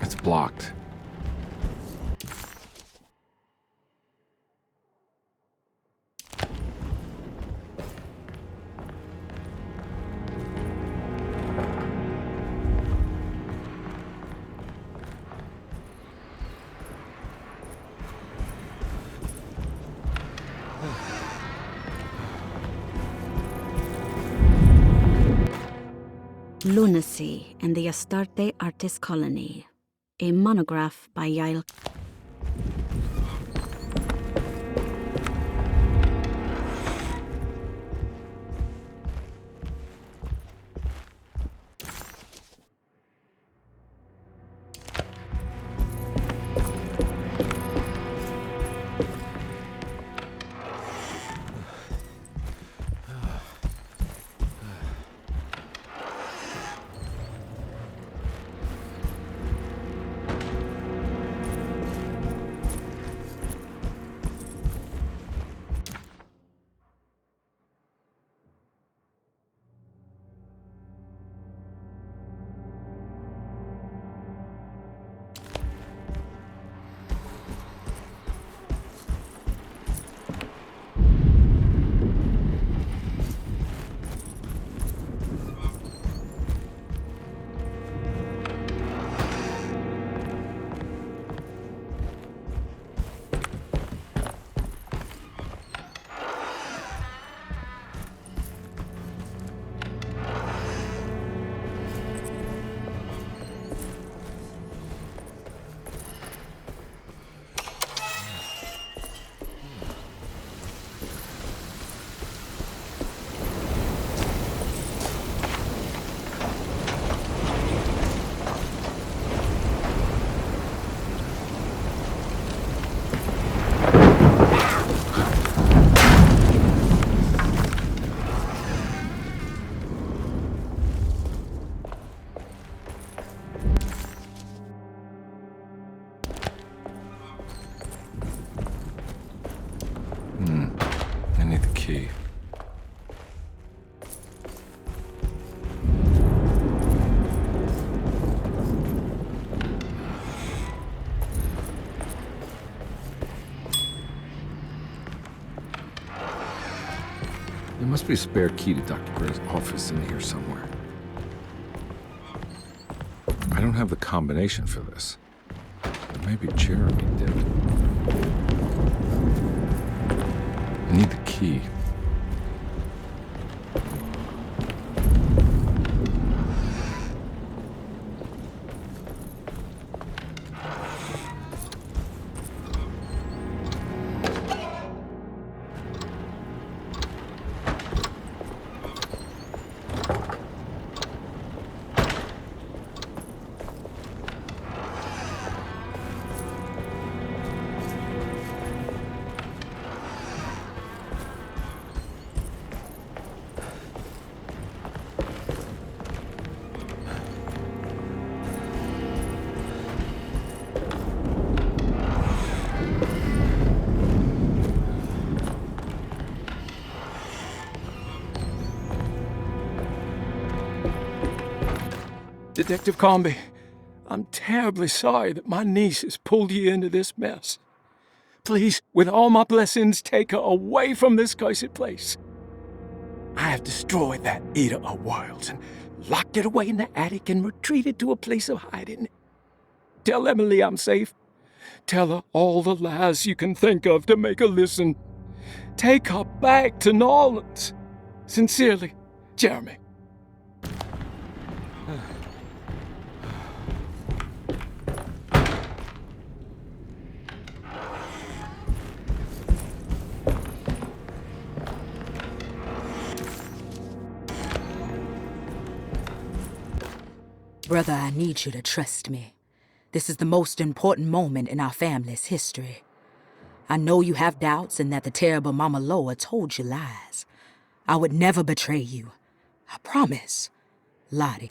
It's blocked. Lunacy and the Astarte Artist Colony. A monograph by Yael. I need the key. There must be a spare key to Dr. Gray's office in here somewhere. I don't have the combination for this. But maybe Jeremy did. I need the key. Detective Comby, I'm terribly sorry that my niece has pulled you into this mess. Please, with all my blessings, take her away from this cursed place. I have destroyed that Eater of Worlds and locked it away in the attic and retreated to a place of hiding. Tell Emily I'm safe. Tell her all the lies you can think of to make her listen. Take her back to New Orleans. Sincerely, Jeremy. Brother, I need you to trust me. This is the most important moment in our family's history. I know you have doubts and that the terrible Mama Loa told you lies. I would never betray you. I promise. Lottie.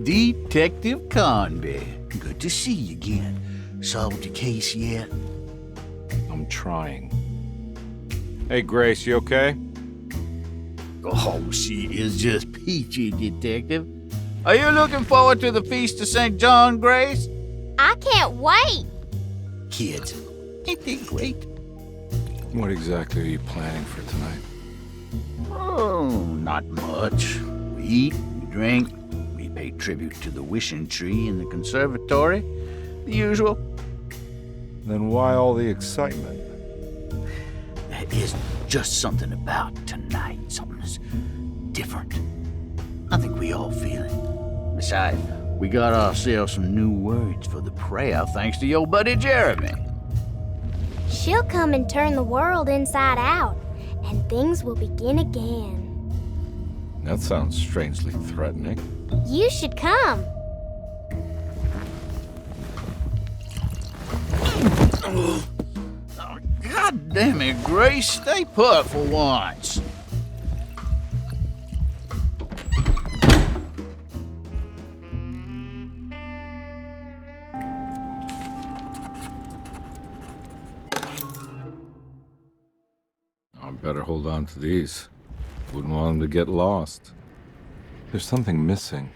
Detective Conby. Good to see you again. Solved your case yet? I'm trying. Hey, Grace, you okay? Oh, she is just peachy, Detective. Are you looking forward to the Feast of St. John, Grace? I can't wait. Kids, ain't they great? What exactly are you planning for tonight? Oh, not much. We eat, we drink, we pay tribute to the wishing tree in the conservatory. The usual. Then why all the excitement? There is just something about tonight. Something's different. I think we all feel it. Besides, we got ourselves some new words for the prayer thanks to your buddy Jeremy. She'll come and turn the world inside out, and things will begin again. That sounds strangely threatening. You should come. Oh, God damn it, Grace. Stay put for once. I better hold on to these. Wouldn't want them to get lost. There's something missing.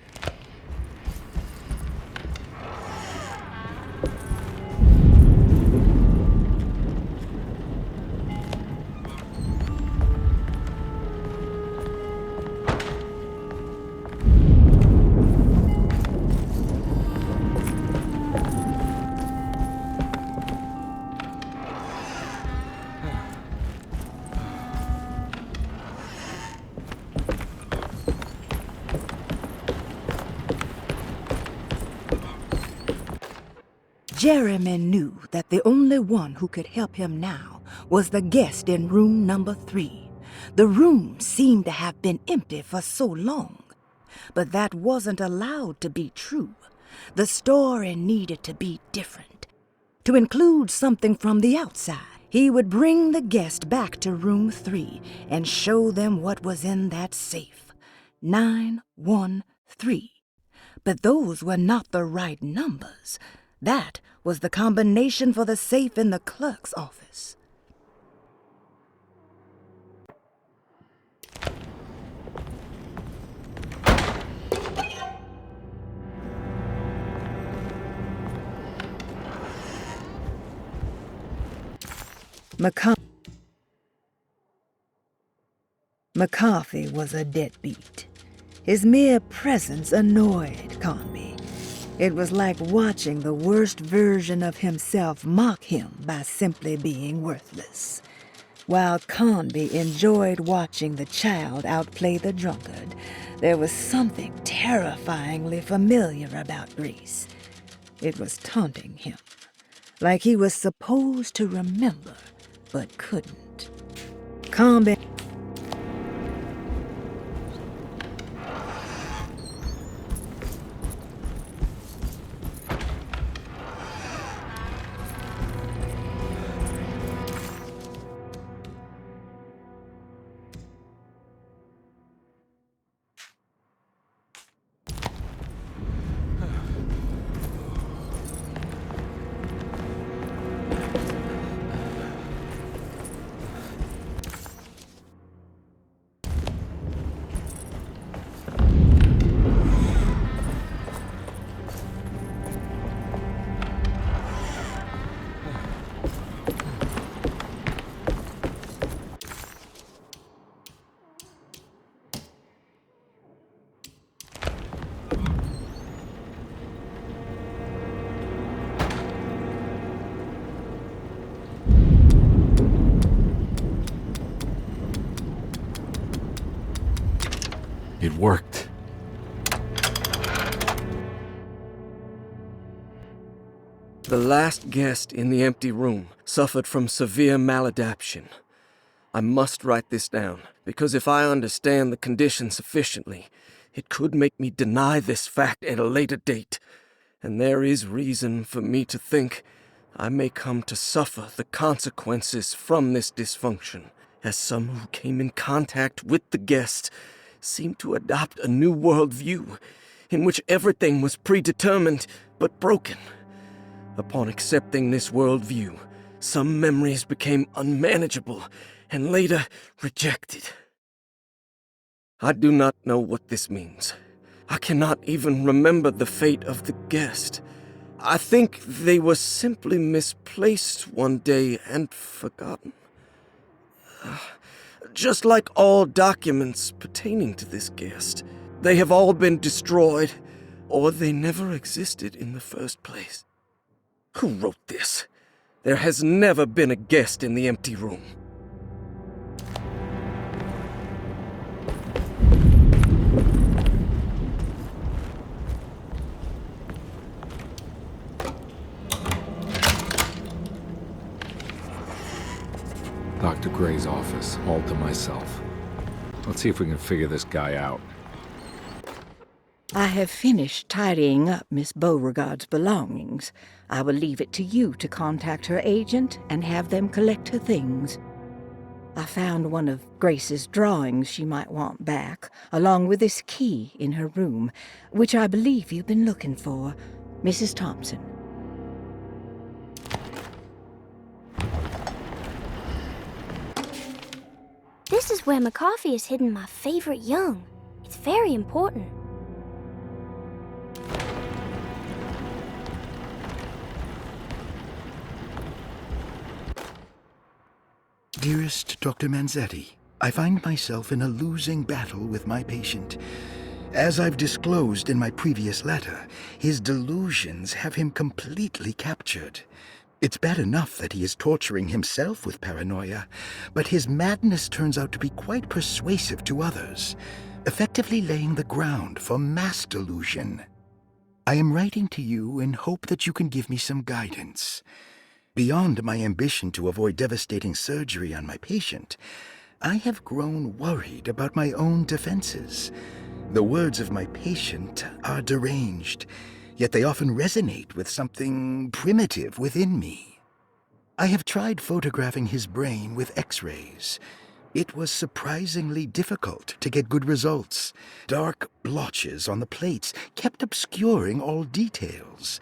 Jeremy knew that the only one who could help him now was the guest in room number 3. The room seemed to have been empty for so long, but that wasn't allowed to be true. The story needed to be different, to include something from the outside. He would bring the guest back to room 3 and show them what was in that safe. 913. But those were not the right numbers. That was the combination for the safe in the clerk's office. McCarthy was a deadbeat. His mere presence annoyed Conby. It was like watching the worst version of himself mock him by simply being worthless. While Conby enjoyed watching the child outplay the drunkard, there was something terrifyingly familiar about Grace. It was taunting him, like he was supposed to remember, but couldn't. Conby... It worked. The last guest in the empty room suffered from severe maladaptation. I must write this down, because if I understand the condition sufficiently, it could make me deny this fact at a later date, and there is reason for me to think I may come to suffer the consequences from this dysfunction, as some who came in contact with the guest seemed to adopt a new worldview in which everything was predetermined but broken. Upon accepting this worldview, some memories became unmanageable and later rejected. I do not know what this means. I cannot even remember the fate of the guest. I think they were simply misplaced one day and forgotten. Just like all documents pertaining to this guest, they have all been destroyed, or they never existed in the first place. Who wrote this? There has never been a guest in the empty room. Dr. Gray's office, all to myself. Let's see if we can figure this guy out. I have finished tidying up Miss Beauregard's belongings. I will leave it to you to contact her agent and have them collect her things. I found one of Grace's drawings she might want back, along with this key in her room, which I believe you've been looking for. Mrs. Thompson. This is where McCarthy has hidden my favorite young. It's very important. Dearest Dr. Manzetti, I find myself in a losing battle with my patient. As I've disclosed in my previous letter, his delusions have him completely captured. It's bad enough that he is torturing himself with paranoia, but his madness turns out to be quite persuasive to others, effectively laying the ground for mass delusion. I am writing to you in hope that you can give me some guidance. Beyond my ambition to avoid devastating surgery on my patient, I have grown worried about my own defenses. The words of my patient are deranged, yet they often resonate with something primitive within me. I have tried photographing his brain with X-rays. It was surprisingly difficult to get good results. Dark blotches on the plates kept obscuring all details.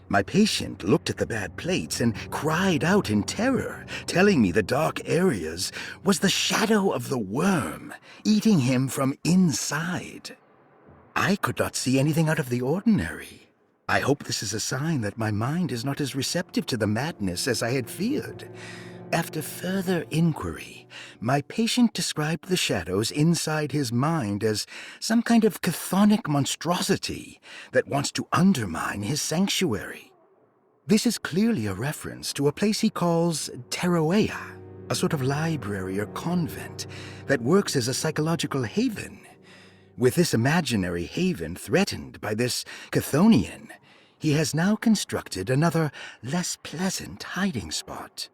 My patient looked at the bad plates and cried out in terror, telling me the dark areas was the shadow of the worm, eating him from inside. I could not see anything out of the ordinary. I hope this is a sign that my mind is not as receptive to the madness as I had feared. After further inquiry, my patient described the shadows inside his mind as some kind of chthonic monstrosity that wants to undermine his sanctuary. This is clearly a reference to a place he calls Teroea, a sort of library or convent that works as a psychological haven. With this imaginary haven threatened by this Chthonian, he has now constructed another, less pleasant hiding spot.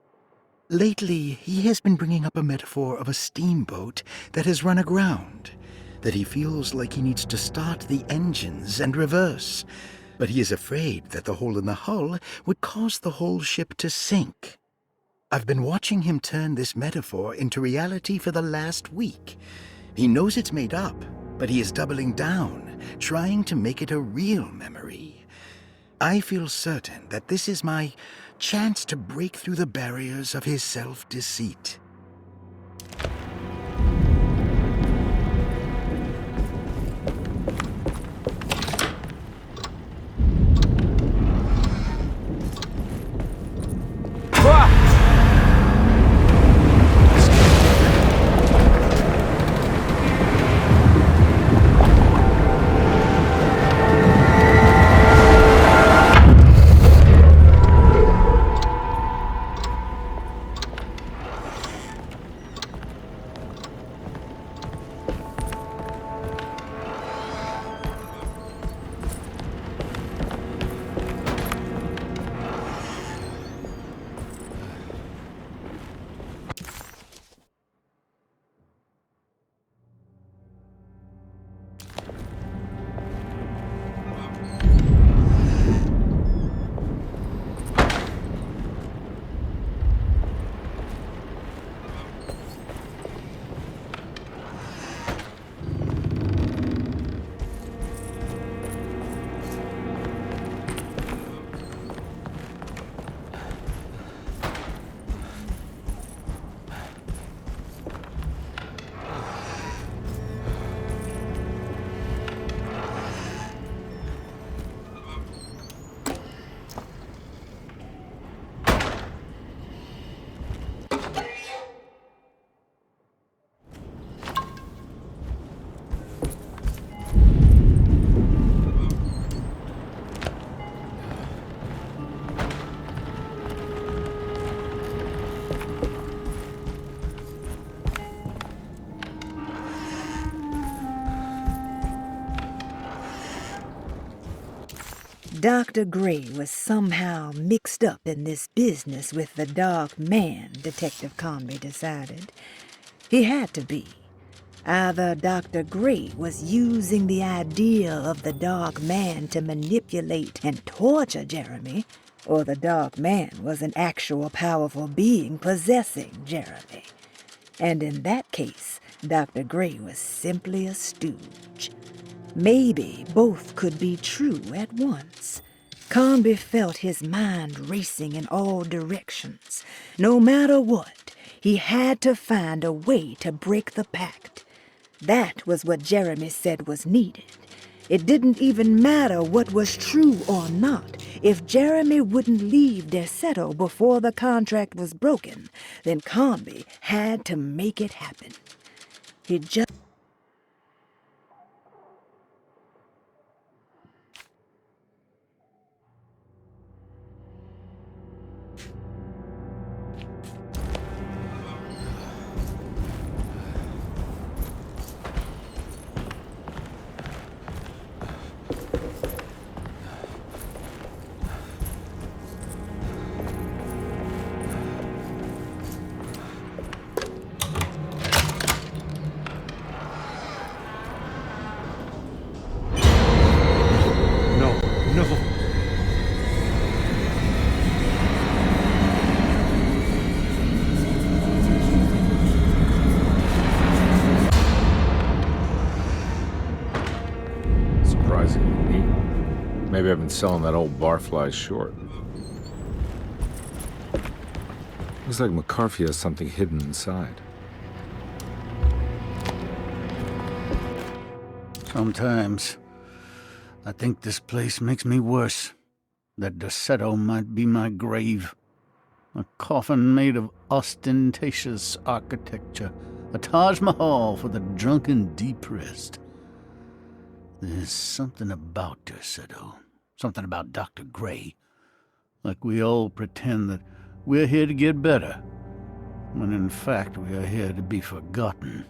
Lately, he has been bringing up a metaphor of a steamboat that has run aground, that he feels like he needs to start the engines and reverse, but he is afraid that the hole in the hull would cause the whole ship to sink. I've been watching him turn this metaphor into reality for the last week. He knows it's made up, but he is doubling down, trying to make it a real memory. I feel certain that this is my chance to break through the barriers of his self-deceit. Dr. Gray was somehow mixed up in this business with the Dark Man, Detective Conby decided. He had to be. Either Dr. Gray was using the idea of the Dark Man to manipulate and torture Jeremy, or the Dark Man was an actual powerful being possessing Jeremy. And in that case, Dr. Gray was simply a stooge. Maybe both could be true at once. Conby felt his mind racing in all directions. No matter what, he had to find a way to break the pact. That was what Jeremy said was needed. It didn't even matter what was true or not. If Jeremy wouldn't leave Derceto before the contract was broken, then Conby had to make it happen. He just... Maybe I've been selling that old barfly short. Looks like McCarthy has something hidden inside. Sometimes I think this place makes me worse. That Derceto might be my grave. A coffin made of ostentatious architecture. A Taj Mahal for the drunken depressed. There's something about Derceto. Something about Dr. Gray. Like we all pretend that we're here to get better, when in fact we are here to be forgotten.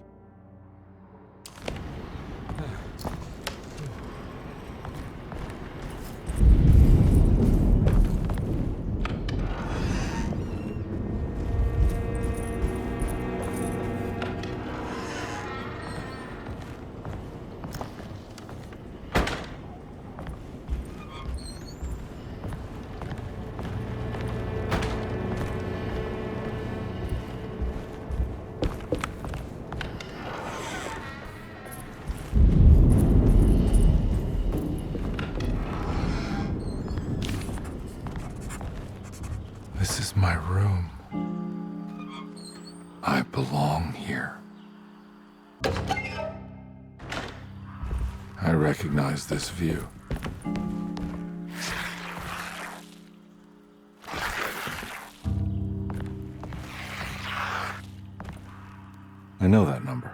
This is my room. I belong here. I recognize this view. I know that number.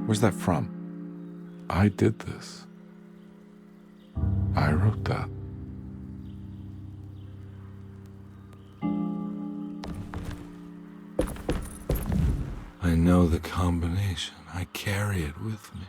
Where's that from? I did this. I wrote that. I know the combination. I carry it with me.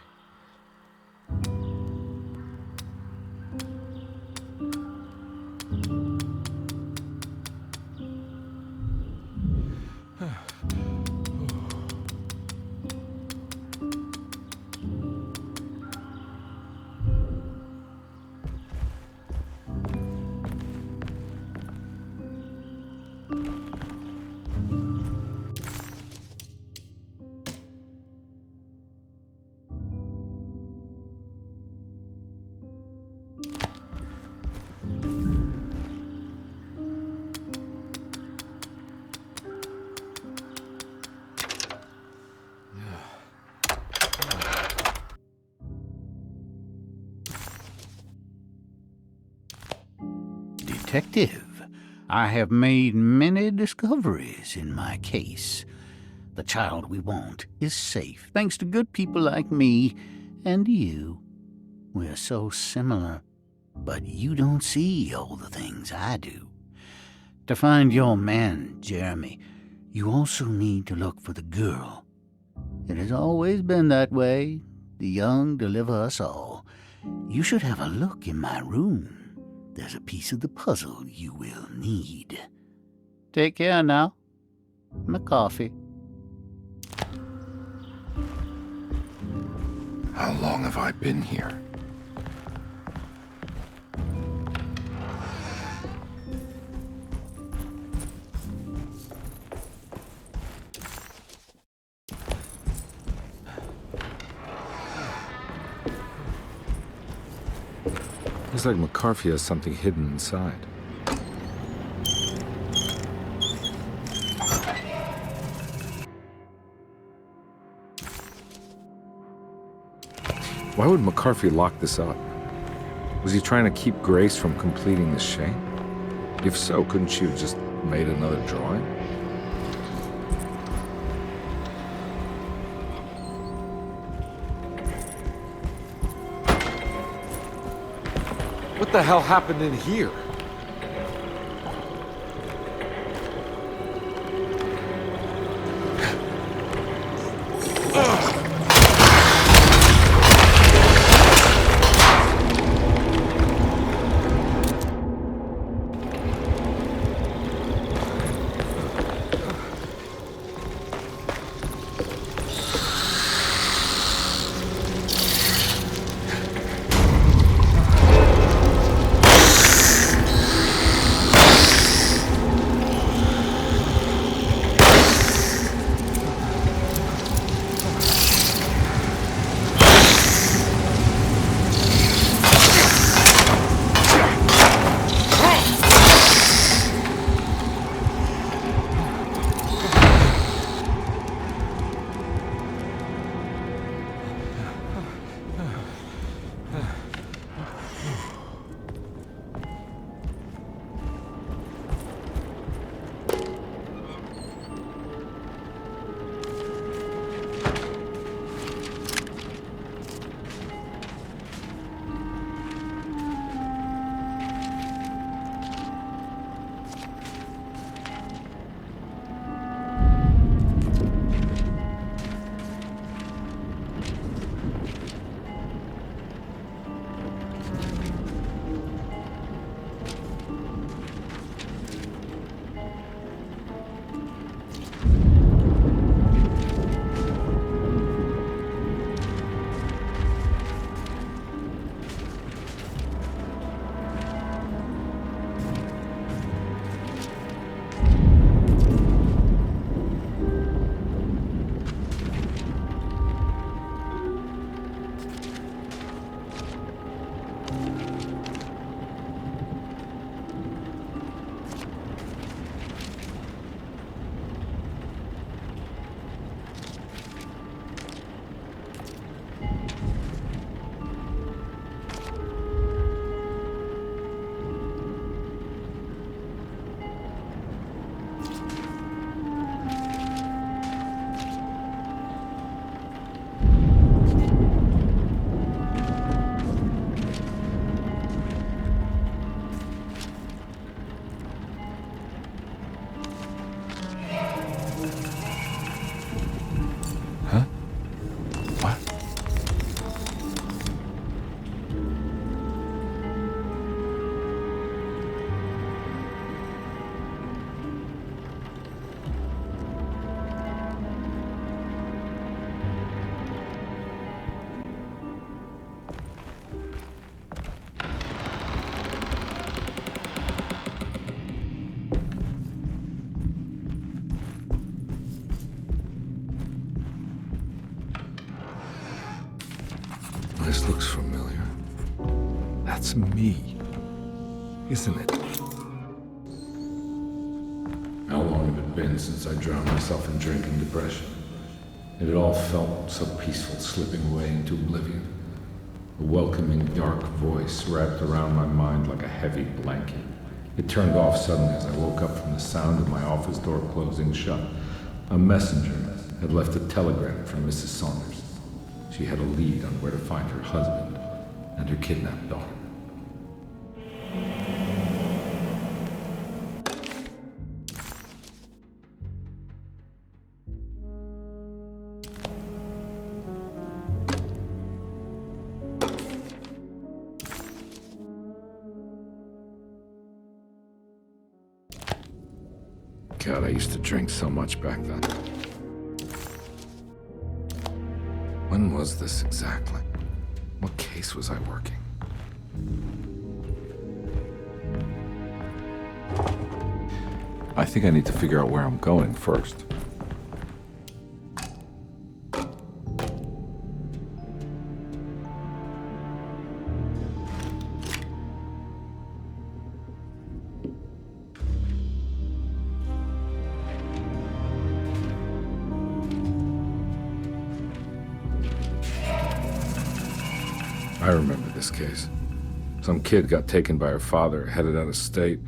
Detective, I have made many discoveries in my case. The child we want is safe, thanks to good people like me and you. We're so similar, but you don't see all the things I do. To find your man, Jeremy, you also need to look for the girl. It has always been that way. The young deliver us all. You should have a look in my room. There's a piece of the puzzle you will need. Take care now. My coffee. How long have I been here? Looks like McCarthy has something hidden inside. Why would McCarthy lock this up? Was he trying to keep Grace from completing the chain? If so, couldn't she have just made another drawing? What the hell happened in here? This looks familiar. That's me, isn't it? How long had it been since I drowned myself in drink and depression? It had all felt so peaceful, slipping away into oblivion. A welcoming, dark voice wrapped around my mind like a heavy blanket. It turned off suddenly as I woke up from the sound of my office door closing shut. A messenger had left a telegram from Mrs. Saunders. She had a lead on where to find her husband and her kidnapped daughter. God, I used to drink so much back then. When was this exactly? What case was I working? I think I need to figure out where I'm going first. I remember this case. Some kid got taken by her father, headed out of state,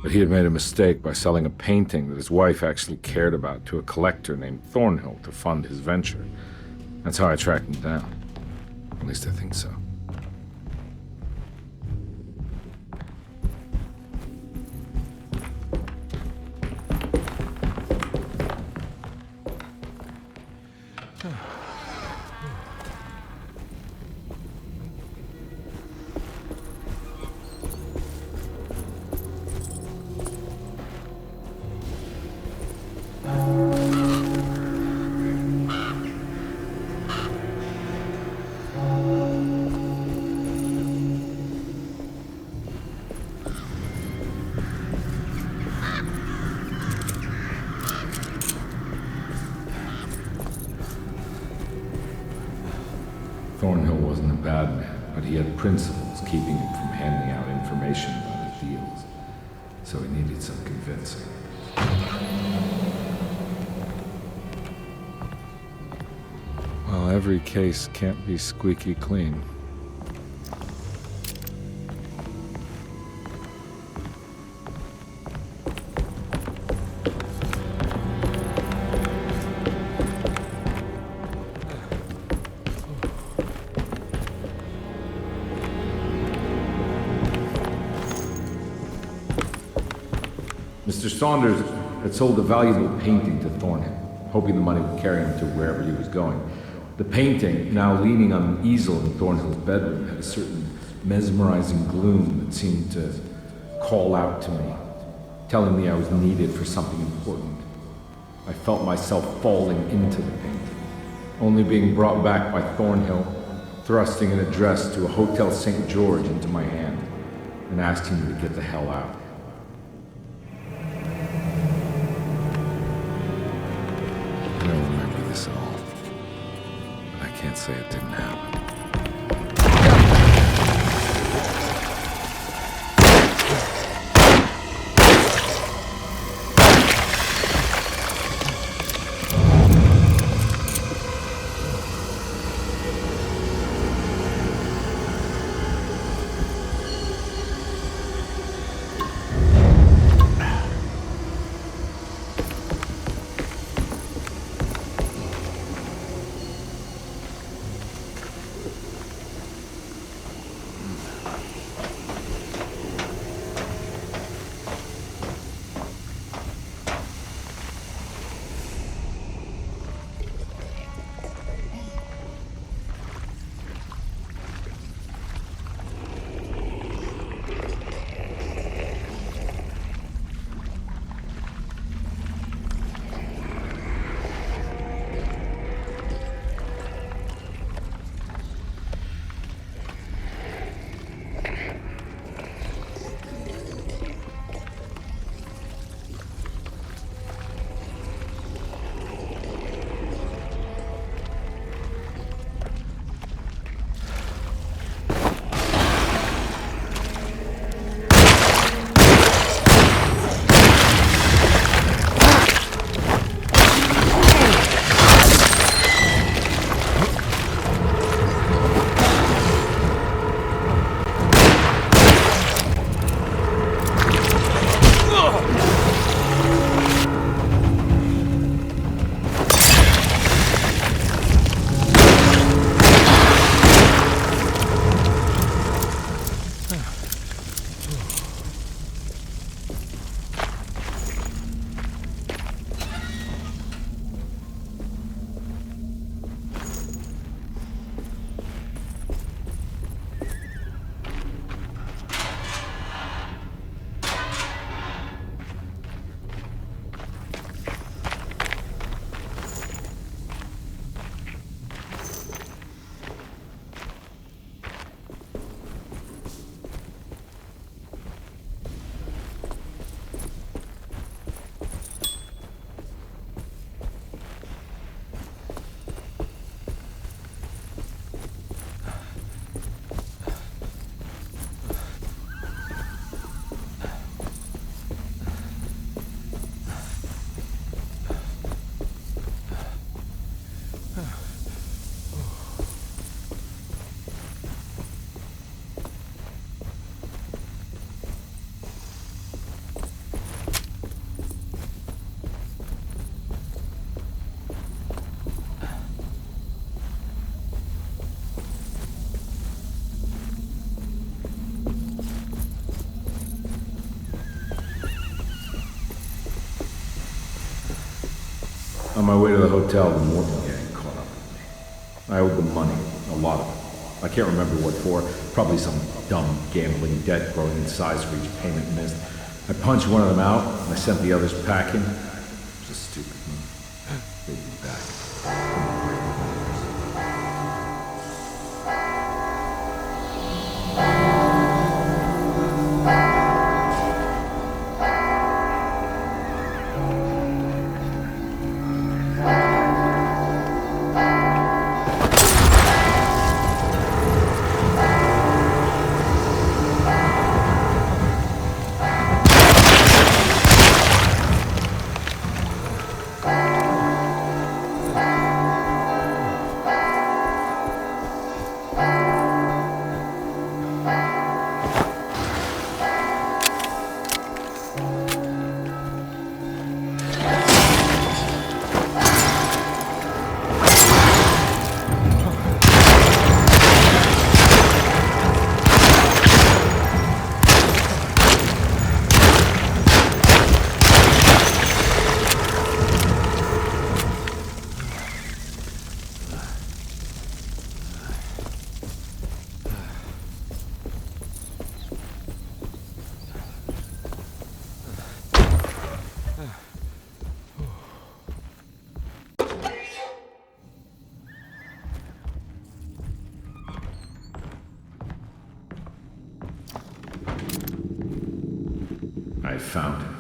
but he had made a mistake by selling a painting that his wife actually cared about to a collector named Thornhill to fund his venture. That's how I tracked him down. At least I think so. Thornhill wasn't a bad man, but he had principles keeping him from handing out information about his deals. So he needed some convincing. Well, every case can't be squeaky clean. Mr. Saunders had sold a valuable painting to Thornhill, hoping the money would carry him to wherever he was going. The painting, now leaning on an easel in Thornhill's bedroom, had a certain mesmerizing gloom that seemed to call out to me, telling me I was needed for something important. I felt myself falling into the painting, only being brought back by Thornhill, thrusting an address to a Hotel St. George into my hand and asking me to get the hell out. I don't remember this at all, but I can't say it didn't happen. On my way to the hotel, the Morton gang caught up with me. I owed them money, a lot of it. I can't remember what for, probably some dumb gambling debt growing in size for each payment missed. I punched one of them out, and I sent the others packing. It was a stupid move. They'd be back. I found him.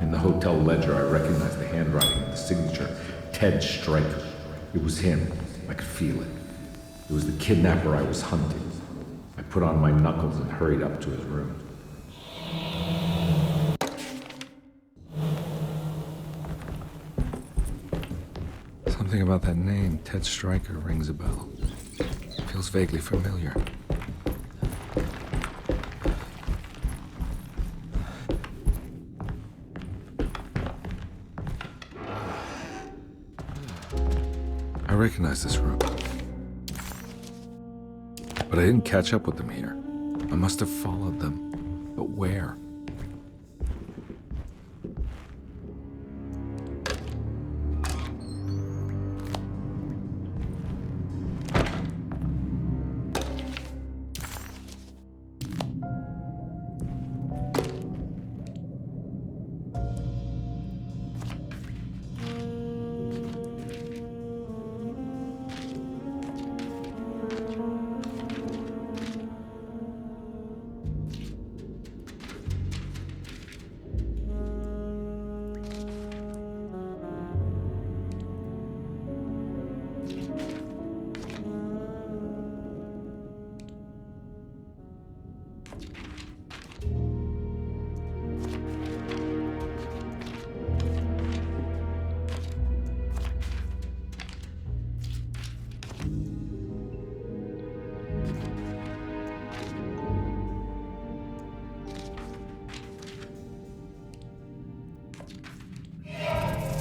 In the hotel ledger, I recognized the handwriting of the signature. Ted Stryker. It was him. I could feel it. It was the kidnapper I was hunting. I put on my knuckles and hurried up to his room. Something about that name, Ted Stryker, rings a bell. Feels vaguely familiar. I recognize this room. But I didn't catch up with them here. I must have followed them. But where?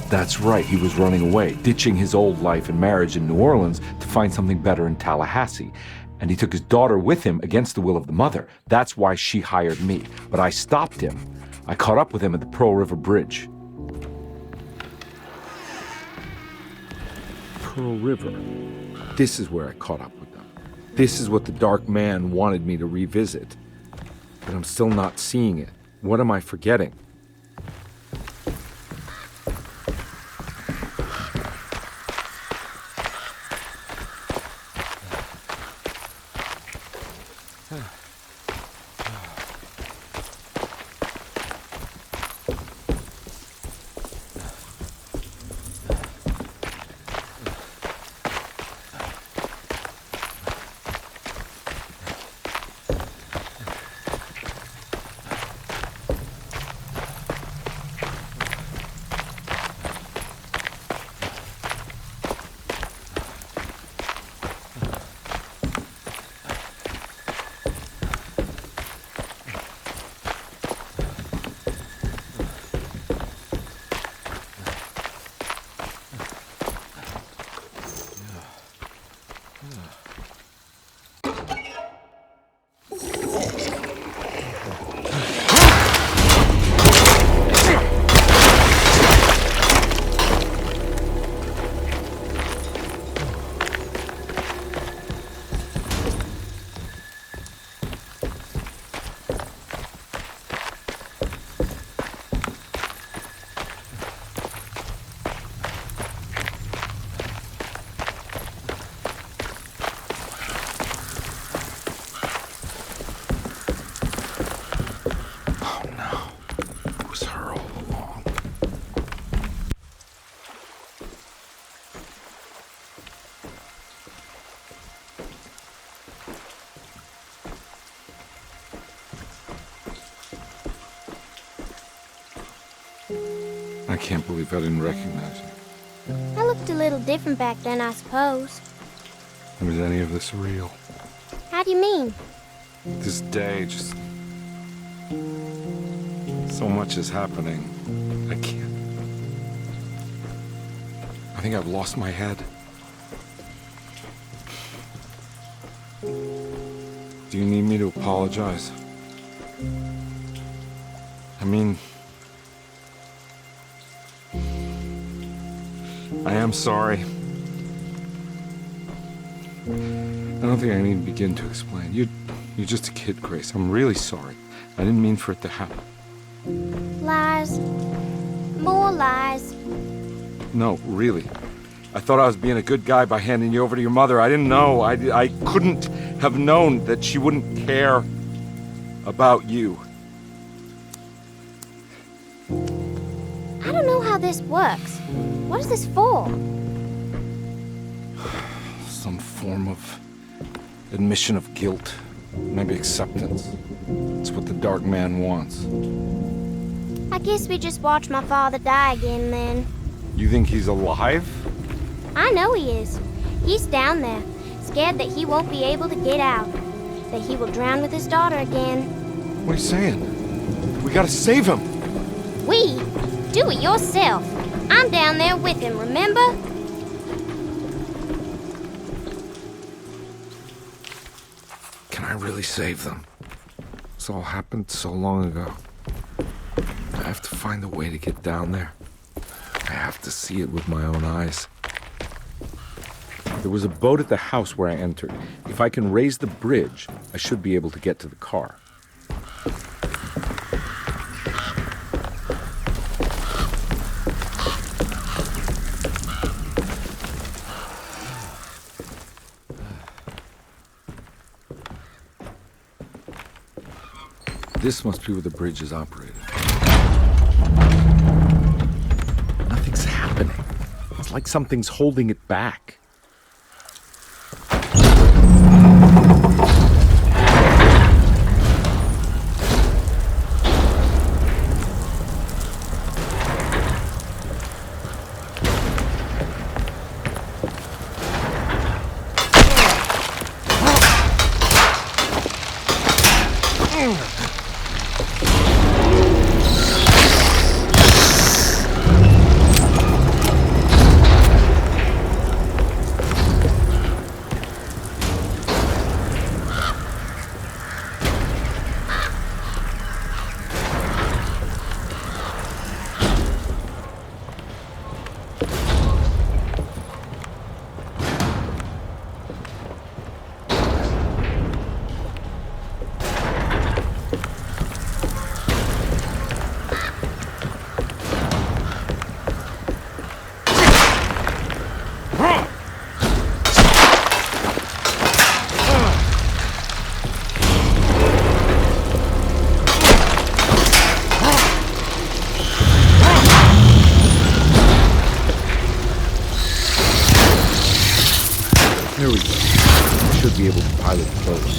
That's right, he was running away, ditching his old life and marriage in New Orleans to find something better in Tallahassee. And he took his daughter with him against the will of the mother. That's why she hired me. But I stopped him. I caught up with him at the Pearl River Bridge. Pearl River. This is where I caught up with them. This is what the Dark Man wanted me to revisit. But I'm still not seeing it. What am I forgetting? can't believe I didn't recognize you. I looked a little different back then, I suppose. Was any of this real? How do you mean? This day, just... so much is happening. I can't... I think I've lost my head. Do you need me to apologize? I mean... I am sorry. I don't think I need to begin to explain. You're just a kid, Grace. I'm really sorry. I didn't mean for it to happen. Lies. More lies. No, really. I thought I was being a good guy by handing you over to your mother. I didn't know. I couldn't have known that she wouldn't care about you. I don't know how this works. What is this for? Some form of admission of guilt. Maybe acceptance. It's what the Dark Man wants. I guess we just watch my father die again then. You think he's alive? I know he is. He's down there, scared that he won't be able to get out. That he will drown with his daughter again. What are you saying? We gotta save him! We? Do it yourself. I'm down there with him, remember? Can I really save them? This all happened so long ago. I have to find a way to get down there. I have to see it with my own eyes. There was a boat at the house where I entered. If I can raise the bridge, I should be able to get to the car. This must be where the bridge is operated. Nothing's happening. It's like something's holding it back. There we go. I should be able to pilot the boat.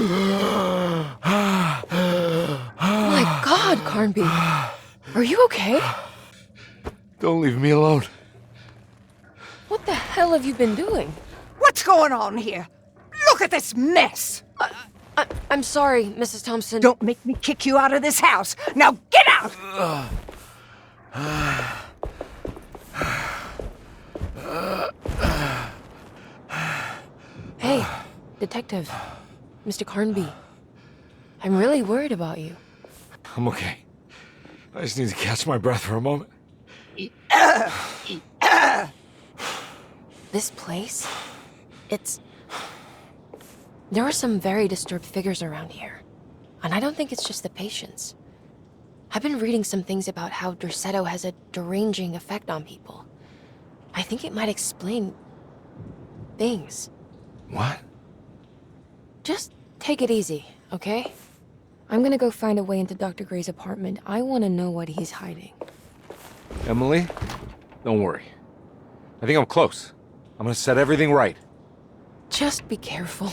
My God, Carnby. Are you okay? Don't leave me alone. What the hell have you been doing? What's going on here? Look at this mess! I'm sorry, Mrs. Thompson. Don't make me kick you out of this house. Now get out! Hey, Detective. Mr. Carnby. I'm really worried about you. I'm okay. I just need to catch my breath for a moment. This place? There are some very disturbed figures around here. And I don't think it's just the patients. I've been reading some things about how Derceto has a deranging effect on people. I think it might explain things. What? Just take it easy, okay? I'm gonna go find a way into Dr. Gray's apartment. I want to know what he's hiding. Emily, don't worry. I think I'm close. I'm gonna set everything right. Just be careful.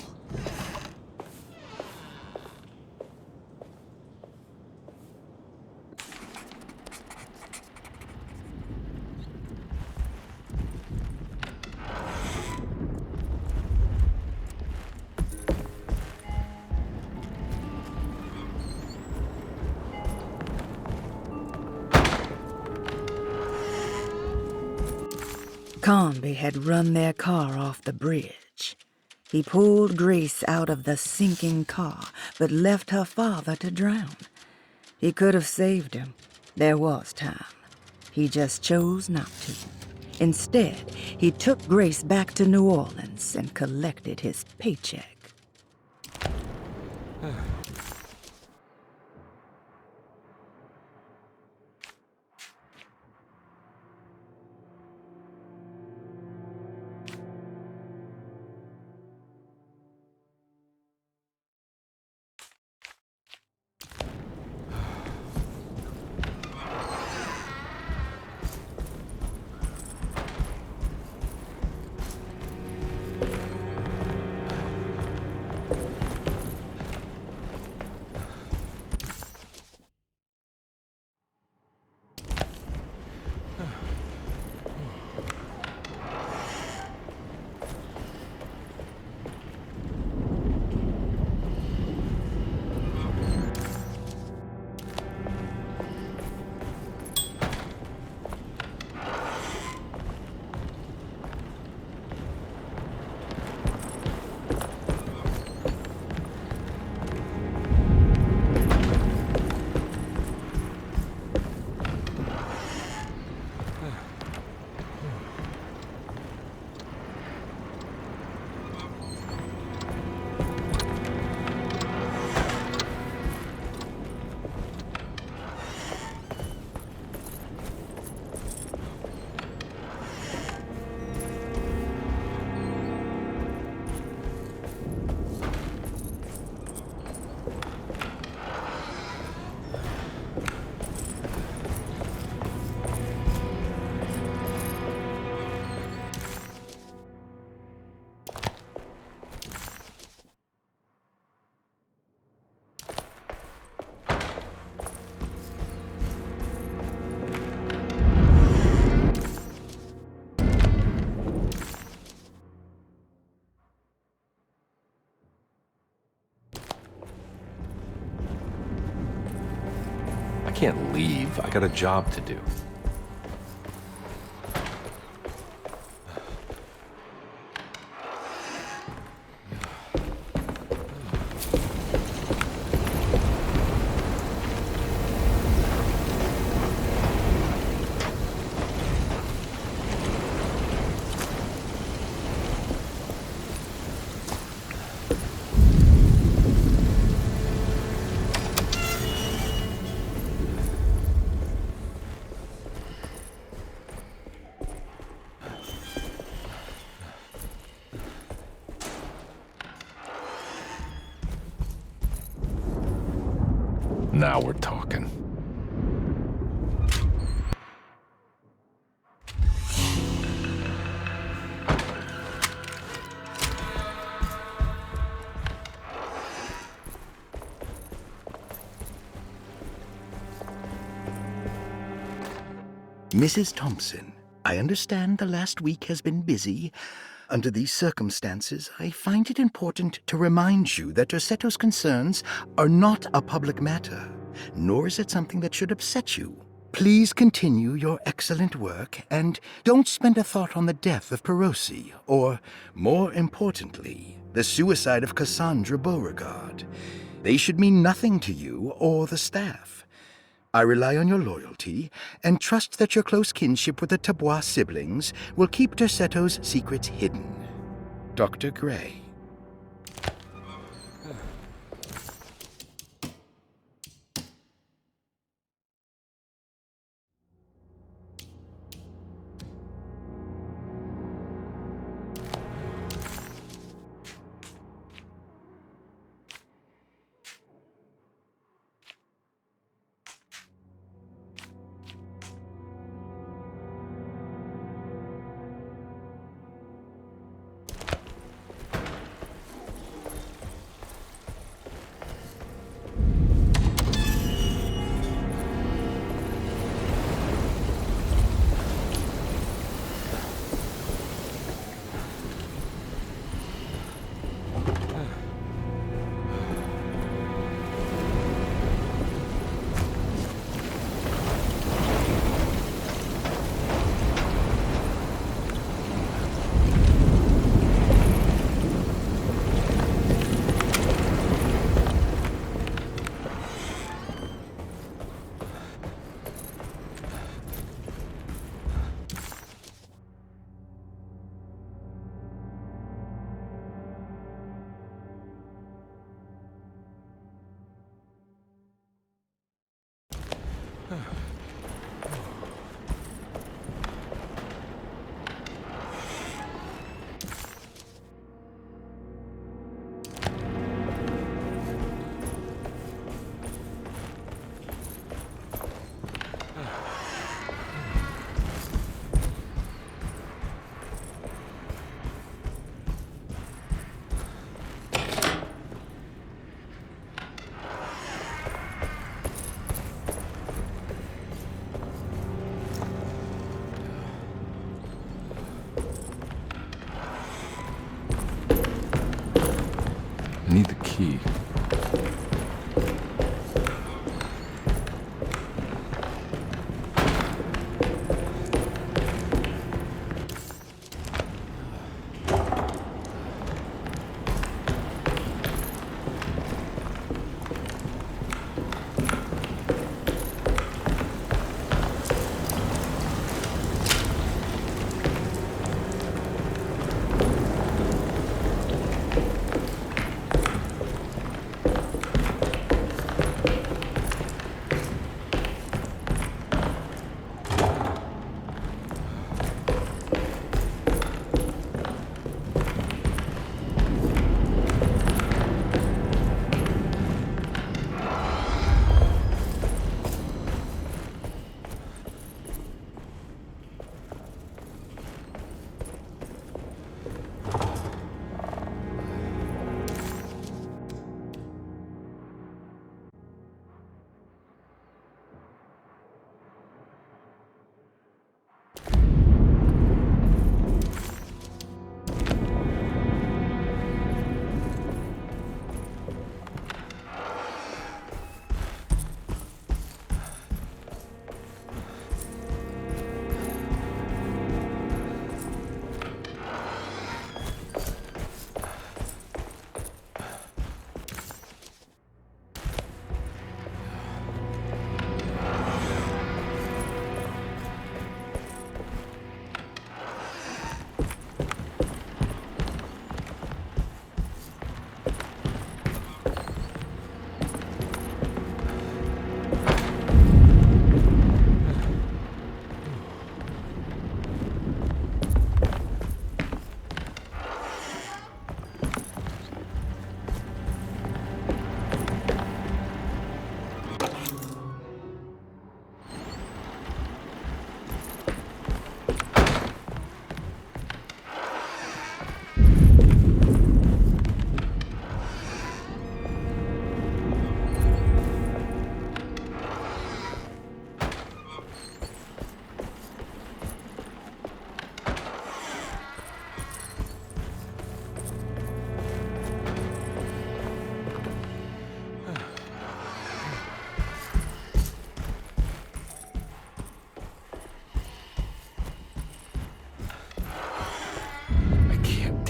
Carnby had run their car off the bridge. He pulled Grace out of the sinking car, but left her father to drown. He could have saved him. There was time. He just chose not to. Instead, he took Grace back to New Orleans and collected his paycheck. I can't leave. I got a job to do. Now we're talking. Mrs. Thompson, I understand the last week has been busy. Under these circumstances, I find it important to remind you that Derceto's concerns are not a public matter, nor is it something that should upset you. Please continue your excellent work, and don't spend a thought on the death of Perosi, or, more importantly, the suicide of Cassandra Beauregard. They should mean nothing to you or the staff. I rely on your loyalty, and trust that your close kinship with the Tabois siblings will keep Derceto's secrets hidden. Dr. Gray. I need the key.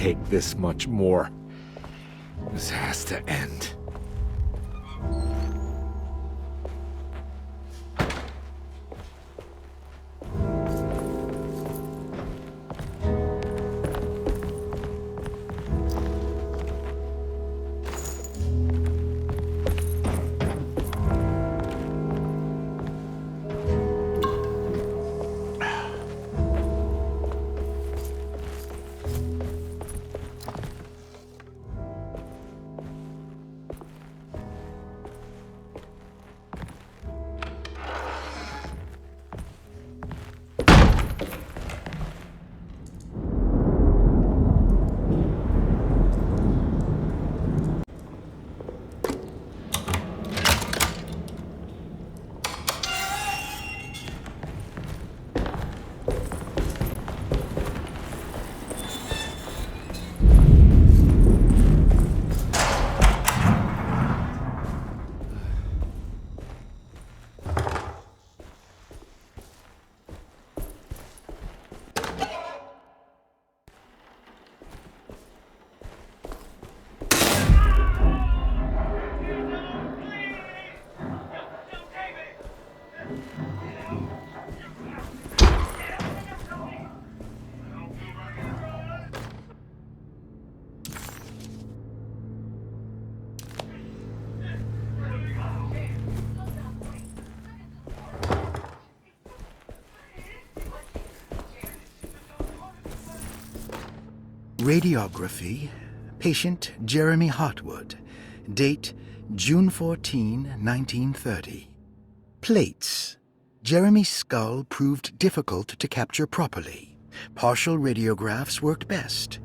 take this much more. This has to end. Radiography, patient Jeremy Hartwood, date June 14, 1930. Plates. Jeremy's skull proved difficult to capture properly. Partial radiographs worked best.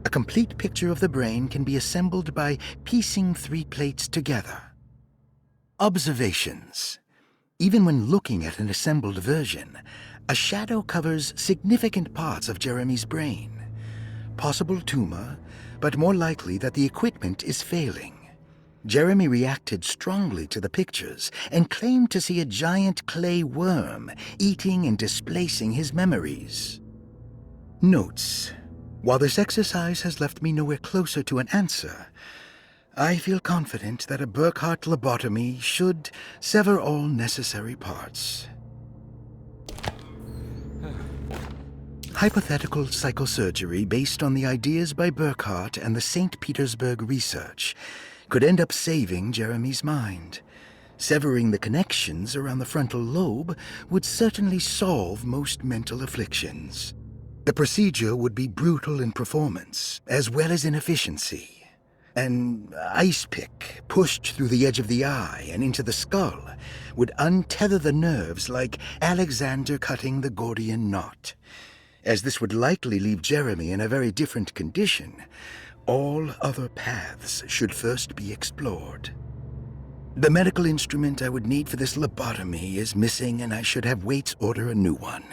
A complete picture of the brain can be assembled by piecing 3 plates together. Observations. Even when looking at an assembled version, a shadow covers significant parts of Jeremy's brain. Possible tumor, but more likely that the equipment is failing. Jeremy reacted strongly to the pictures and claimed to see a giant clay worm eating and displacing his memories. Notes. While this exercise has left me nowhere closer to an answer, I feel confident that a Burkhardt lobotomy should sever all necessary parts. Hypothetical psychosurgery based on the ideas by Burkhardt and the St. Petersburg research could end up saving Jeremy's mind. Severing the connections around the frontal lobe would certainly solve most mental afflictions. The procedure would be brutal in performance, as well as in efficiency. An ice pick pushed through the edge of the eye and into the skull would untether the nerves like Alexander cutting the Gordian knot. As this would likely leave Jeremy in a very different condition, all other paths should first be explored. The medical instrument I would need for this lobotomy is missing, and I should have Waits order a new one.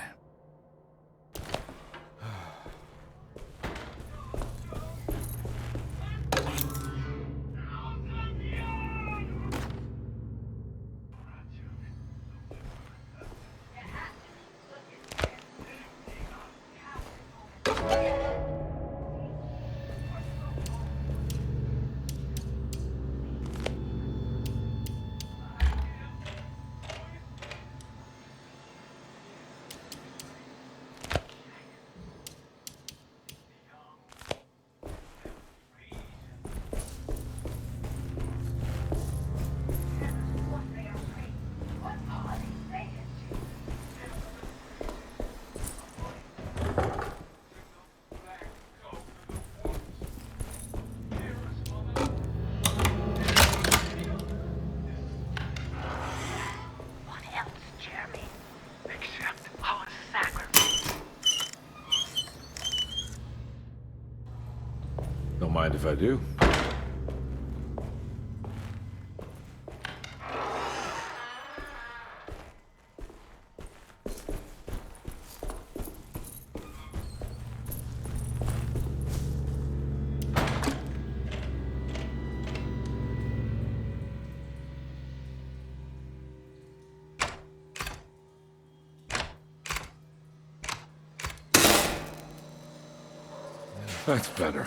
Don't mind if I do. That's better.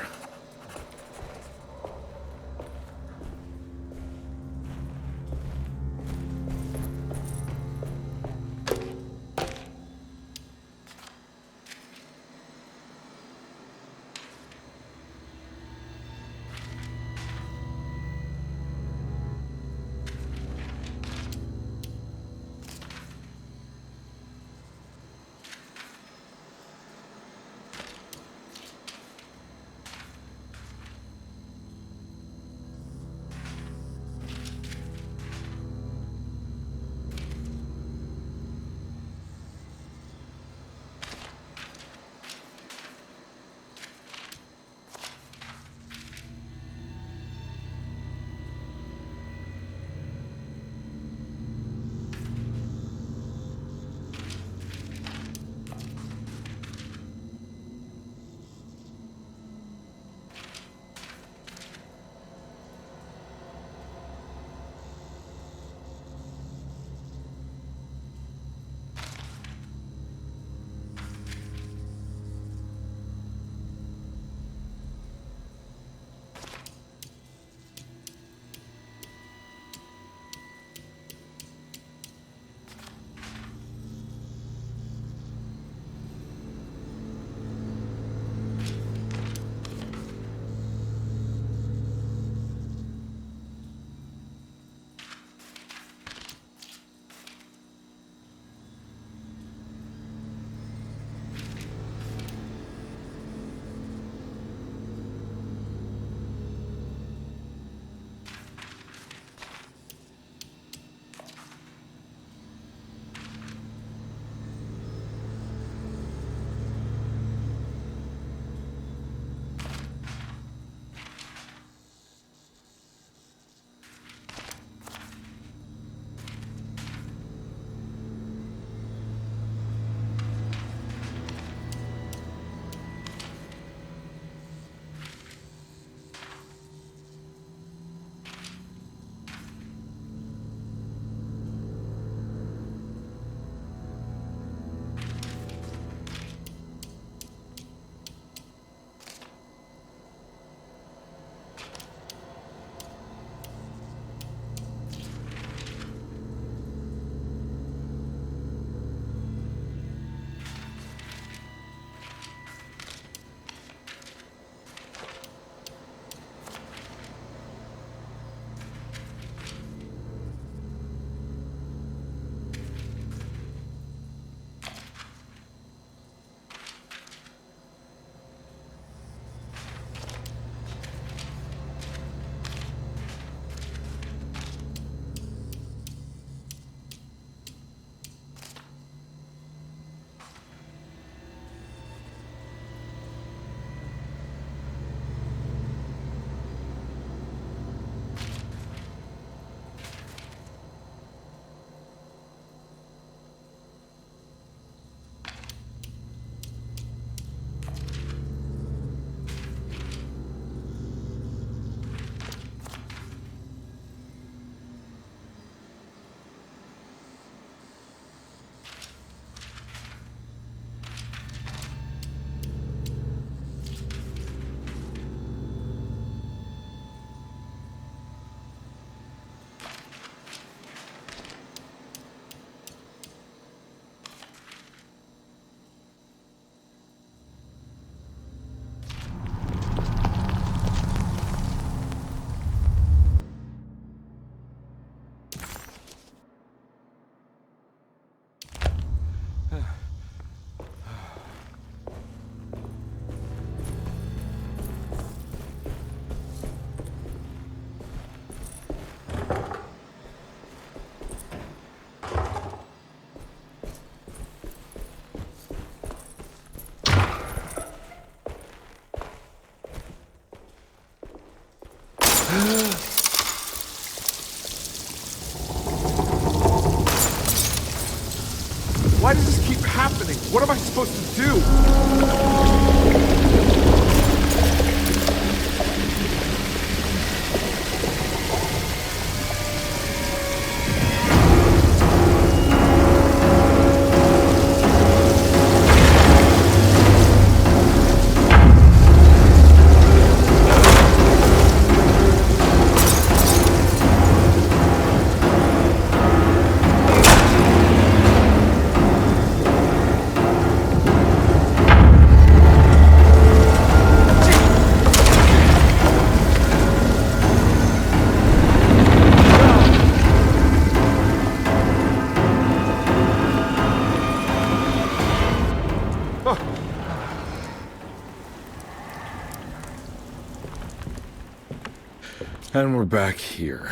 And we're back here.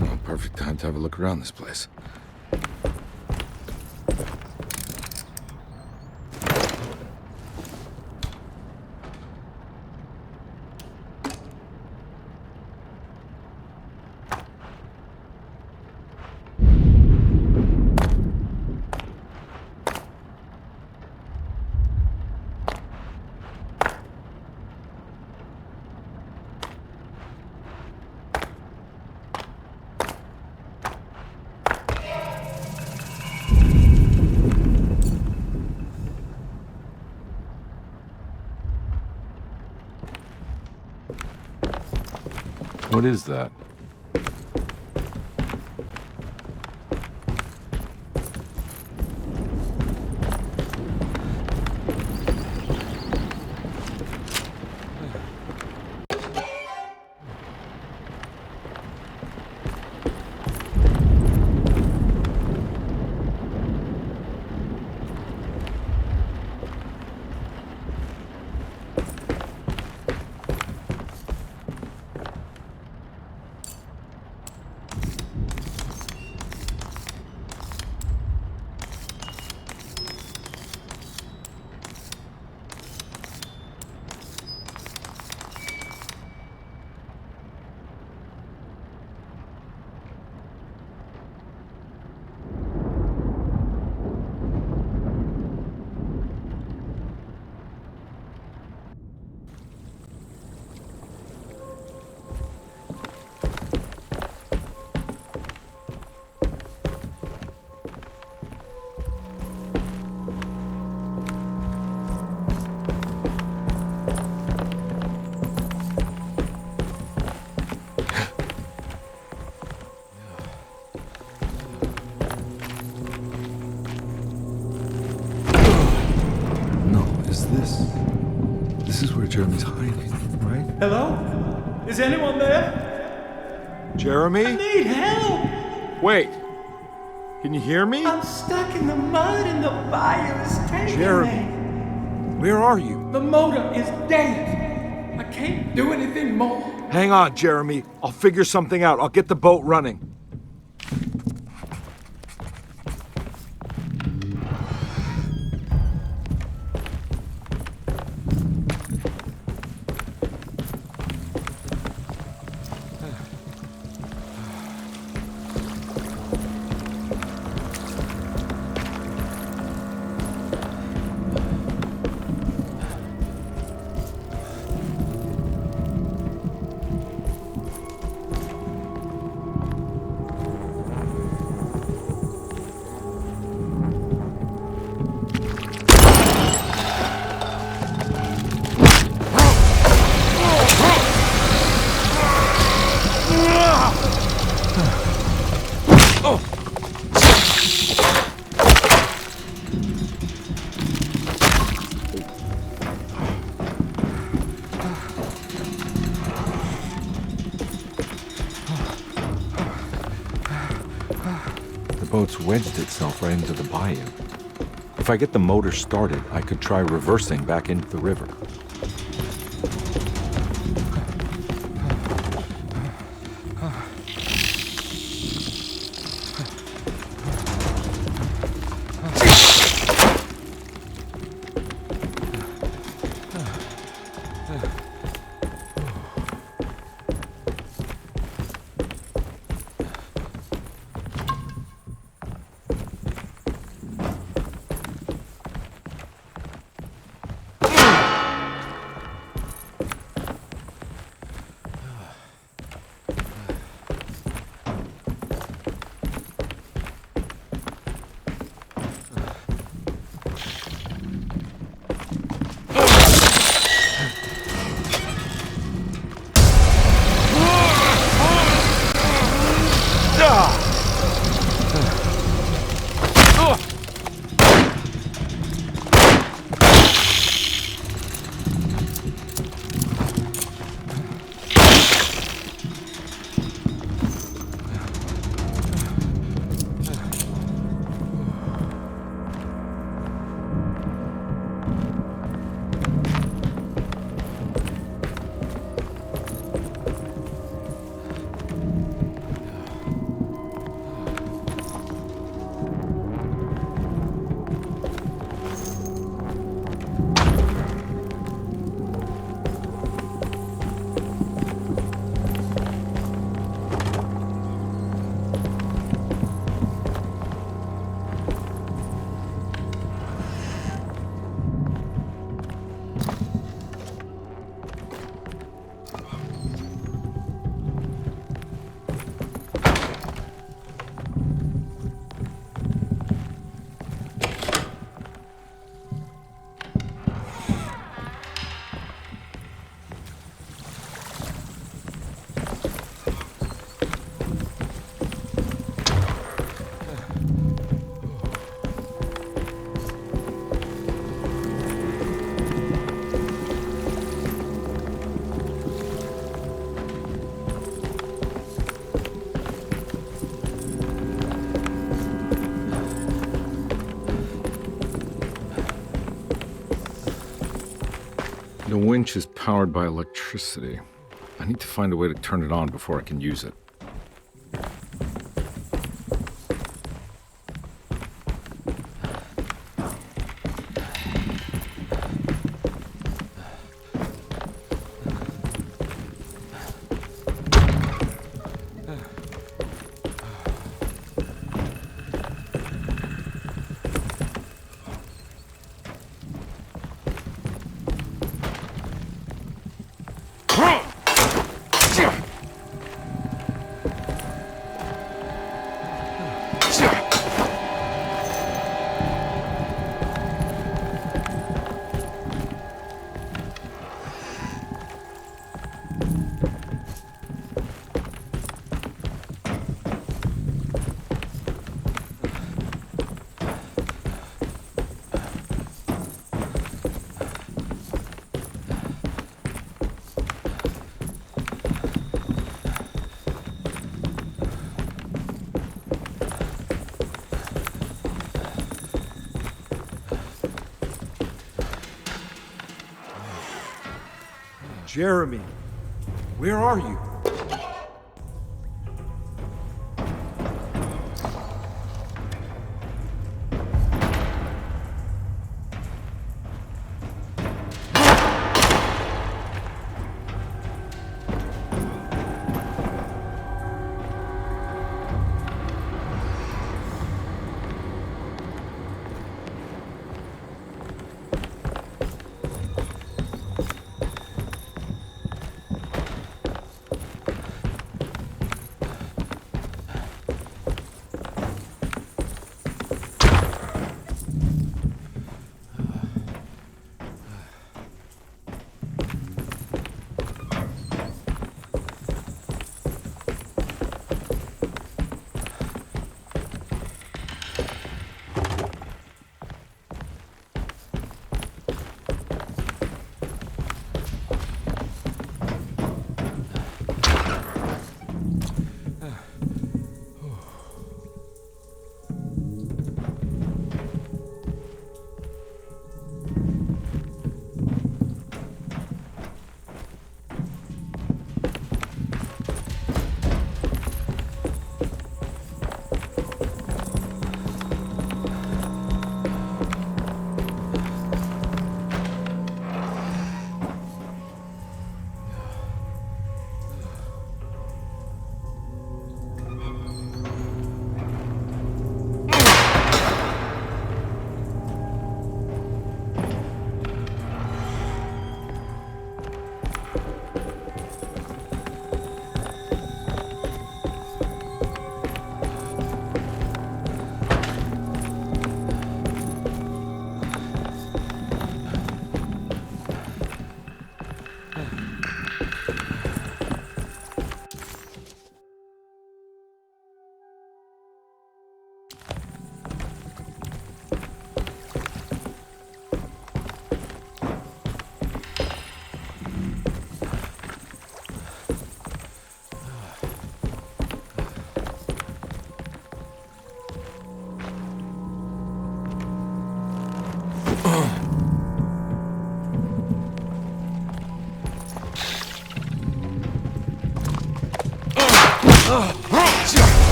Well, perfect time to have a look around this place. What is that? This is where Jeremy's hiding, right? Hello? Is anyone there? Jeremy? I need help! Wait! Can you hear me? I'm stuck in the mud and the fire is taking Jeremy! Where are you? The motor is dead. I can't do anything more. Hang on, Jeremy. I'll figure something out. I'll get the boat running. The boat's wedged itself right into the bayou. If I get the motor started, I could try reversing back into the river. The winch is powered by electricity. I need to find a way to turn it on before I can use it. Jeremy, where are you?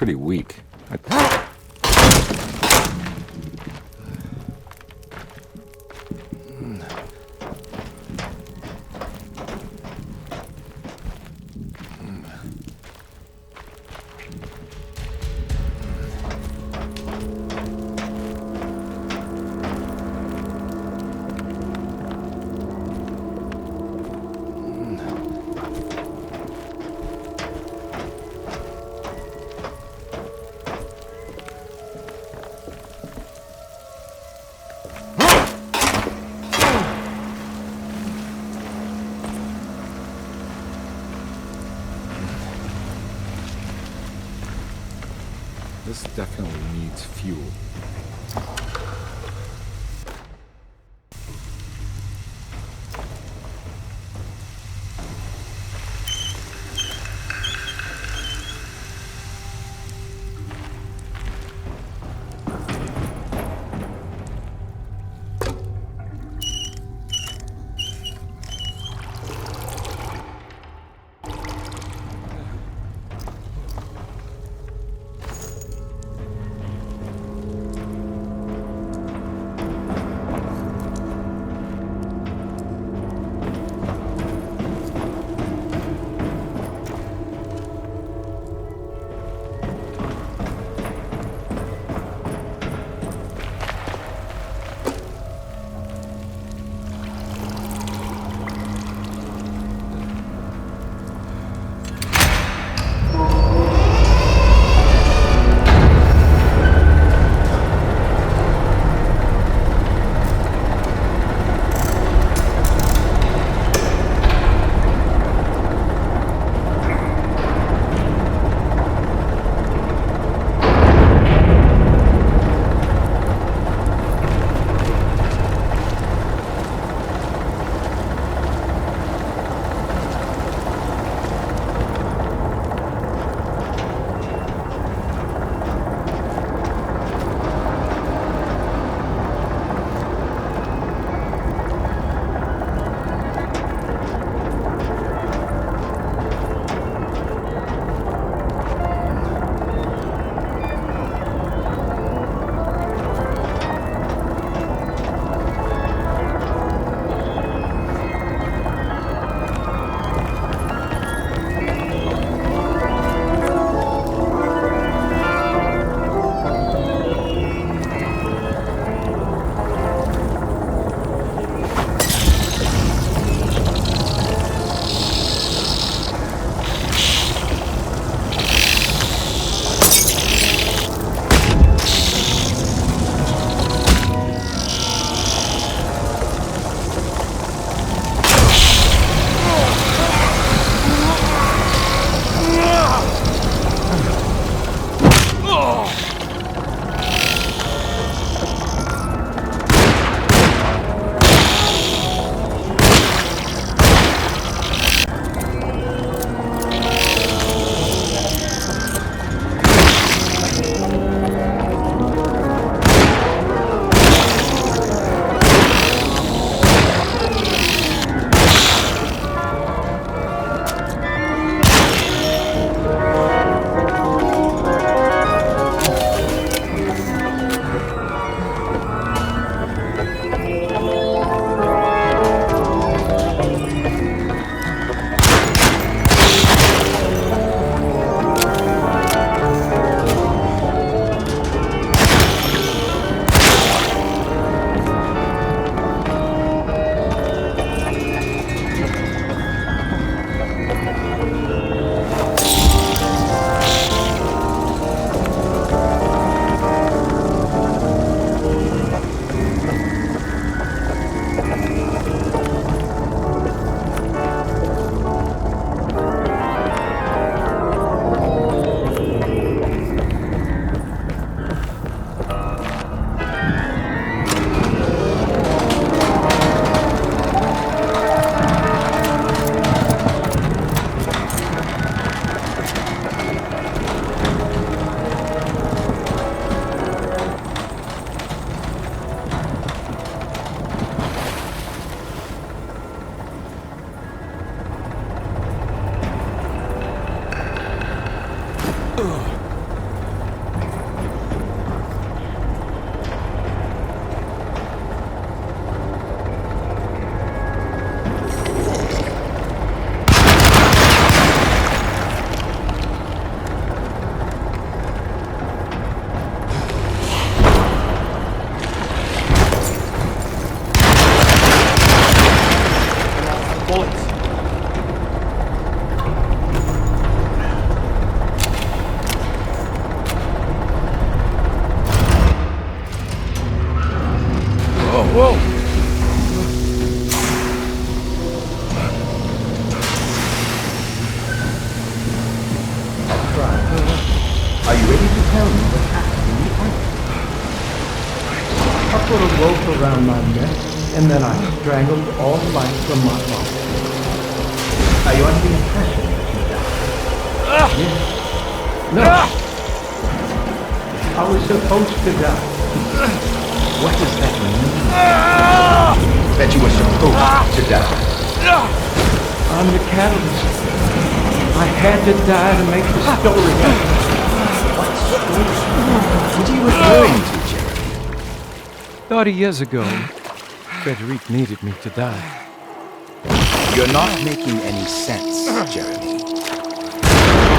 pretty weak. This definitely needs fuel. put a rope around my neck, and then I strangled all life from my body. Are you under the impression that you died? Yes. No. I was supposed to die. What does that mean? That you were supposed to die? I'm the catalyst. I had to die to make the story happen. What are you referring to, Jeremy? 30 years ago, Frederic needed me to die. You're not making any sense, Jeremy.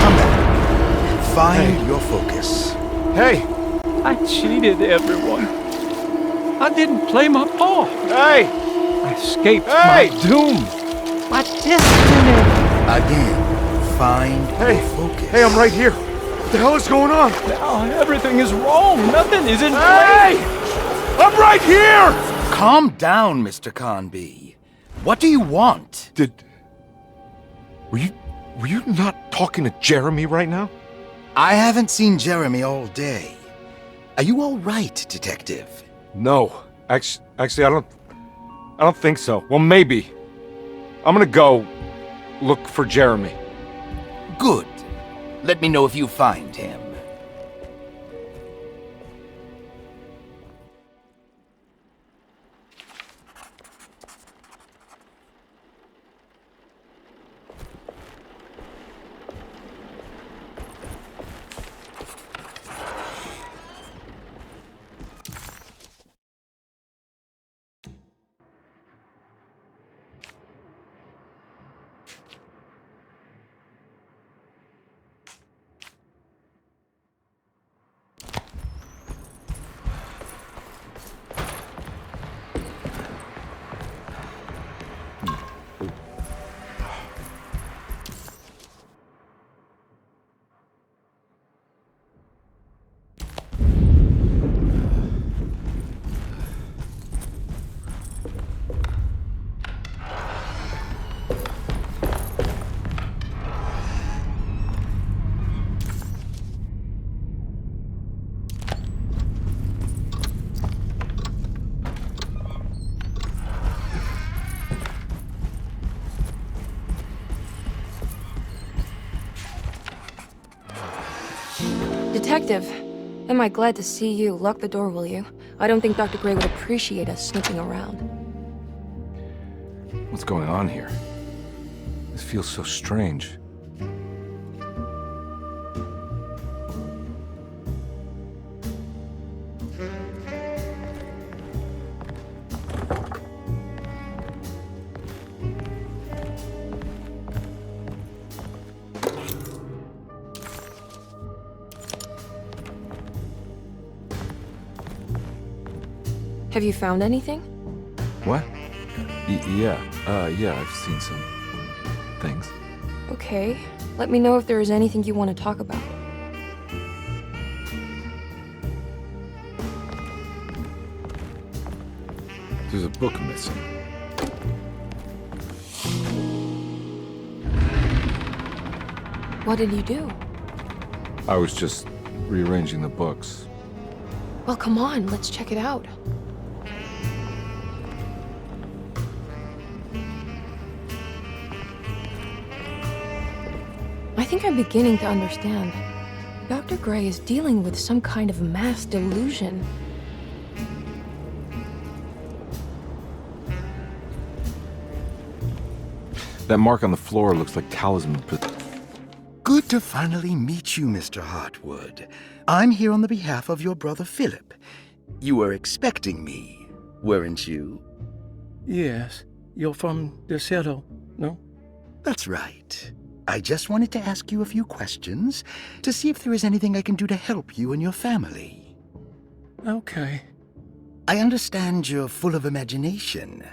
Come back. Find your focus. Hey! I cheated everyone. I didn't play my part. Hey! I escaped my doom. My destiny. Again, find your focus. Hey, I'm right here. What the hell is going on? Now everything is wrong. Nothing is in Hey! place. I'm right here! Calm down, Mr. Conby. What do you want? Were you not talking to Jeremy right now? I haven't seen Jeremy all day. Are you all right, Detective? No. Actually, I don't think so. Well, maybe. I'm gonna go look for Jeremy. Good. Let me know if you find him. Detective, am I glad to see you. Lock the door, will you? I don't think Dr. Gray would appreciate us snooping around. What's going on here? This feels so strange. Have you found anything? What? Yeah, I've seen some things. Okay. Let me know if there is anything you want to talk about. There's a book missing. What did you do? I was just rearranging the books. Well, come on, let's check it out. I think I'm beginning to understand. Dr. Gray is dealing with some kind of mass delusion. That mark on the floor looks like talisman, but... Good to finally meet you, Mr. Hartwood. I'm here on the behalf of your brother Philip. You were expecting me, weren't you? Yes. You're from DeSoto, no? That's right. I just wanted to ask you a few questions to see if there is anything I can do to help you and your family. Okay. I understand you're full of imagination.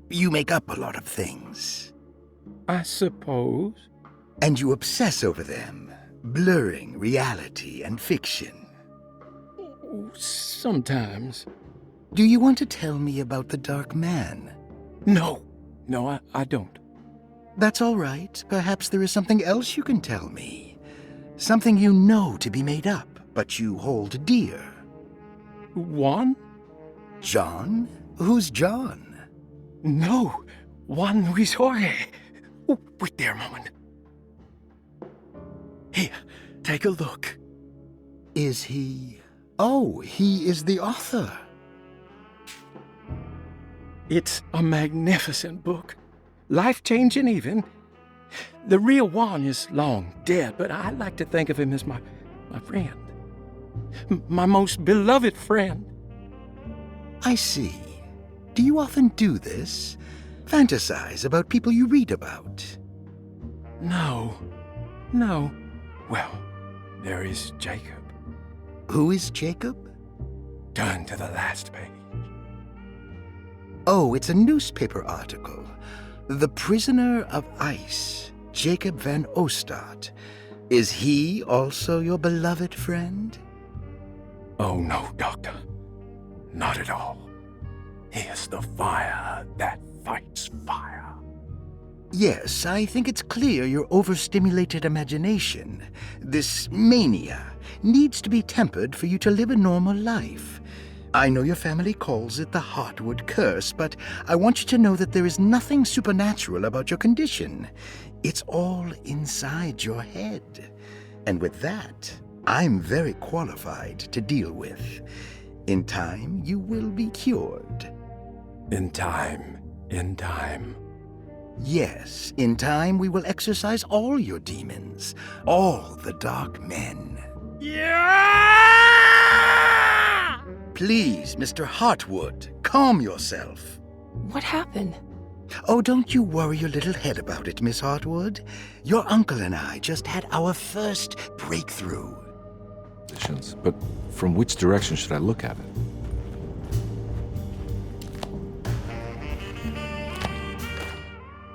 You make up a lot of things. I suppose. And you obsess over them, blurring reality and fiction. Sometimes. Do you want to tell me about the Dark Man? No. No, I don't. That's all right. Perhaps there is something else you can tell me. Something you know to be made up, but you hold dear. One? John? Who's John? No, Juan Luis Jorge. Oh, wait there a moment. Here, take a look. Is he... Oh, he is the author. It's a magnificent book. Life-changing even. The real Juan is long dead, but I like to think of him as my friend. My most beloved friend. I see. Do you often do this? Fantasize about people you read about? No. Well, there is Jacob. Who is Jacob? Turn to the last page. Oh, it's a newspaper article. The Prisoner of Ice, Jacob van Ostad. Is he also your beloved friend? Oh, no, Doctor. Not at all. He is the fire that fights fire. Yes, I think it's clear your overstimulated imagination, this mania, needs to be tempered for you to live a normal life. I know your family calls it the Heartwood Curse, but I want you to know that there is nothing supernatural about your condition. It's all inside your head. And with that, I'm very qualified to deal with. In time, you will be cured. In time. Yes, in time we will exorcise all your demons, all the dark men. Yeah! Please, Mr. Heartwood, calm yourself. What happened? Oh, don't you worry your little head about it, Miss Heartwood. Your uncle and I just had our first breakthrough. But from which direction should I look at it?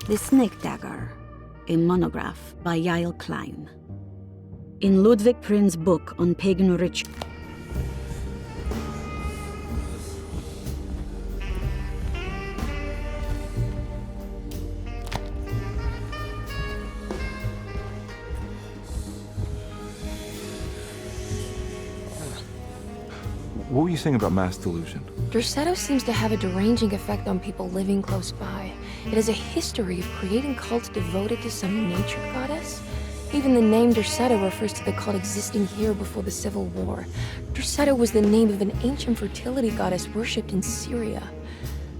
The Snake Dagger, a monograph by Yael Klein. In Ludwig Prin's book on pagan ritual. What were you saying about mass delusion? Derceto seems to have a deranging effect on people living close by. It has a history of creating cults devoted to some nature goddess. Even the name Derceto refers to the cult existing here before the Civil War. Derceto was the name of an ancient fertility goddess worshipped in Syria.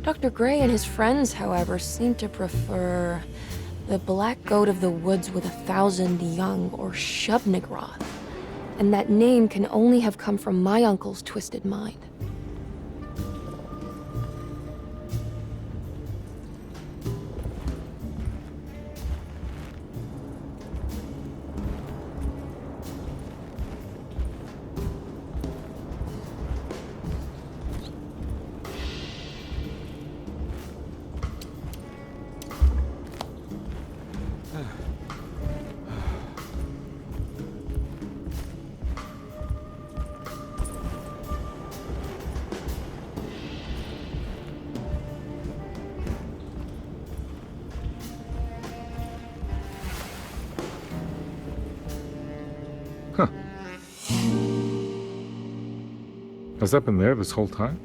Dr. Gray and his friends, however, seem to prefer the black goat of the woods with 1,000 young, or Shub-Nigroth. And that name can only have come from my uncle's twisted mind. Has that been there this whole time?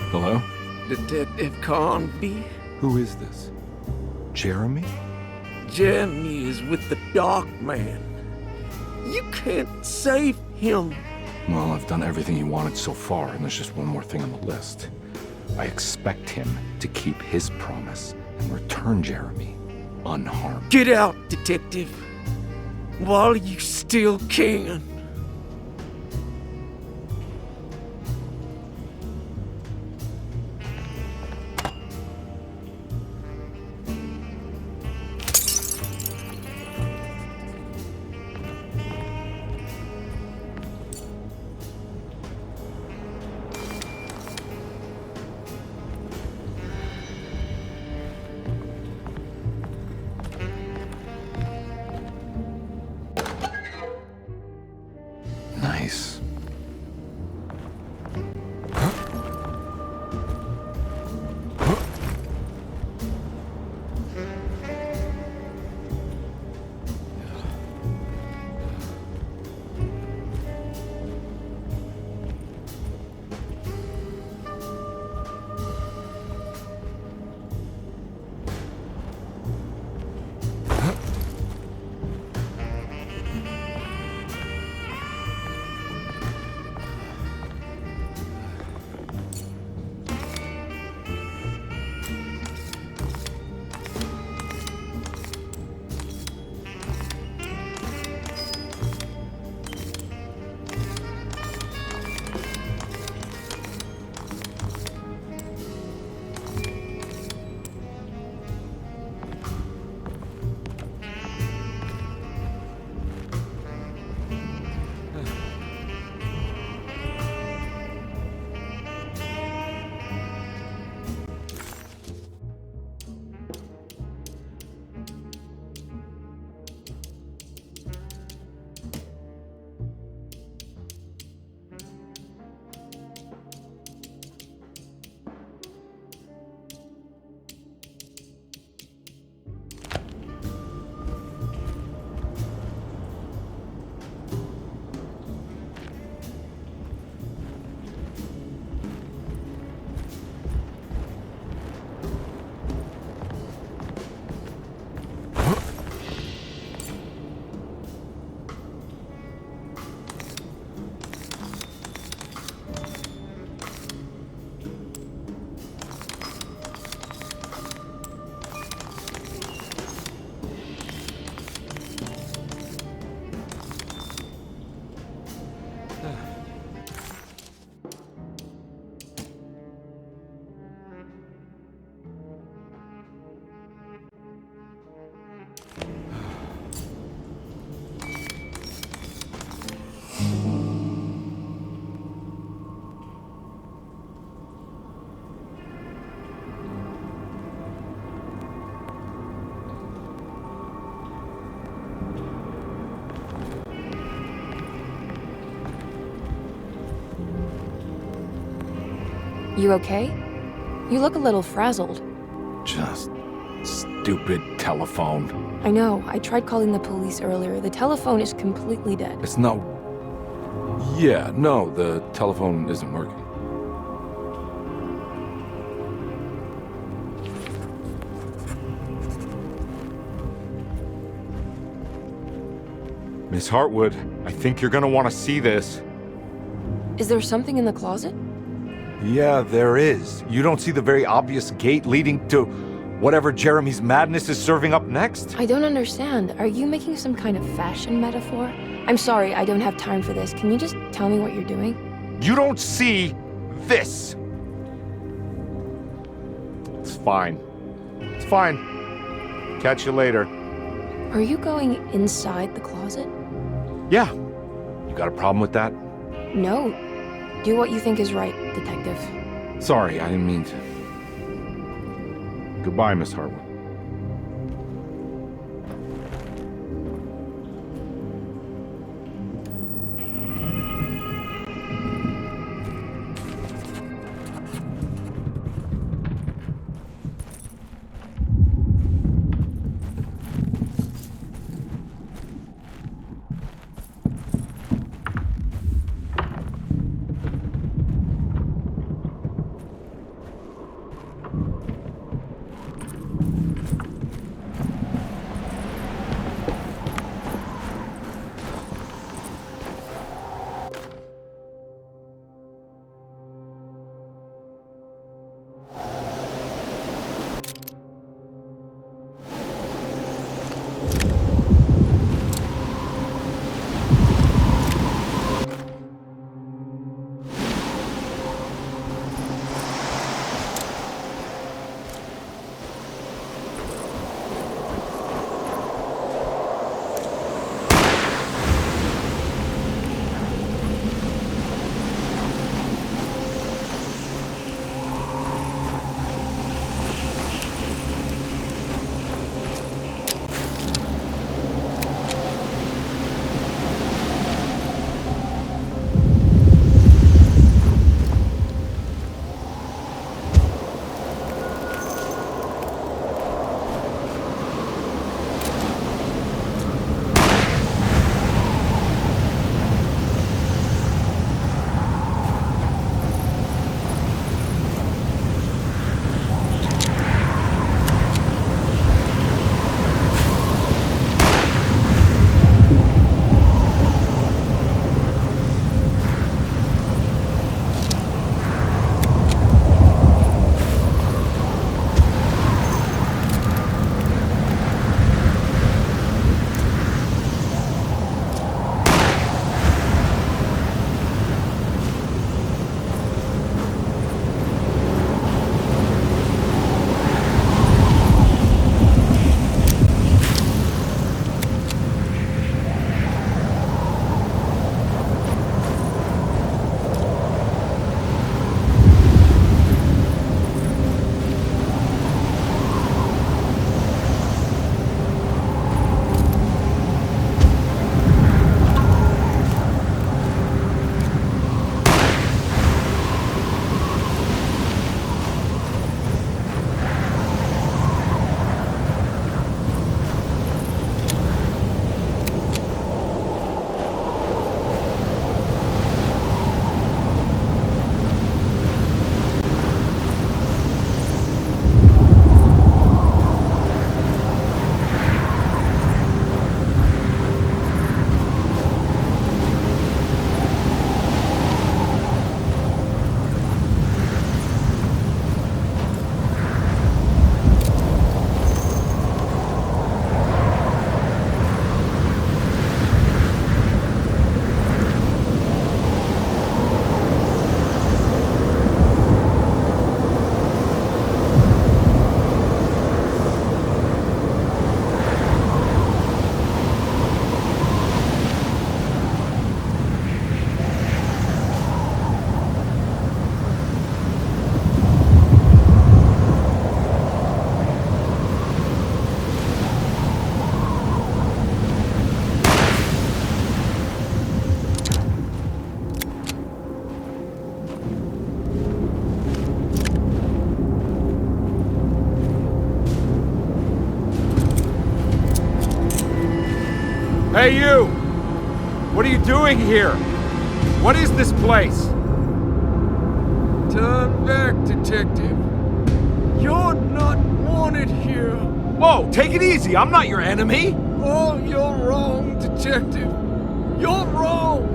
Hello? Detective Carnby? Who is this? Jeremy? Jeremy is with the Dark Man. You can't save him. Well, I've done everything he wanted so far, and there's just one more thing on the list. I expect him to keep his promise and return Jeremy unharmed. Get out, Detective, while you still can. You okay? You look a little frazzled. Just stupid telephone. I know. I tried calling the police earlier. The telephone is completely dead. It's not... Yeah, no, the telephone isn't working. Miss Hartwood, I think you're gonna want to see this. Is there something in the closet? Yeah, there is. You don't see the very obvious gate leading to whatever Jeremy's madness is serving up next? I don't understand. Are you making some kind of fashion metaphor? I'm sorry, I don't have time for this. Can you just tell me what you're doing? You don't see this! It's fine. It's fine. Catch you later. Are you going inside the closet? Yeah. You got a problem with that? No. Do what you think is right, Detective. Sorry, I didn't mean to. Goodbye, Miss Hartwood. Hey, you! What are you doing here? What is this place? Turn back, detective. You're not wanted here. Whoa, take it easy. I'm not your enemy. Oh, you're wrong, detective. You're wrong.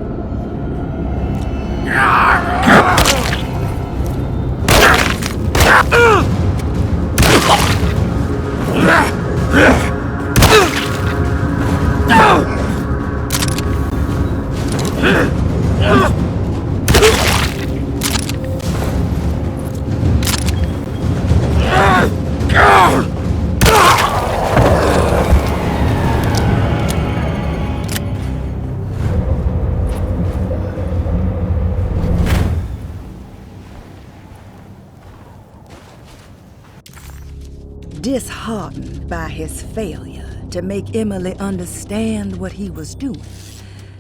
Disheartened by his failure to make Emily understand what he was doing,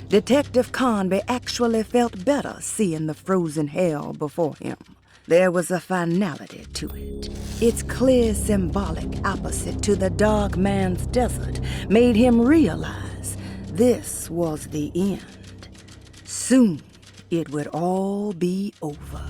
Detective Conby actually felt better seeing the frozen hell before him. There was a finality to it. Its clear symbolic opposite to the dark man's desert made him realize this was the end. Soon it would all be over.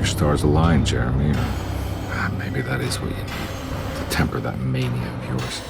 Stars align, Jeremy. Or maybe that is what you need to temper that mania of yours.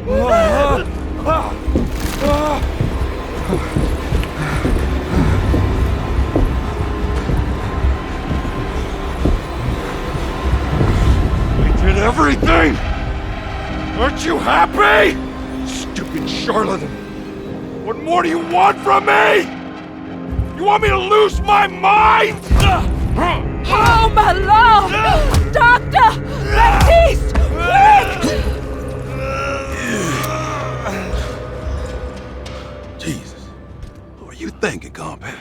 Did everything! Aren't you happy? Stupid charlatan! What more do you want from me? You want me to lose my mind? Oh, my lord! Doctor! Baptiste! Quick! Jesus. What are you thinking, compadre?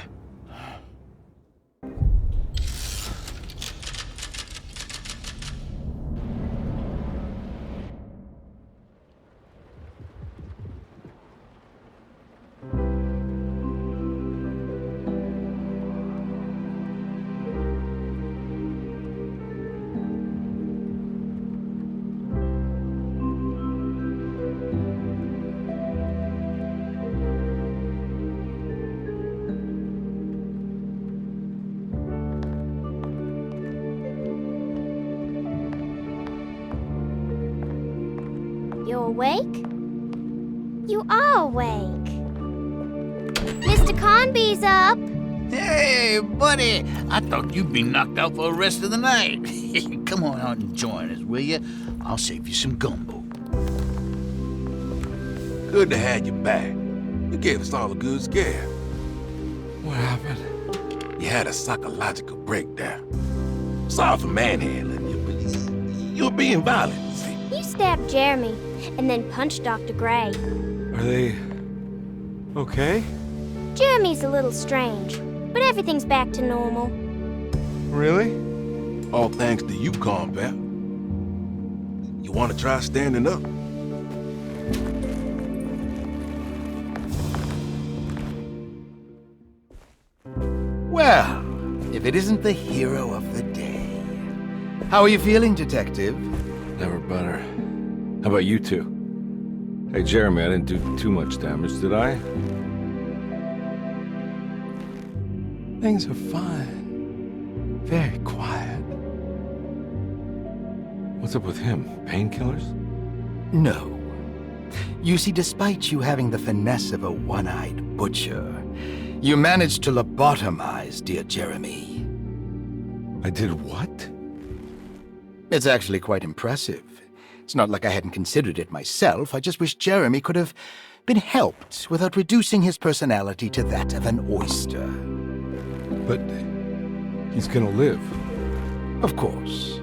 You awake? You are awake. Mr. Conby's up. Hey, buddy. I thought you'd be knocked out for the rest of the night. Come on out and join us, will you? I'll save you some gumbo. Good to have you back. You gave us all a good scare. What happened? You had a psychological breakdown. Sorry for manhandling you, but you're being violent, see? You stabbed Jeremy and then punched Dr. Gray. Are they okay? Jeremy's a little strange, but everything's back to normal. Really? All thanks to you, combat. You want to try standing up? Well, if it isn't the hero of the day. How are you feeling, Detective? Never better. How about you two? Hey, Jeremy, I didn't do too much damage, did I? Things are fine. Very quiet. What's up with him? Painkillers? No. You see, despite you having the finesse of a one-eyed butcher, you managed to lobotomize dear Jeremy. I did what? It's actually quite impressive. It's not like I hadn't considered it myself. I just wish Jeremy could have been helped without reducing his personality to that of an oyster. But he's gonna live. Of course.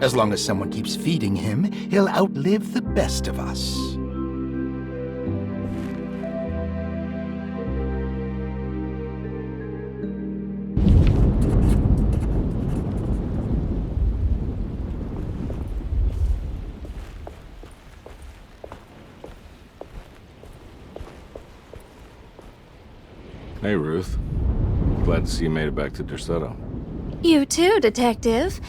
As long as someone keeps feeding him, he'll outlive the best of us. Hey, Ruth. Glad to see you made it back to Derceto. You too, Detective.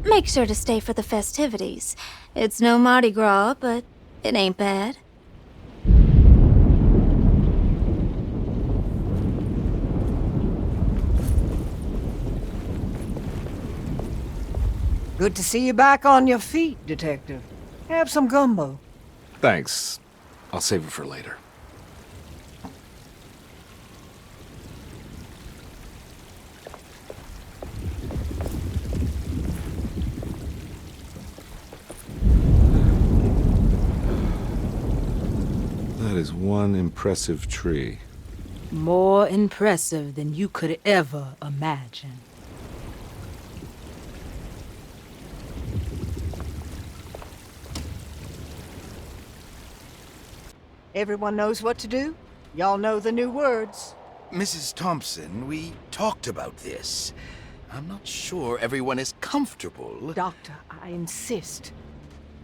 Make sure to stay for the festivities. It's no Mardi Gras, but it ain't bad. Good to see you back on your feet, Detective. Have some gumbo. Thanks. I'll save it for later. That is one impressive tree. More impressive than you could ever imagine. Everyone knows what to do? Y'all know the new words. Mrs. Thompson, we talked about this. I'm not sure everyone is comfortable. Doctor, I insist.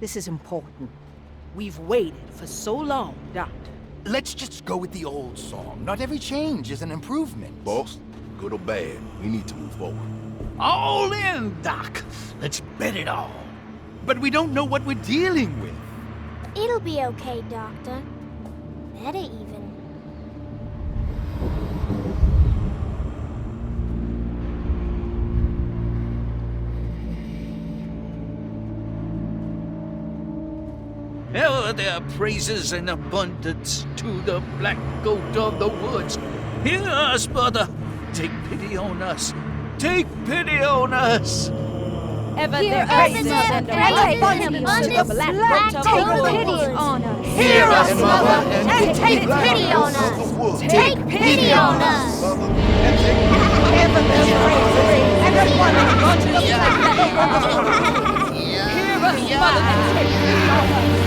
This is important. We've waited for so long, Doctor. Let's just go with the old song. Not every change is an improvement. Boss, good or bad, we need to move forward. All in, Doc. Let's bet it all. But we don't know what we're dealing with. It'll be okay, Doctor. Better even. Ever there praises in abundance to the black goat of the woods. Hear us, mother. Take pity on us. Take pity on us. Ever there praises in abundance to the black goat of the woods. Hear us, mother, and take pity on us. Take pity on us. Ever there praises and abundance to the black goat of the woods. Hear us, mother, and take pity on us.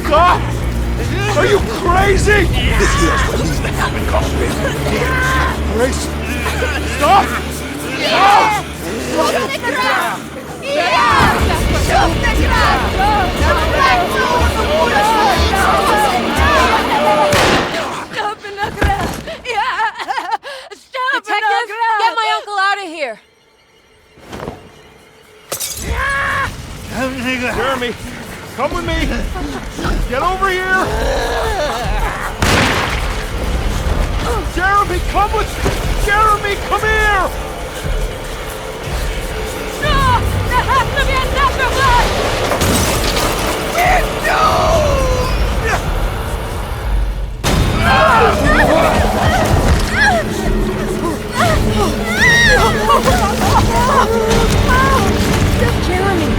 Stop! Are you crazy? This here's what needs to happen, Carpet. Grace! Stop! Stop! Shoot the ground! Yeah! Shoot the ground! The black goat of the woods! Stop in the ground! Yeah! Stop in the Detective, ground! get my uncle out of here. Jeremy, come with me! Get over here! Jeremy, come with... Jeremy, come here! No! There has to be another one! We're Jeremy!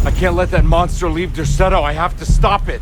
I can't let that monster leave Derceto. I have to stop it.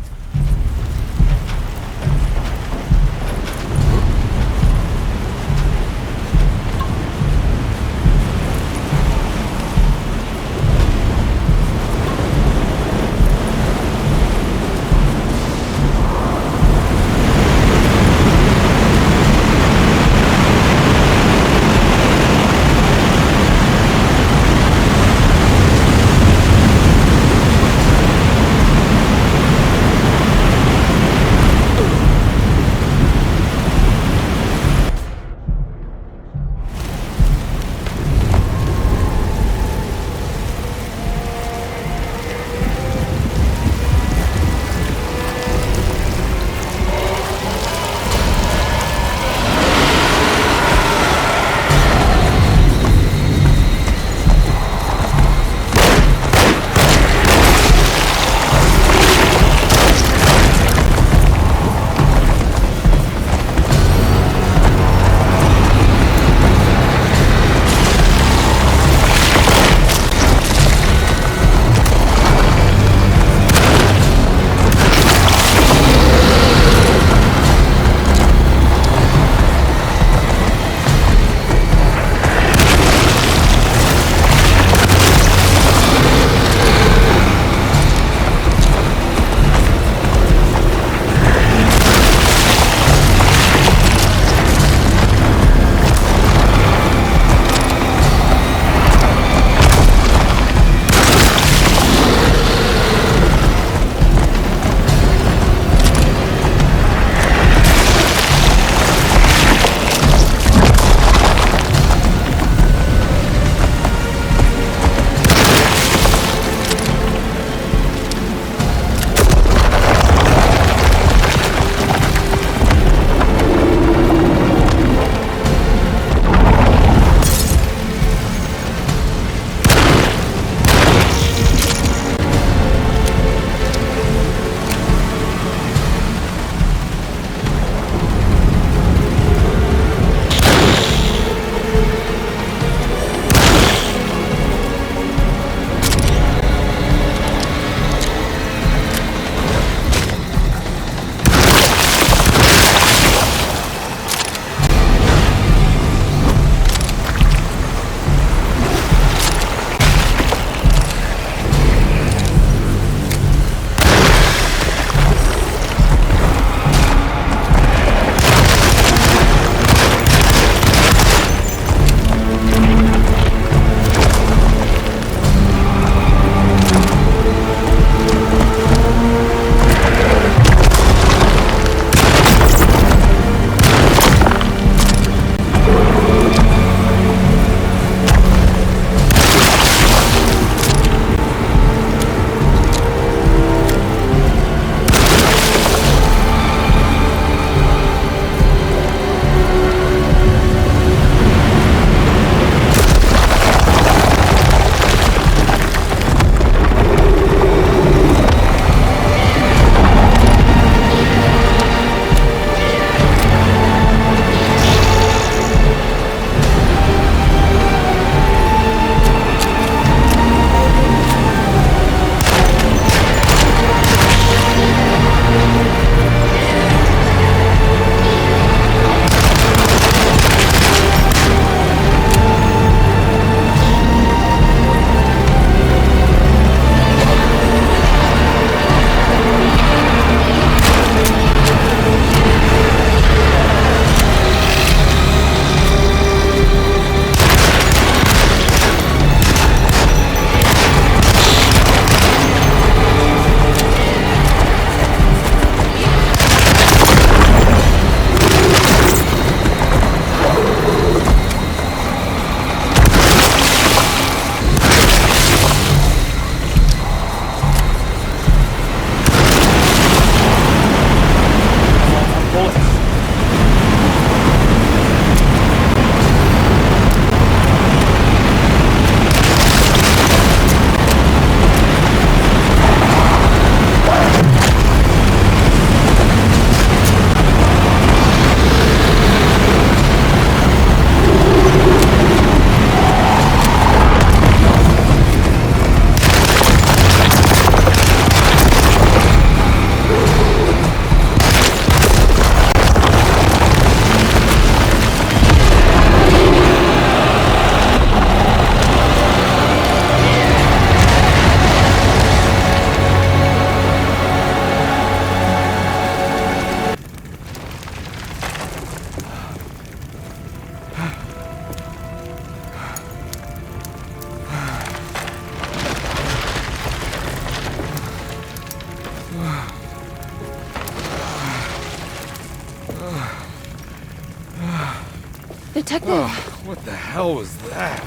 Detective! Oh, what the hell was that?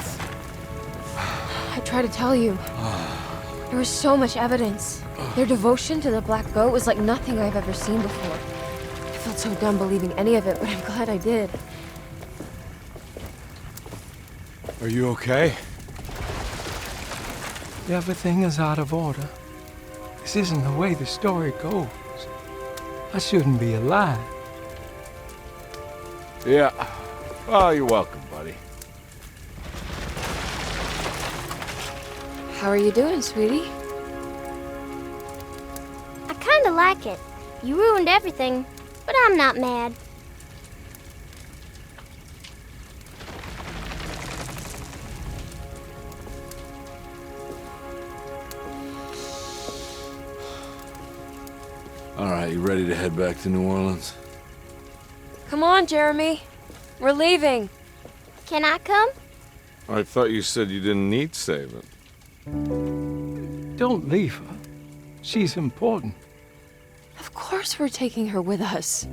I tried to tell you. There was so much evidence. Their devotion to the Black Goat was like nothing I've ever seen before. I felt so dumb believing any of it, but I'm glad I did. Are you okay? Everything is out of order. This isn't the way the story goes. I shouldn't be alive. Yeah. Well, you're welcome, buddy. How are you doing, sweetie? I kinda like it. You ruined everything, but I'm not mad. All right, you ready to head back to New Orleans? Come on, Jeremy. We're leaving. Can I come? I thought you said you didn't need saving. Don't leave her. She's important. Of course we're taking her with us.